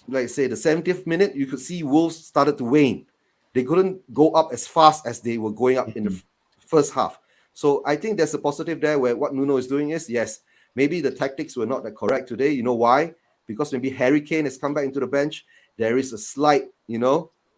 like say, the 70th minute, you could see Wolves started to wane. They couldn't go up as fast as they were going up in the first half. So I think there's a positive there where what Nuno is doing is, yes, maybe the tactics were not that correct today. You know why? Because maybe Harry Kane has come back into the bench. There is a slight,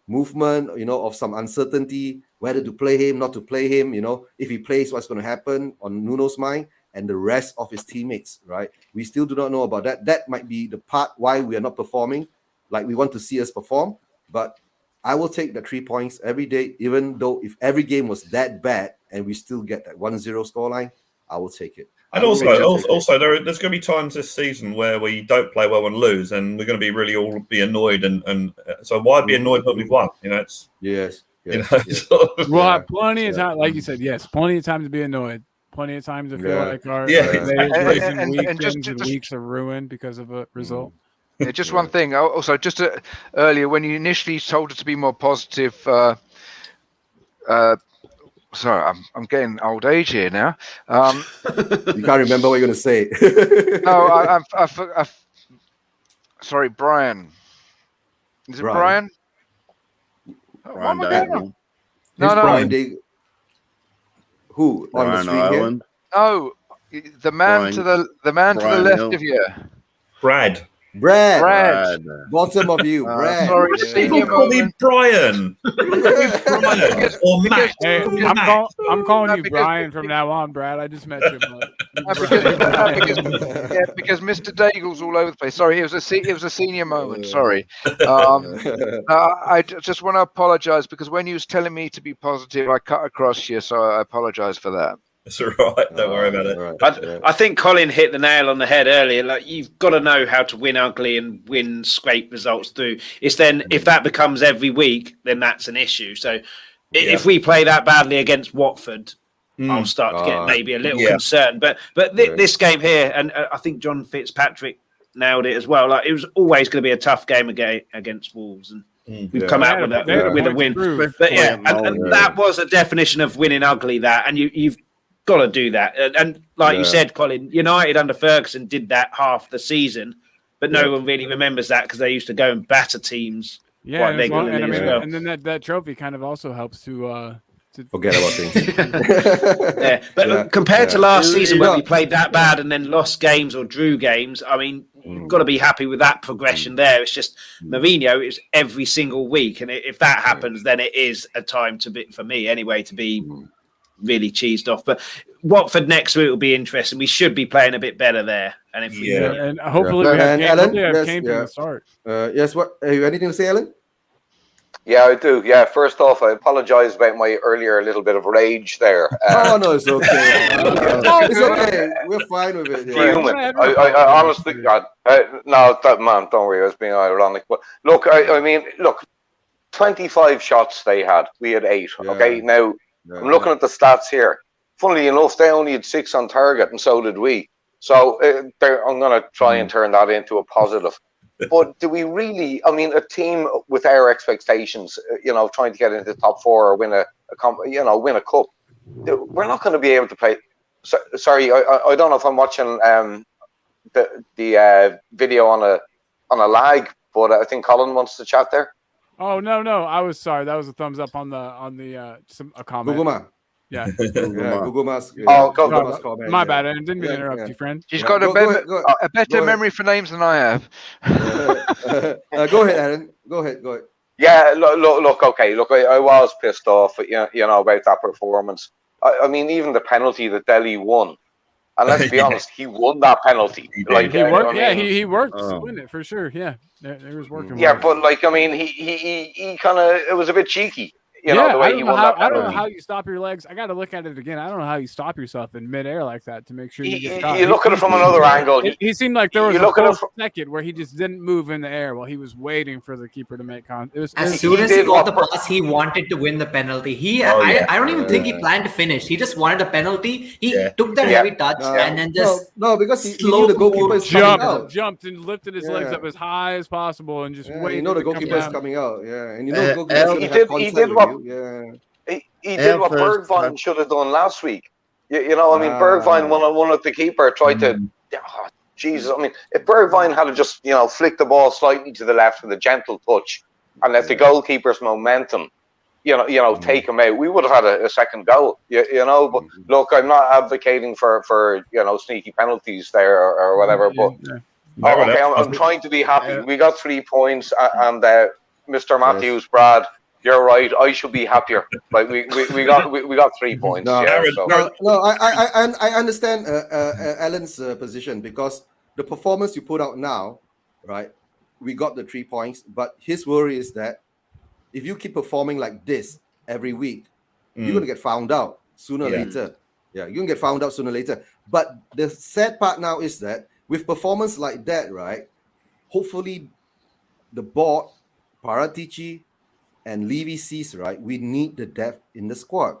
movement, of some uncertainty, whether to play him, not to play him, if he plays, what's going to happen on Nuno's mind and the rest of his teammates, right? We still do not know about that. That might be the part why we are not performing like we want to see us perform, but I will take the 3 points every day, even though if every game was that bad and we still get that 1-0 scoreline, I will take it. And also, there's going to be times this season where we don't play well and lose, and we're going to be really all be annoyed. And so why be annoyed when we've won? It's yes. We'll have plenty of time, like you said. Yes, plenty of time to be annoyed. Plenty of time to feel like our days and weeks are ruined because of a result. Yeah, just one thing. Also, earlier when you initially told us to be more positive, Sorry, I'm getting old age here now. You can't remember what you're going to say. No, sorry, Brian. Is it Brian? Brian Daigle. No. Brian who Brian on the screen Ireland. here? Oh, the man to the left Hill. of you. Brad. Bottom of you, Brad. Sorry, senior Call me moment. Brian. Brian or Matt. Hey, I'm calling you Brian from now on, Brad. I just met you. Because Mr. Daigle's all over the place. Sorry, it was a senior moment. Sorry. I just want to apologise because when you was telling me to be positive, I cut across you, so I apologise for that. It's all right. Don't worry about it. Right. I think Colin hit the nail on the head earlier. Like, you've got to know how to win ugly and win scrape results through. It's then if that becomes every week, then that's an issue. So if we play that badly against Watford, I'll start to get maybe a little concerned. But this game here, and I think John Fitzpatrick nailed it as well. Like, it was always going to be a tough game against Wolves, and we've come out with a win. But and that was a definition of winning ugly. That, and you've got to do that. And like you said, Colin, United under Ferguson did that half the season, but no one really remembers that because they used to go and batter teams. Yeah, and then that trophy kind of also helps to forget about things. But compared to last season where we played that bad and then lost games or drew games, I mean, you've got to be happy with that progression there. It's just Mourinho is every single week, and if that happens, then it is a time for me anyway to be really cheesed off. But Watford next week will be interesting. We should be playing a bit better there, and if and hopefully we have Kane from the start. Yes, what have you anything to say, Alan? Yeah, I do. Yeah, first off, I apologise about my earlier little bit of rage there. No, it's okay. It's okay. We're fine with it. I honestly, God, man, don't worry. I was being ironic. But look, I mean, 25 shots they had. We had 8. Okay, now I'm looking at the stats here. Funnily enough, they only had 6 on target, and so did we. So I'm going to try and turn that into a positive. But do we really? I mean, a team with our expectations, trying to get into the top 4 or win a cup, we're not going to be able to play. Sorry, I don't know if I'm watching the video on a lag, but I think Colin wants to chat there. Oh no, I was sorry. That was a thumbs up on a comment. Google Maps. Yeah. Google Maps. Google Maps comment. My bad. I didn't mean to interrupt you, friend. She's got a better memory for names than I have. Go ahead, Aaron. Go ahead. Yeah, look. Okay, look. I was pissed off, about that performance. I mean, even the penalty that Delhi won. And let's be honest, he won that penalty. He worked. He worked to win it for sure. Yeah, it was working. Yeah, but he kind of, it was a bit cheeky. The way he won that penalty. I don't know how you stop your legs. I got to look at it again. I don't know how you stop yourself in midair like that to make sure you get caught. You look at it from another angle. He seemed like there was a second where he just didn't move in the air while he was waiting for the keeper to make contact. As soon as he got the pass, he wanted to win the penalty. I don't even think he planned to finish. He just wanted a penalty. He took that heavy touch and then just because he knew the goalkeeper is coming out. Jumped and lifted his legs up as high as possible and just waited. The goalkeeper is coming out. Yeah, and the goalkeeper is he did what. He did what Bergwijn should have done last week. Bergwijn one at the keeper tried to. Jesus, I mean, if Bergwijn had just flicked the ball slightly to the left with a gentle touch and let the goalkeeper's momentum, take him out, we would have had a second goal. But look, I'm not advocating for sneaky penalties there or whatever. But I'm trying to be happy. We got 3 points, and Mr. Matthews, Brad. You're right. I should be happier. Like we got 3 points. No, I understand Alan's position because the performance you put out now, right? We got the 3 points, but his worry is that if you keep performing like this every week, you're gonna get found out sooner or later. Yeah, you're gonna get found out sooner or later. But the sad part now is that with performance like that, right? Hopefully, the board, Paratici, and Levy sees, right, we need the depth in the squad,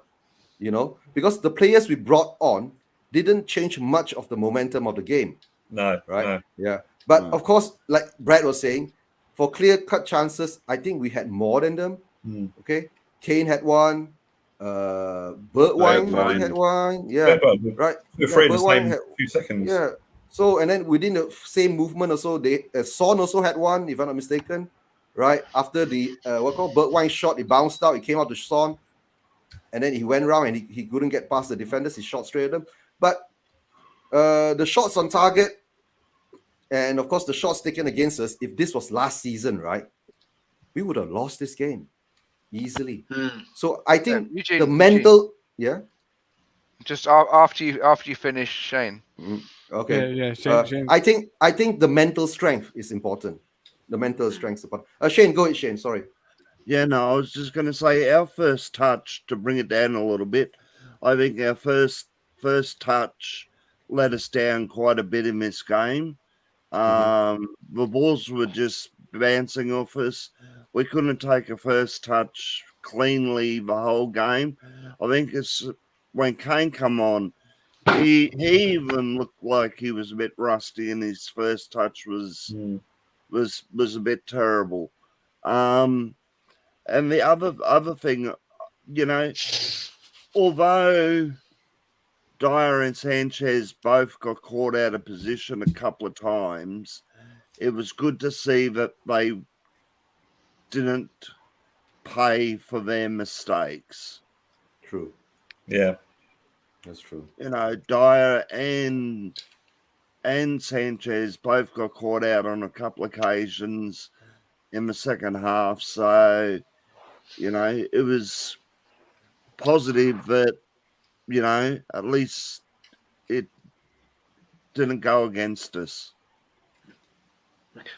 because the players we brought on didn't change much of the momentum of the game. No. Right? No. Yeah. But of course, like Brad was saying, for clear-cut chances, I think we had more than them. Okay. Kane had one. Bergwijn had one. Yeah, right. We're afraid the same few seconds. Yeah. So and then within the same movement also, Son also had one, if I'm not mistaken. Right after the Bergwijn shot, it bounced out. It came out to Son, and then he went around and he couldn't get past the defenders. He shot straight at them. But the shots on target, and of course the shots taken against us. If this was last season, right, we would have lost this game easily. So I think the mental, Just after you finish, Shane. Okay. Yeah. Shane. I think the mental strength is important. The mental strength is important. Shane, go ahead, Shane. Sorry. Yeah, no, I was just going to say our first touch, to bring it down a little bit, I think our first touch let us down quite a bit in this game. The balls were just bouncing off us. We couldn't take a first touch cleanly the whole game. I think it's when Kane come on, he even looked like he was a bit rusty, and his first touch was a bit terrible. And the other thing, although Dyer and Sanchez both got caught out of position a couple of times, it was good to see that they didn't pay for their mistakes. True. Yeah. That's true. Dyer and Sanchez both got caught out on a couple of occasions in the second half. So, it was positive that, at least it didn't go against us.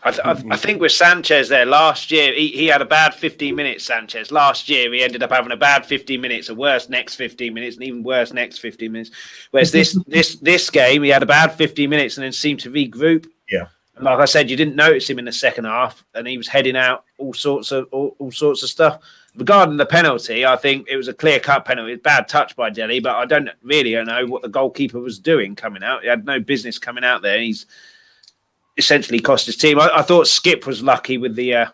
I think with Sanchez there last year, he had a bad 15 minutes, Sanchez. Last year, he ended up having a bad 15 minutes, a worse next 15 minutes, and even worse next 15 minutes. Whereas this game, he had a bad 15 minutes and then seemed to regroup. Yeah. And like I said, you didn't notice him in the second half, and he was heading out all sorts of stuff. Regarding the penalty, I think it was a clear-cut penalty. It's bad touch by Dele, but I don't really know what the goalkeeper was doing coming out. He had no business coming out there. He's essentially cost his team. I thought Skip was lucky with the that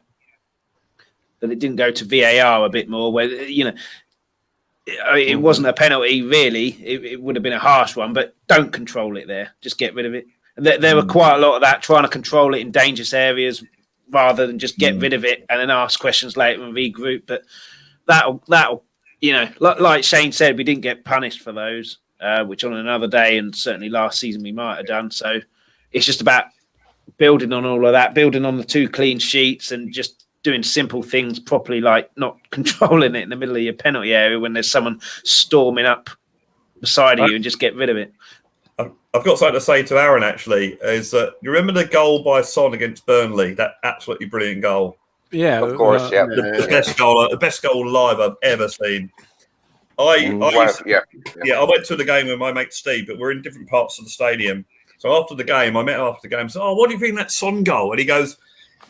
it didn't go to VAR a bit more, where it wasn't a penalty really. It would have been a harsh one, but don't control it there. Just get rid of it. There were quite a lot of that, trying to control it in dangerous areas rather than just get rid of it and then ask questions later and regroup. But that'll like Shane said, we didn't get punished for those, which on another day and certainly last season we might have done. So it's just about building on all of that, building on the 2 clean sheets and just doing simple things properly, like not controlling it in the middle of your penalty area when there's someone storming up beside of you, and just get rid of it. I've got something to say to Aaron, actually, is that you remember the goal by Son against Burnley, that absolutely brilliant goal? Yeah. Of course, yeah. The best goal live I've ever seen. I went to the game with my mate Steve, but we're in different parts of the stadium. So after the game, I met him after the game. So, what do you think of that Son goal? And he goes,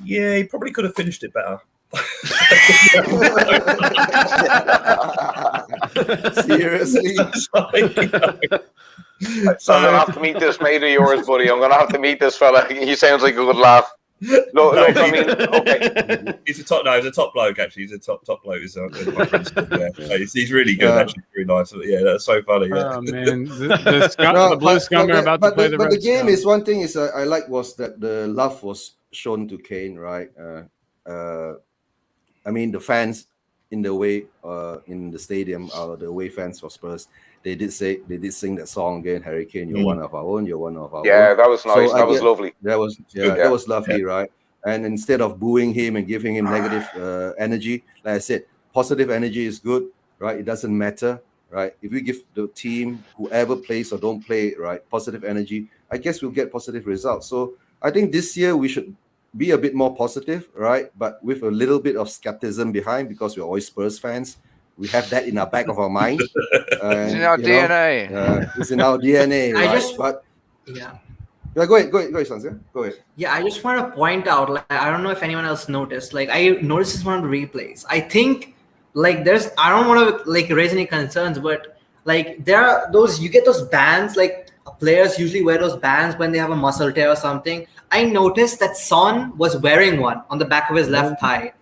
yeah, he probably could have finished it better. Seriously? So I'm going to have to meet this mate of yours, buddy. I'm going to have to meet this fella. He sounds like a good laugh. Okay. He's a top bloke, actually. He's a top bloke. He's really good, actually. Really nice. Yeah, that's so funny. Yeah. Oh, man. The Blue Scum are about to play the Red But the game is one thing I like was that the love was shown to Kane, right? The fans in the way in the stadium, the away fans for Spurs, they did sing that song again. Harry Kane, you're one of our own. You're one of our own. Yeah, that was nice. That was lovely. That was lovely, right? And instead of booing him and giving him negative energy, like I said, positive energy is good, right? It doesn't matter, right? If we give the team, whoever plays or don't play, right, positive energy, I guess we'll get positive results. So I think this year we should be a bit more positive, right? But with a little bit of skepticism behind, because we're always Spurs fans. We have that in our back of our mind. It's in our DNA. It's in our DNA, right? Go ahead, Sansa. Go ahead. Yeah, I just want to point out, like, I don't know if anyone else noticed. Like, I noticed this one of the replays. I think, like, I don't want to like raise any concerns, but like there are you get those bands, like players usually wear those bands when they have a muscle tear or something. I noticed that Son was wearing one on the back of his left thigh.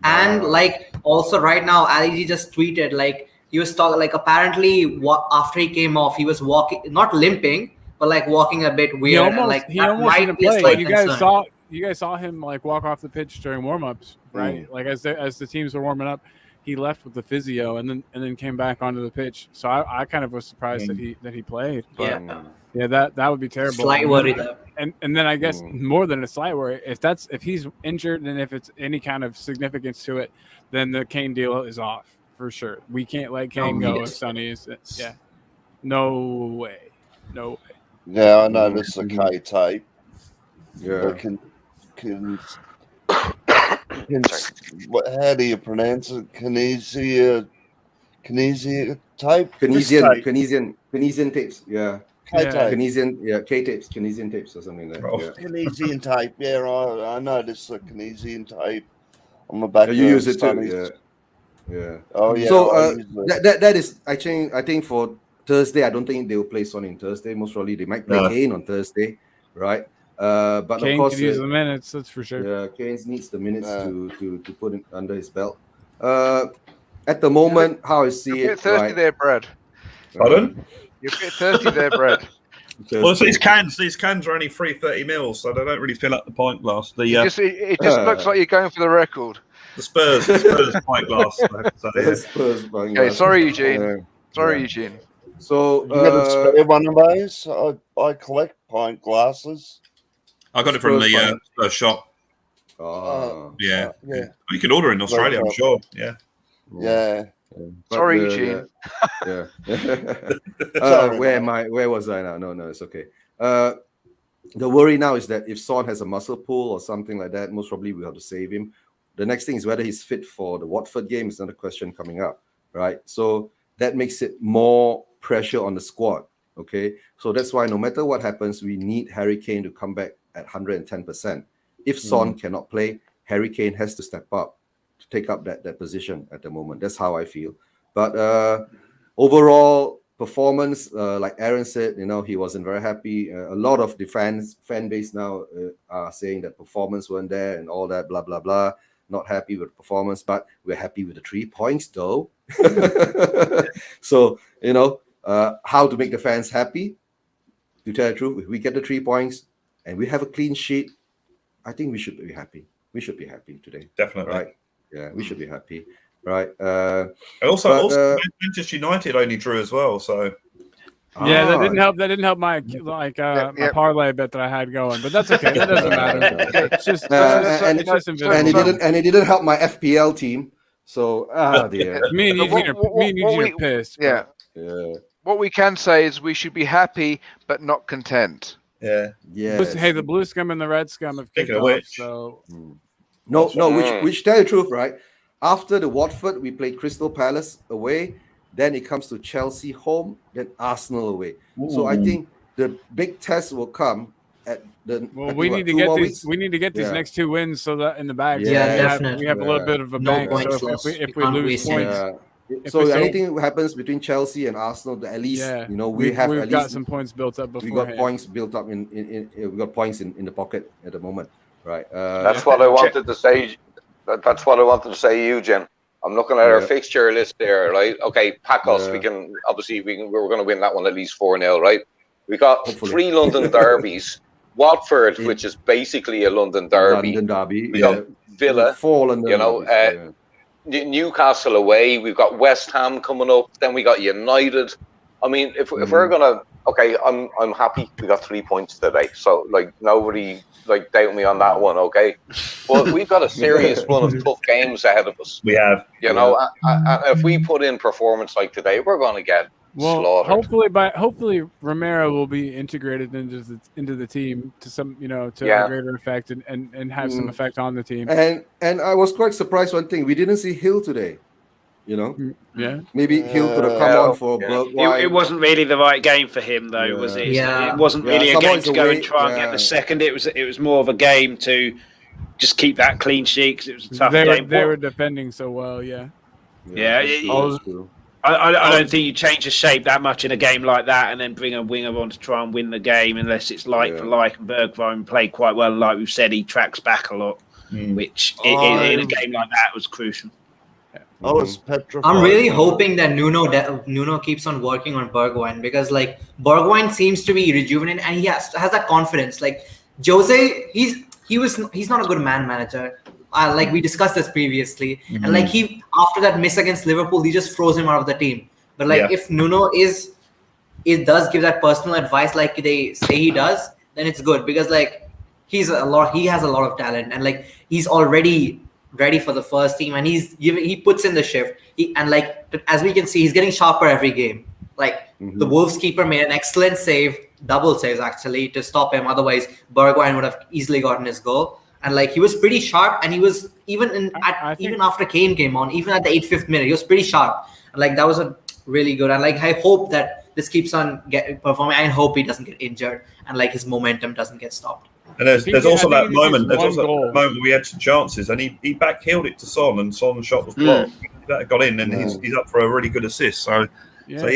And like also right now, Ali G just tweeted, like, he was talking like apparently after he came off, he was walking, not limping, but like walking a bit weird. He almost didn't play. You guys saw him like walk off the pitch during warmups, right? Like as the teams were warming up, he left with the physio and then came back onto the pitch. So I kind of was surprised that he played. But yeah, that would be terrible. Slight worry though. And then I guess more than a slight worry, if he's injured and if it's any kind of significance to it, then the Kane deal is off for sure. We can't let Kane go if Sonny is. Yeah, no way. Yeah, I noticed the K tape. Yeah. How do you pronounce it? Kinesia tape? Keynesian tapes. Yeah. Keynesian tapes or something like that. Yeah. Keynesian tape. Yeah, I noticed the Keynesian tape on the back. You use it too. Yeah. Oh yeah. So that is actually, I think for Thursday, I don't think they will play Son in Thursday. Most probably they might play Kane on Thursday, right? But Kane of course, could use the minutes. That's for sure. Yeah, Kane needs the minutes to put it under his belt. At the moment, how I see You're a bit thirsty there, Brad. Pardon? You're a bit thirsty there, Brad. Well, these cans are only 330 mils, so they don't really fill up the pint glass. It just looks like you're going for the record. The Spurs pint glass. Okay, sorry, Eugene. Eugene. So, one of those. I collect pint glasses. I got it from the Spurs shop. Yeah. You can order in Australia, I'm sure. Yeah. Sorry, Eugene. Yeah. Where was I now? No, it's okay. The worry now is that if Son has a muscle pull or something like that, most probably we have to save him. The next thing is whether he's fit for the Watford game. Is another question coming up, right? So that makes it more pressure on the squad. Okay, so that's why no matter what happens, we need Harry Kane to come back at 110%. If Son cannot play, Harry Kane has to step up to take up that position at the moment. That's how I feel. But overall performance, like Aaron said, he wasn't very happy. A lot of the fan base now are saying that performance weren't there and all that, blah, blah, blah. Not happy with performance, but we're happy with the 3 points though. So, how to make the fans happy? To tell the truth, if we get the 3 points and we have a clean sheet, I think we should be happy. We should be happy today. Definitely. Right? Yeah, we should be happy. Right. Also, Manchester United only drew as well, so. Yeah, that didn't help my my parlay bet that I had going, but that's okay. That doesn't matter. It's just, and it didn't help my FPL team. So dear. Me and Eugene are pissed. Yeah. What we can say is we should be happy but not content. Yeah. Hey, the blue scum and the red scum have kicked off. So which tell you the truth, right? After the Watford, we played Crystal Palace away. Then it comes to Chelsea home, then Arsenal away. Ooh. So I think the big test will come at the. Well, we need to get these next 2 wins so that in the bag. Definitely. We have a little bit of a bank. So if we lose points. So anything happens between Chelsea and Arsenal, at least we've got some points built up before. We got points built up we got points in the pocket at the moment, right? That's what I wanted to say. That's what I wanted to say, Eugene. I'm looking at our fixture list there, right? Okay, Pacos, we're going to win that one at least 4-0, right? We got 3 London derbies. Watford, which is basically a London derby. We got Villa, 4 London Newcastle away. We've got West Ham coming up. Then we got United. I mean, if we're gonna, I'm happy we got 3 points today. So nobody doubt me on that one, okay? But we've got a serious run of tough games ahead of us. We have, and if we put in performance like today, we're going to get slaughtered. Hopefully Romero will be integrated into the team to some, to a greater effect and have some effect on the team. And I was quite surprised. One thing, we didn't see Hill today. Maybe Hill could have come on for it wasn't really the right game for him though, was it? It wasn't really a game to go and try and get the second. It was more of a game to just keep that clean sheet because it was a tough game. They were defending so well, I don't think you change the shape that much in a game like that and then bring a winger on to try and win the game unless it's like for like. And Bergwijn played quite well. Like we've said, he tracks back a lot, which in a game like that was crucial. I was petrified. I'm really hoping that Nuno keeps on working on Bergwijn, because like Bergwijn seems to be rejuvenated and he has that confidence. Like Jose, he's not a good manager. Like we discussed this previously, and like he after that miss against Liverpool, he just froze him out of the team. But like if Nuno does give that personal advice like they say he does, then it's good, because like he has a lot of talent, and like he's already ready for the first team, and he puts in the shift. And like as we can see, he's getting sharper every game. Like the Wolves keeper made an excellent save, double saves actually, to stop him. Otherwise, Bergwijn would have easily gotten his goal. And like he was pretty sharp, and he was even after Kane came on, even at the 85th minute, he was pretty sharp. And like that was a really good. And like I hope that this keeps on performing. I hope he doesn't get injured, and like his momentum doesn't get stopped. And there's also that moment. There's also that moment we had some chances, and he backheeled it to Son, and Son's shot was blocked. That got in, and he's up for a really good assist. So one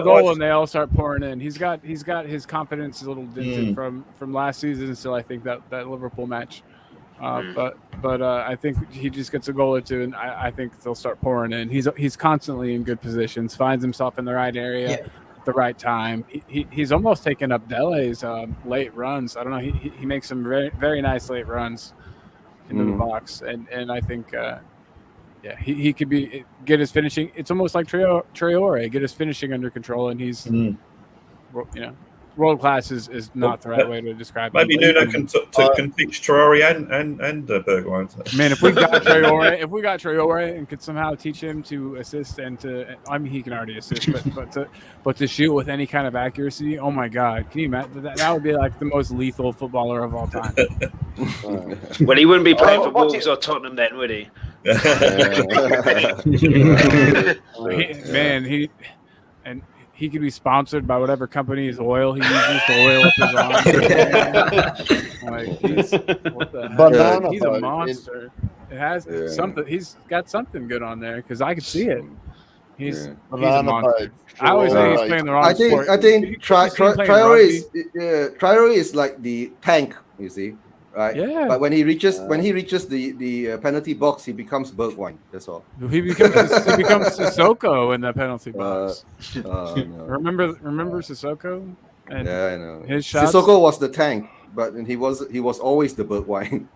goal, and they all start pouring in. He's got his confidence a little dented from last season. So I think that Liverpool match, but I think he just gets a goal or two, and I think they'll start pouring in. He's constantly in good positions, finds himself in the right area. Yeah. The right time. He's almost taken up Dele's late runs. I don't know. He makes some very, very nice late runs into the box, and I think he could get his finishing. It's almost like Traore, get his finishing under control, and he's world class is not the right way to describe it. Maybe Nuno can teach Traore and Bergwijn. Man, if we got Traore and could somehow teach him to assist and he can already assist, but to shoot with any kind of accuracy, oh my God, can you imagine that would be like the most lethal footballer of all time. Well, he wouldn't be playing for Wolves or Tottenham then, would he? He could be sponsored by whatever company's oil he uses to oil up his arms. He's a monster. It has something. He's got something good on there, because I could see it. He's a monster. I always say he's playing the wrong sport. I think Traore is like the tank. You see. Right. Yeah. But when he reaches the penalty box, he becomes Bergwijn. That's all. He becomes Sissoko in the penalty box. No. Remember Sissoko? And I know. His shots? Sissoko was the tank, but he was always the Bergwijn.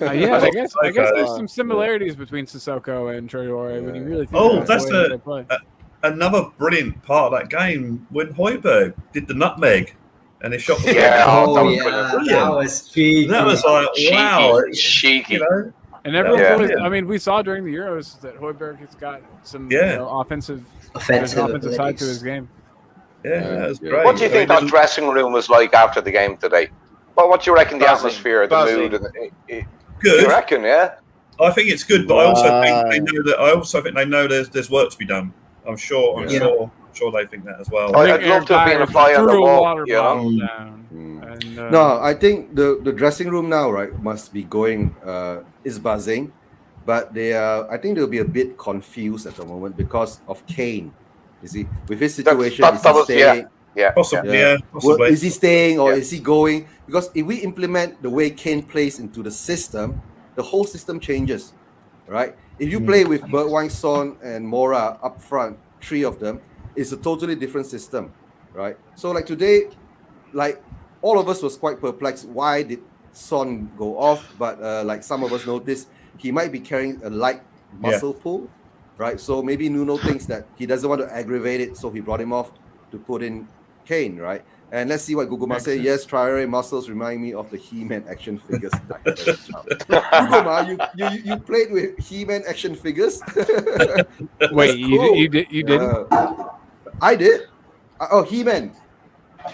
I guess there's some similarities between Sissoko and Traore when you really think that's another brilliant part of that game when Højbjerg did the nutmeg. And his shot was that was cheeky. That was like, wow. Cheeky. And everyone we saw during the Euros that Højbjerg has got some offensive side to his game. Yeah, that was great. What do you think that dressing room was like after the game today? What do you reckon the atmosphere, the mood? Good. You reckon, yeah? I think it's good, but I also think they know there's work to be done. I'm sure they think that as well. I'd love to have been a fly on the wall. No, I think the dressing room now, right, must be going is buzzing, but I think they'll be a bit confused at the moment because of Kane. You see, with his situation, is he staying? Possibly. Is he staying or is he going? Because if we implement the way Kane plays into the system, the whole system changes, right? If you play with Bergwijn, Son, and Moura up front, three of them, it's a totally different system, right? So like today, like all of us was quite perplexed. Why did Son go off? But like some of us noticed, he might be carrying a light muscle pull, right? So maybe Nuno thinks that he doesn't want to aggravate it, so he brought him off to put in Kane, right? And let's see what Guguma say. Yes, Traore muscles remind me of the He-Man action figures. Guguma, you played with He-Man action figures? Wait, you didn't? I did. He-Man.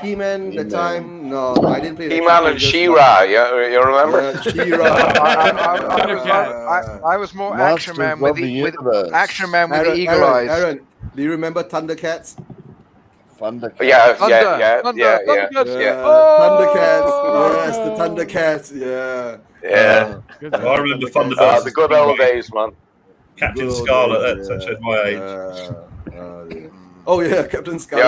He-Man, the time, no, I didn't play. He-Man and She-Ra, you remember? She-Ra. I was more Action Man with Action Man with the eagle eyes. Aaron, do you remember Thundercats? Thundercats. Thundercats. Yes, the Thundercats. Yeah. I remember Thundercats. The good old days, man. Captain Scarlet. That shows my age. Oh yeah, Captain Sky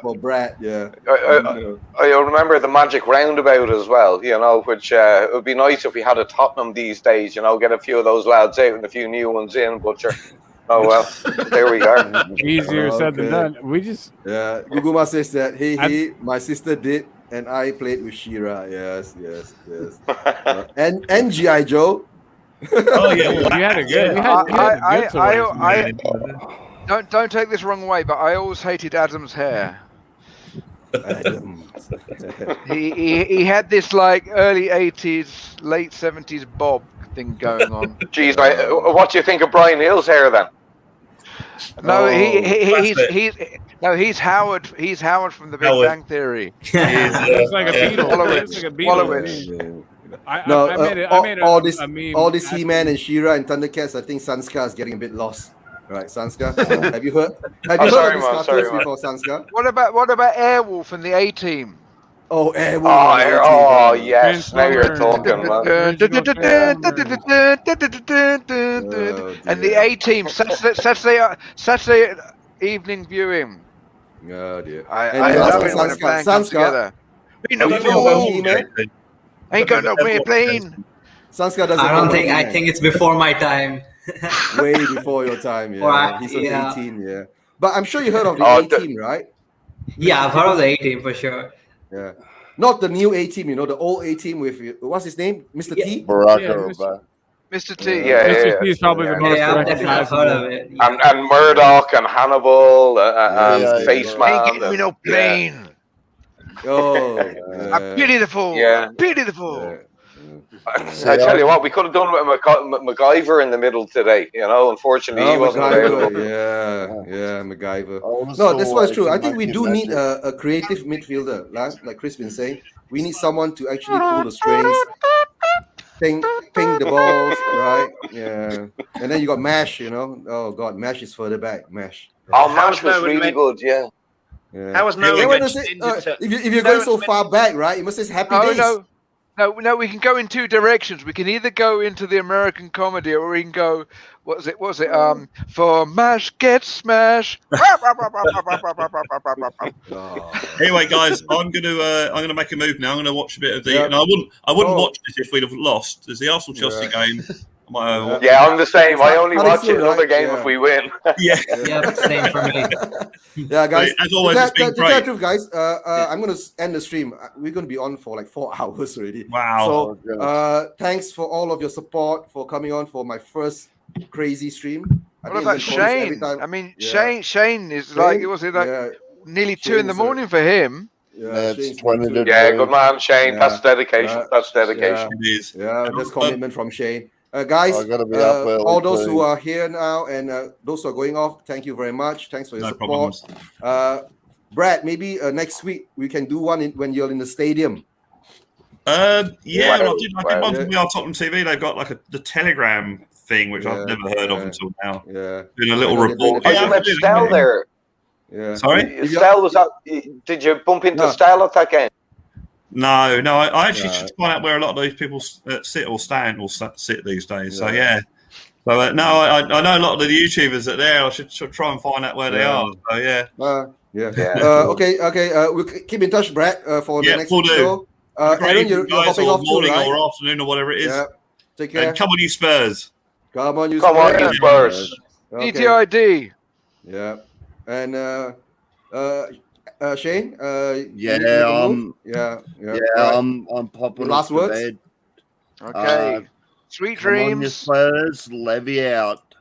for Brad. Yeah. I remember the Magic Roundabout as well. Which it would be nice if we had a Tottenham these days. Get a few of those lads out and a few new ones in. But oh well, there we go. Easier said than done. We just Guguma says that my sister did, and I played with She-Ra. Yes. And G.I. Joe. Oh yeah, you had a good. Don't take this wrong way, but I always hated Adam's hair. he had this like early 80s, late 70s bob thing going on. Jeez, what do you think of Brian Hill's hair then? No, he's Howard. He's Howard from The Big Bang Theory. It's like a beetle. All this He-Man and She-Ra and Thundercats. I think Sanska is getting a bit lost. Right, Sanska. Have you heard? Have you heard of these cartoons before, Sanska? What about Airwolf and the A-Team? Oh, Airwolf. Oh, yes. Now you're talking, man. And the A-Team Saturday evening viewing. Oh dear. Sanska. Ain't got no airplane. Sanska doesn't. I think it's before my time. Way before your time, yeah. He's on 18, yeah. But I'm sure you heard of the A-Team, right? Yeah, I've heard of the A-Team for sure. Yeah. Not the new A-Team, the old A-Team with, what's his name? Mr. T? Mr. T. Yeah. Mr. T is probably the most I've heard of it. And Murdoch and Hannibal and Faceman. Ain't getting me no plane. Oh. I pity the fool. Yeah. Pity the fool. I tell you what, we could have done with MacGyver in the middle today. Unfortunately, he wasn't available. Yeah, MacGyver. No, this was true. I think we do need a creative midfielder, like Chris been saying. We need someone to actually pull the strings, ping the balls, right? Yeah. And then you got Mash, Oh God, Mash is further back. Mash. Oh, Mash was really good, yeah. How was no? If you're going so far back, right? You must say Happy Days. No, we can go in two directions. We can either go into the American comedy, or we can go. What was it? For Mash gets smashed. Anyway, guys, I'm gonna make a move now. I'm gonna watch a bit of the. And I wouldn't watch this if we'd have lost. There's the Arsenal Chelsea game. Yeah, I'm the same. I only watch another game if we win. Yeah, same for me. Yeah, guys. As always, it's been great. Truth, guys, I'm going to end the stream. We're going to be on for like 4 hours already. Wow. So, thanks for all of your support for coming on for my first crazy stream. What about Shane? I mean, Shane is like, nearly 2 in the morning for him. Yeah, good man, Shane. That's dedication. That's dedication. Yeah, that's commitment from Shane. Guys, all those who are here now and those who are going off, thank you very much. Thanks for your support. Brad, maybe next week we can do one when you're in the stadium. I did one from our Tottenham TV. They've got like the Telegram thing, which I've never heard of until now. Yeah, doing a little report. You met Stell there. Yeah. Sorry, Stell was up. Did you bump into Stell at that game? No. I actually should find out where a lot of these people sit or stand or sit these days. So yeah. So I know a lot of the YouTubers that are there. I should try and find out where they are. So yeah. Okay. We'll keep in touch, Brad, for the next show. Aaron, you're hopping off morning too, right? Or afternoon or whatever it is. Yeah. Take care. And come on, you Spurs. Come on, you Spurs. DTID. Yeah. And Shane. I'm popping. Last words. Bed. Okay. Sweet dreams. On your Spurs, levy out.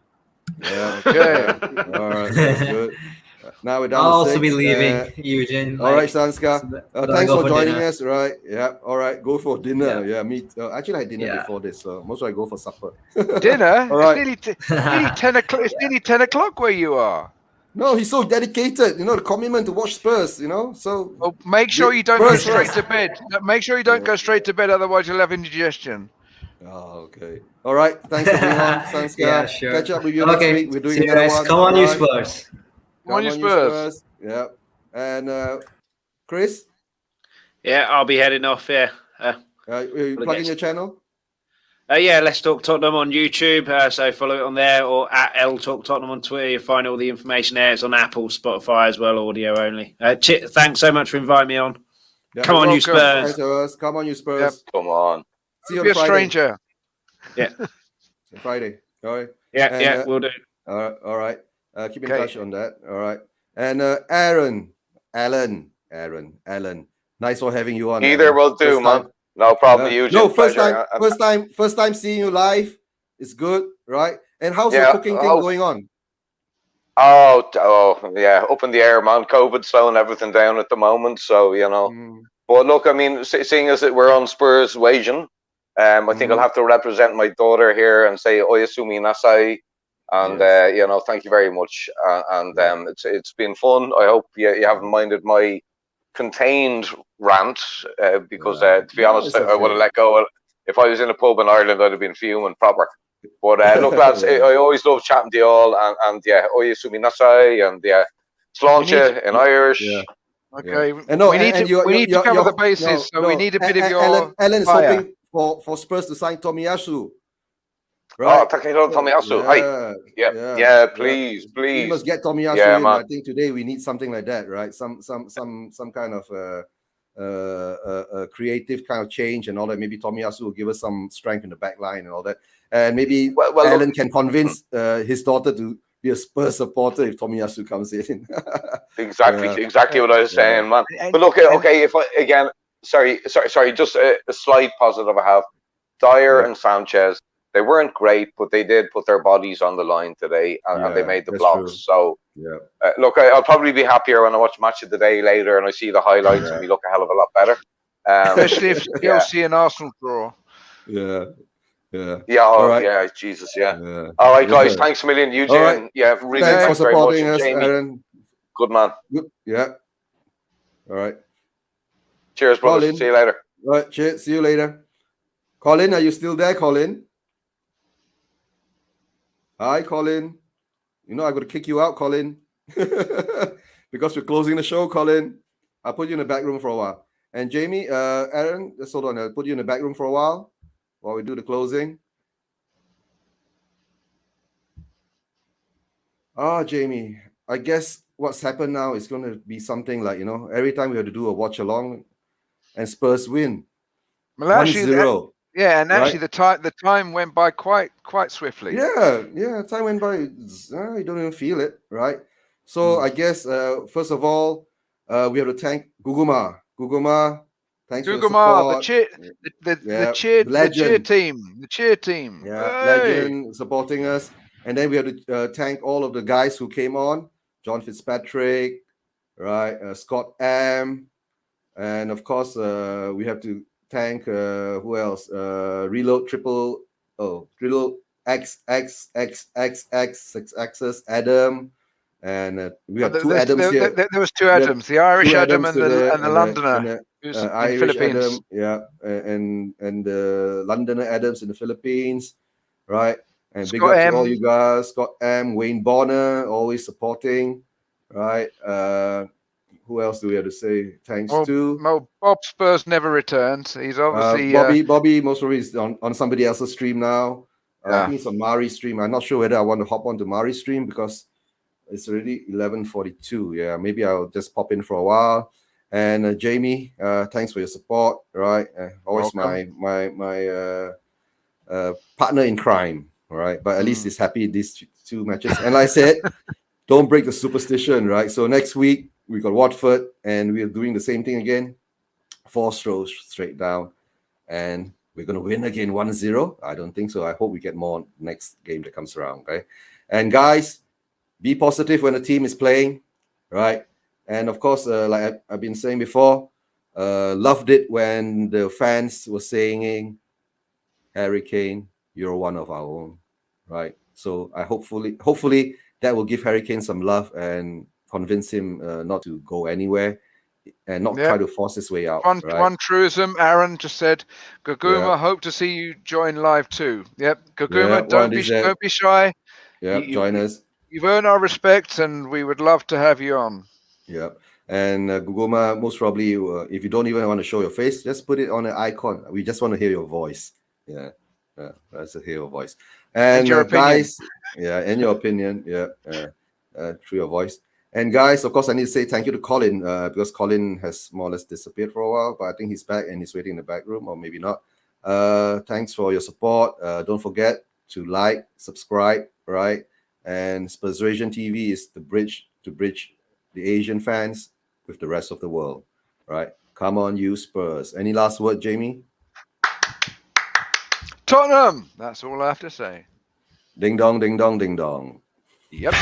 Yeah. Okay. All right. That's good. Now we're done. I'll also be leaving, Eugene. All right, Sanska. Thanks for joining us. Right. Yeah. All right. Go for dinner. Yeah. Me. Actually, I had dinner before this. So most of I go for supper. Dinner. All right. It's nearly 10 o'clock. It's nearly 10 o'clock where you are. No, he's so dedicated. The commitment to watch Spurs. So make sure you don't go straight to bed. Make sure you don't go straight to bed, otherwise you'll have indigestion. Oh, okay. All right. Thanks for being on, Sanska. Yeah, sure. Catch up with you next week. We're doing another one. Come on, you Spurs. Come on, you Spurs. Yeah. And Chris? Yeah, I'll be heading off. Yeah. You plugging your channel? Yeah, Let's Talk Tottenham on YouTube. So follow it on there, or at L Talk Tottenham on Twitter. You'll find all the information there. It's on Apple, Spotify as well, audio only. Thanks so much for inviting me on. Yeah, come on, you Spurs. Come on, you Spurs. Yep. Come on. See you on Friday. Stranger. Yeah. Friday. All right. Yeah, we'll do. All right. Keep in touch on that. All right. And Alan. Nice for having you on. Either will do, man. No problem. First time seeing you live. It's good, right? And how's the cooking thing going on? Oh, yeah, up in the air, man. COVID's slowing everything down at the moment, so you know. But look, I mean, seeing as that we're on Spurs waging, I think I'll have to represent my daughter here and say Oyasumi Nasai, and you know, thank you very much. It's been fun. I hope you haven't minded my contained rant because to be honest, I would have let go. If I was in a pub in Ireland, I'd have been fuming proper. But look, lads, I always love chatting to you all, and yeah, Oyasumi Nasai, and yeah, Sláinte in Irish. Yeah. Okay, we need to cover the bases, so we need a bit of your. Ellen is hoping for Spurs to sign Tomiyasu. Right? Oh, Takehiro Tomiyasu. Yeah, please. We must get Tomiyasu in. I think today we need something like that, right? Some kind of a creative kind of change and all that. Maybe Tomiyasu will give us some strength in the back line and all that. And maybe Alan can convince his daughter to be a Spurs supporter if Tomiyasu comes in. Exactly what I was saying, man. But look, okay, if I again, sorry, just a slight positive I have. Dyer and Sanchez, they weren't great, but they did put their bodies on the line today, and they made the blocks. True. So, look, I'll probably be happier when I watch Match of the Day later and I see the highlights and we look a hell of a lot better. Especially if you'll see an Arsenal draw. Yeah, Jesus, yeah. All right, guys, thanks a million, Eugene. Right. Yeah, really thanks for supporting us, Jamie. Aaron. Good man. Good. Yeah. All right. Cheers, brothers. Colin. See you later. All right, cheers. See you later. Colin, are you still there, Colin? Hi, Colin. You know I'm going to kick you out, Colin. Because we're closing the show, Colin. I'll put you in the back room for a while. And Jamie, Aaron, just hold on. I'll put you in the back room for a while we do the closing. Jamie, I guess what's happened now is going to be something like, you know, every time we have to do a watch along and Spurs win. Well, actually, 1-0. And actually the time went by quite swiftly. Yeah, time went by. You don't even feel it, right? So I guess first of all, we have to thank Guguma. Thanks for the support. The cheer team. Yeah, legend supporting us. And then we have to thank all of the guys who came on. John Fitzpatrick, right? Scott M. And of course, we have to thank who else? Reload XXXXX 6 axis Adam. And we have two Adams here. There was two Adams, the Irish Adam and the Londoner. Irish Philippines. Adam, and the Londoner Adams in the Philippines, right? And Scott big up M. to all you guys. Scott M, Wayne Bonner, always supporting, right? Who else do we have to say thanks to? Well, Bob Spurs never returned. He's obviously Bobby most probably is on somebody else's stream now. I think it's on Mari's stream. I'm not sure whether I want to hop onto Mari's stream because it's already 11:42. Yeah, maybe I'll just pop in for a while. And Jamie, thanks for your support. Right, always welcome. my partner in crime. All right, but at least he's happy in these two matches. And like I said, don't break the superstition. Right. So next week we got Watford, and we're doing the same thing again. 4 throws straight down, and we're gonna win again 1-0. I don't think so. I hope we get more next game that comes around. Okay, and guys, be positive when the team is playing, right? And of course, like I've been saying before, loved it when the fans were saying, Harry Kane, you're one of our own, right? So I hopefully that will give Harry Kane some love and convince him not to go anywhere and not try to force his way out. One truism, Aaron just said, Guguma, hope to see you join live too. Yep, Guguma, don't be shy. Yeah, join us. You've earned our respect, and we would love to have you on. Yeah, and Guguma, most probably, if you don't even want to show your face, just put it on an icon. We just want to hear your voice. Yeah, That's a hero voice. And your guys, in your opinion, through your voice. And guys, of course, I need to say thank you to Colin because Colin has more or less disappeared for a while, but I think he's back and he's waiting in the back room, or maybe not. Thanks for your support. Don't forget to like, subscribe, right? And Spursration TV is the bridge to bridge the Asian fans with the rest of the world, right? Come on, you Spurs. Any last word, Jamie? Tottenham. That's all I have to say. Ding dong, ding dong, ding dong. Yep.